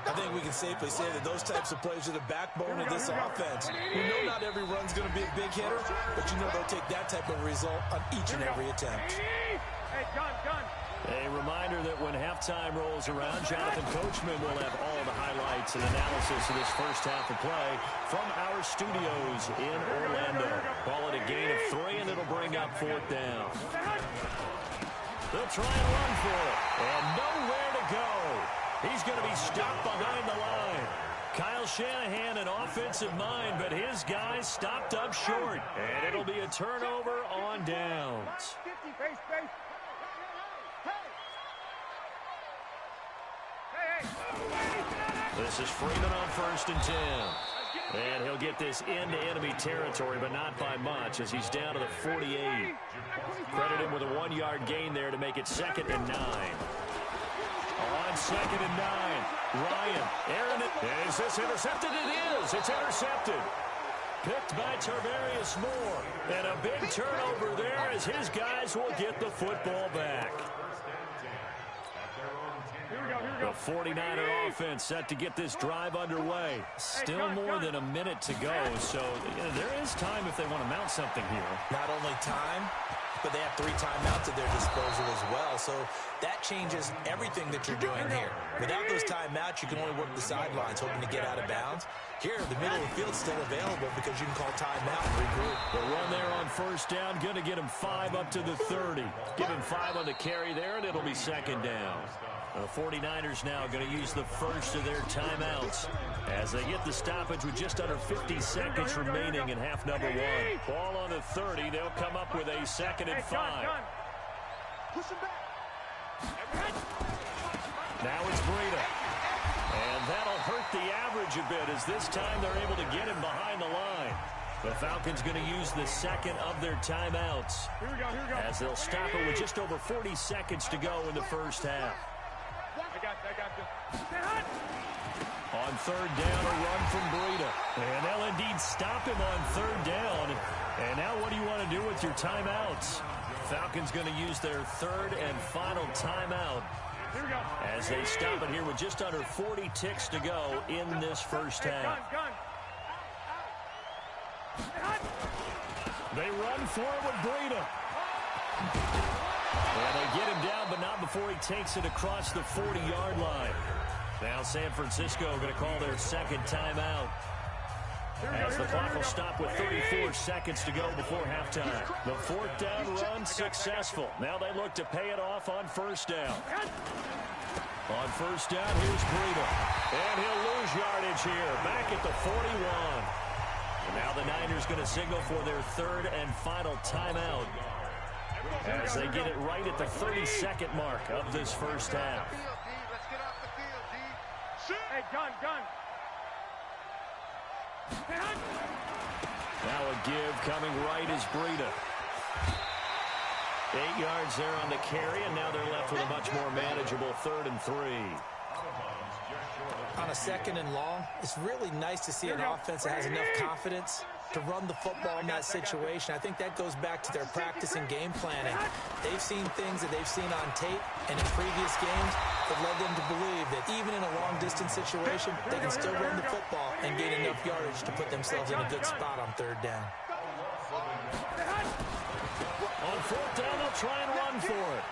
I think we can safely say that those types of plays are the backbone of this offense. You know not every run's going to be a big hitter, but you know they'll take that type of result on each and every attempt. Hey, gun. A reminder that when halftime rolls around, Jonathan Coachman will have all the highlights and analysis of this first half of play from our studios in Orlando. Call it a gain of 3, and it'll bring up 4th down. They'll try and run for it, and nowhere to go. He's going to be stopped behind the line. Kyle Shanahan, an offensive mind, but his guys stopped up short. And it'll be a turnover on downs. This is Freeman on 1st and 10. And he'll get this into enemy territory, but not by much as he's down to the 48. Credit him with a 1-yard gain there to make it 2nd and 9. On 2nd and 9, Ryan, Aaron, is this intercepted? It is. It's intercepted. Picked by Tarvarius Moore. And a big turnover there as his guys will get the football back. The 49er offense set to get this drive underway. Still more than a minute to go, so there is time if they want to mount something here. Not only time, but they have 3 timeouts at their disposal as well, so that changes everything that you're doing here. Without those timeouts, you can only work the sidelines, hoping to get out of bounds. Here, the middle of the field's still available because you can call timeout and regroup. The run there on first down, going to get him 5 up to the 30. Give him 5 on the carry there, and it'll be second down. The 49ers now going to use the first of their timeouts as they get the stoppage with just under 50 seconds remaining in half number 1. Ball on the 30. They'll come up with a 2nd and 5. Now it's Breida. And that'll hurt the average a bit as this time they're able to get him behind the line. The Falcons going to use the 2nd of their timeouts as they'll stop it with just over 40 seconds to go in the first half. I got you. On third down, a run from Breida. And they'll indeed stop him on third down. And now what do you want to do with your timeouts? Falcons going to use their 3rd and final timeout as they stop it here with just under 40 ticks to go in this first half. They run for it with Breida. And they get him down, but not before he takes it across the 40-yard line. Now San Francisco going to call their 2nd timeout as the clock will stop with 34 seconds to go before halftime. The 4th down run successful. Now they look to pay it off on first down. On first down, here's Breida. And he'll lose yardage here, back at the 41. And now the Niners going to signal for their 3rd and final timeout as they get it right at the 32nd mark of this first half. Hey, gun. Now a give coming right is Breida. 8 yards there on the carry, and now they're left with a much more manageable 3rd and 3. On a 2nd and long, it's really nice to see an offense that has enough confidence to run the football in that situation. I think that goes back to their practice and game planning. They've seen things that they've seen on tape and in previous games that led them to believe that even in a long-distance situation, they can still run the football and gain enough yardage to put themselves in a good spot on 3rd down. On 4th down, they'll try and run for it.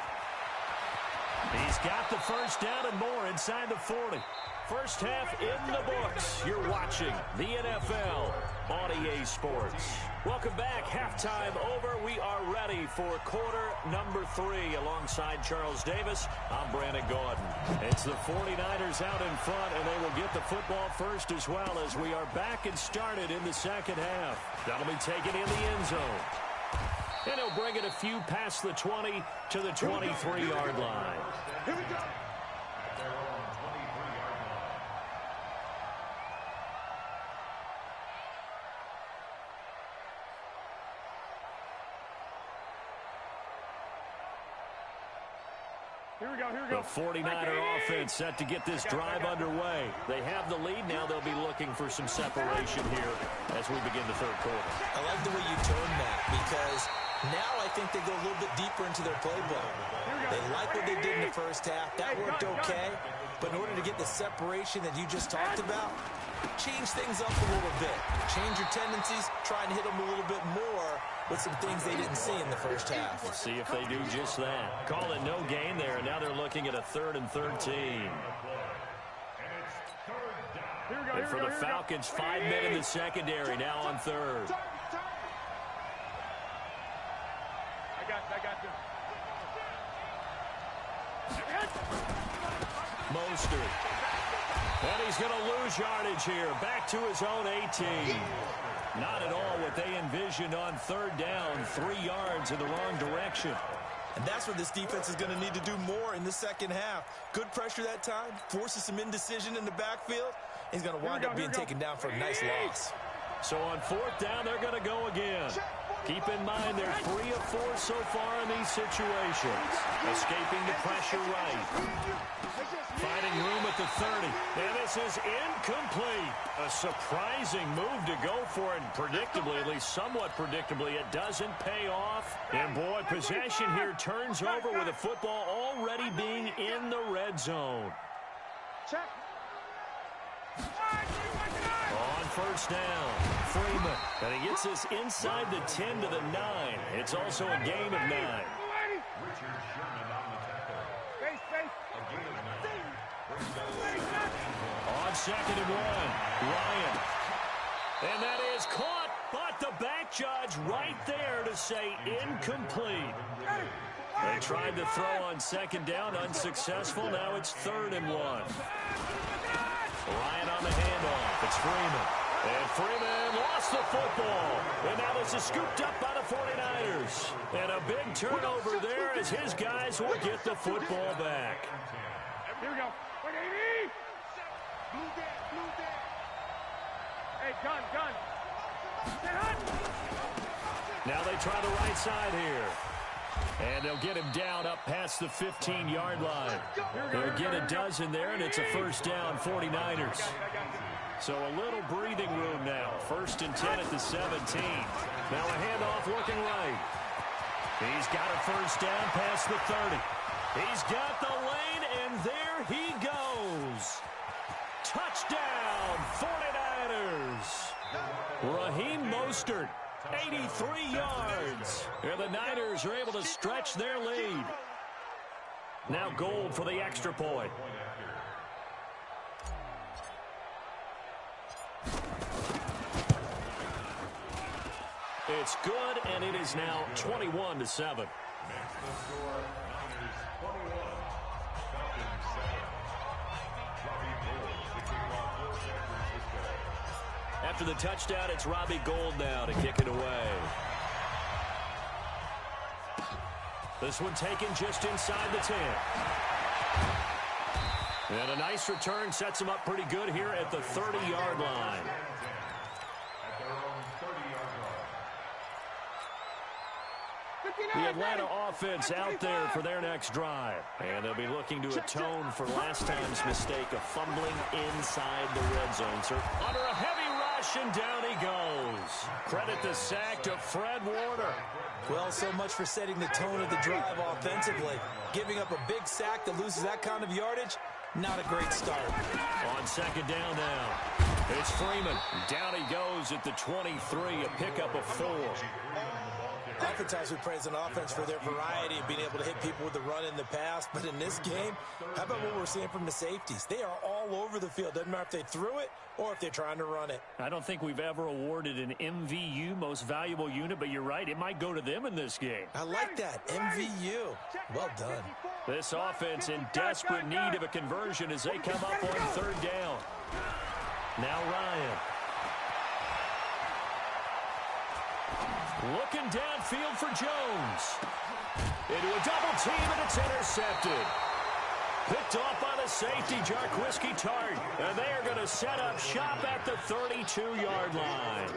He's got the first down and more inside the 40. First half in the books. You're watching the NFL on EA Sports. Welcome back. Halftime over. We are ready for quarter number 3 alongside Charles Davis. I'm Brandon Gordon. It's the 49ers out in front, and they will get the football first as well as we are back and started in the second half. That'll be taken in the end zone. And he'll bring it a few past the 20 to the 23-yard line. Here we go. The 49er offense set to get this drive underway. They have the lead. Now they'll be looking for some separation here as we begin the 3rd quarter. I like the way you turned that because now I think they go a little bit deeper into their playbook. They like what they did in the first half. That worked okay. But in order to get the separation that you just talked about, change things up a little bit. Change your tendencies, try and hit them a little bit more with some things they didn't see in the first half. Let's see if they do just that. Call it no gain there, and now they're looking at a 3rd and 13. And for the Falcons, 5 men in the secondary, now on 3rd. I got you. Mostert. And he's going to lose yardage here. Back to his own 18. Not at all what they envisioned on 3rd down. 3 yards in the wrong direction. And that's where this defense is going to need to do more in the second half. Good pressure that time. Forces some indecision in the backfield. He's going to wind up being taken down for a nice loss. So on 4th down, they're going to go again. Keep in mind they're 3 of 4 so far in these situations. Escaping the pressure right. Finding room at the 30. And this is incomplete. A surprising move to go for it. Predictably, at least somewhat predictably, it doesn't pay off. And boy, possession here turns over with the football already being in the red zone. Check. On first down, Freeman. And he gets this inside the 10 to the 9. It's also a gain of 9. Richard Sherman on the tackle. Face. A gain of 9. On 2nd and 1, Ryan. And that is caught, but the back judge right there to say incomplete. They tried to throw on 2nd down, unsuccessful. Now it's 3rd and 1. Ryan on the handoff. It's Freeman. And Freeman lost the football. And now this is scooped up by the 49ers. And a big turnover there as his guys will get the football back. Here we go. Blue dead. Hey, gun. Now they try the right side here. And they'll get him down up past the 15-yard line. They'll get a dozen there, and it's a first down, 49ers. So a little breathing room now. 1st and 10 at the 17. Now a handoff looking right. He's got a first down past the 30. He's got the lane, and there he goes. Touchdown, 49ers. Raheem Mostert, 83 yards. And the Niners are able to stretch their lead. Now Gold for the extra point. It's good, and it is now 21-7. Makes the score Niners 21, Falcons 7. Robbie Gould to kick off for San Francisco. After the touchdown, it's Robbie Gould now to kick it away. This one taken just inside the 10. And a nice return sets him up pretty good here at the 30-yard line. At their own 30-yard line. The Atlanta offense out there for their next drive. And they'll be looking to atone for last time's mistake of fumbling inside the red zone. So under a heavy rush, and down he goes. Credit the sack to Fred Warner. Well, so much for setting the tone of the drive offensively. Giving up a big sack that loses that kind of yardage, not a great start. On 2nd down now, it's Freeman. Down he goes at the 23, a pickup of 4. Oftentimes we praise an offense for their variety of being able to hit people with the run in the pass. But in this game, how about what we're seeing from the safeties? They are all over the field. Doesn't matter if they threw it or if they're trying to run it. I don't think we've ever awarded an MVU, most valuable unit, but you're right, it might go to them in this game. I like that, MVU. Well done. This offense in desperate need of a conversion as they come up on 3rd down. Now Ryan. Looking downfield for Jones. Into a double team, and it's intercepted. Picked off by the safety, Jarquiski Tart. And they are going to set up shop at the 32-yard line.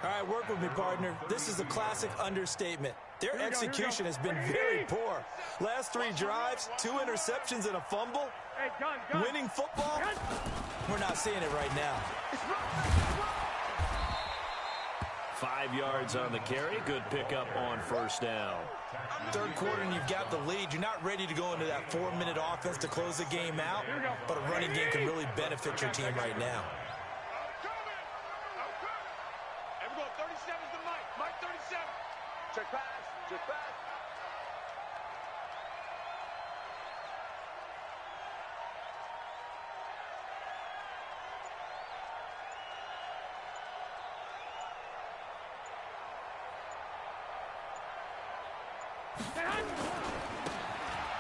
All right, work with me, partner. This is a classic understatement. Their execution has been very poor. Last 3 drives, 2 interceptions and a fumble. Winning football, we're not seeing it right now. 5 yards on the carry. Good pickup on 1st down. 3rd quarter and you've got the lead. You're not ready to go into that 4-minute offense to close the game out, but a running game can really benefit your team right now. And we go 37's to Mike. Mike 37. Check pass.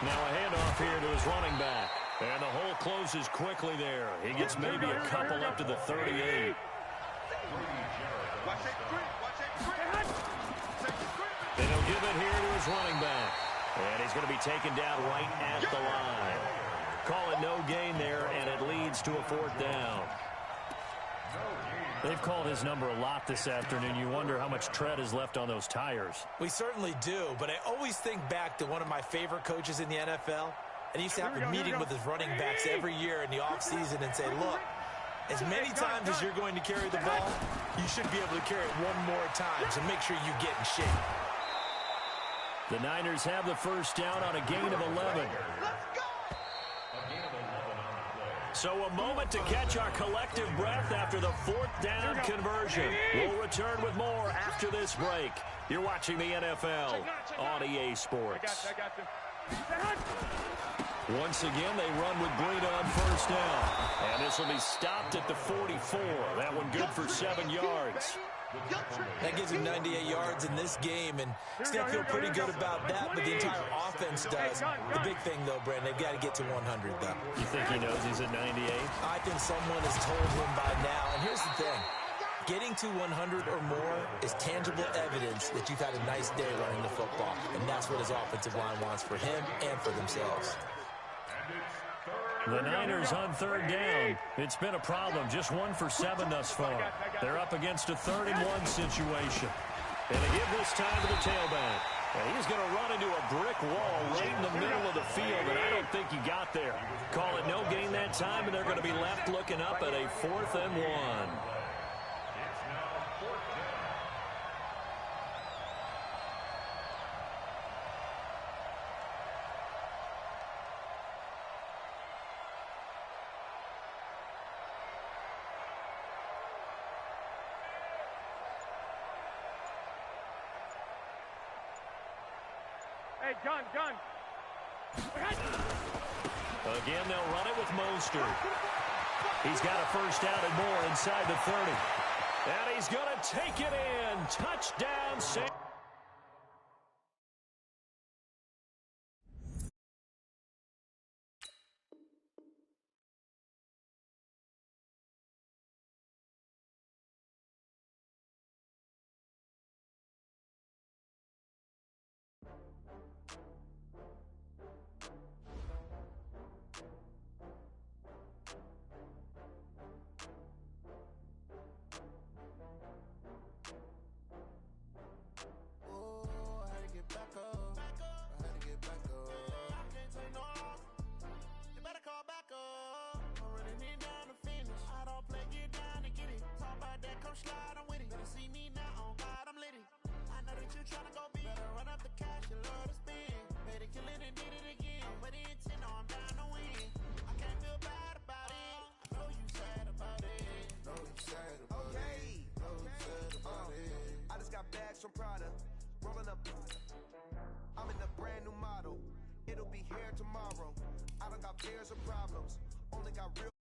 Now a handoff here to his running back. And the hole closes quickly there. He gets maybe a couple up to the 38. And he'll give it here to his running back. And he's going to be taken down right at the line. Call it no gain there, and it leads to a 4th down. They've called his number a lot this afternoon. You wonder how much tread is left on those tires. We certainly do, but I always think back to one of my favorite coaches in the NFL, and he used to have a meeting with his running backs every year in the offseason and say, look, as many times as you're going to carry the ball, you should be able to carry it 1 more time, so make sure you get in shape. The Niners have the first down on a gain of 11. A gain of 11 on the So a moment to catch our collective breath after the fourth down conversion. We'll return with more after this break. You're watching the NFL on EA Sports. Once again, they run with Breida on first down. And this will be stopped at the 44. That one good for 7 yards. That gives him 98 yards in this game, and he's going to feel pretty good about that, but the entire offense does. The big thing, though, Brandon, they've got to get to 100, though. You think he knows he's at 98? I think someone has told him by now. And here's the thing. Getting to 100 or more is tangible evidence that you've had a nice day running the football, and that's what his offensive line wants for him and for themselves. The Niners on third down. It's been a problem. Just 1 for 7 thus far. They're up against a 3rd-and-1 situation. And they give this time to the tailback. And he's going to run into a brick wall right in the middle of the field, and I don't think he got there. Call it no gain that time, and they're going to be left looking up at a 4th-and-1. Hey, gun. Again, they'll run it with Mostert. He's got a first down and more inside the 30. And he's going to take it in. Touchdown, Sam. Rolling up, I'm in a brand new model. It'll be here tomorrow. I don't got fears or problems, only got real.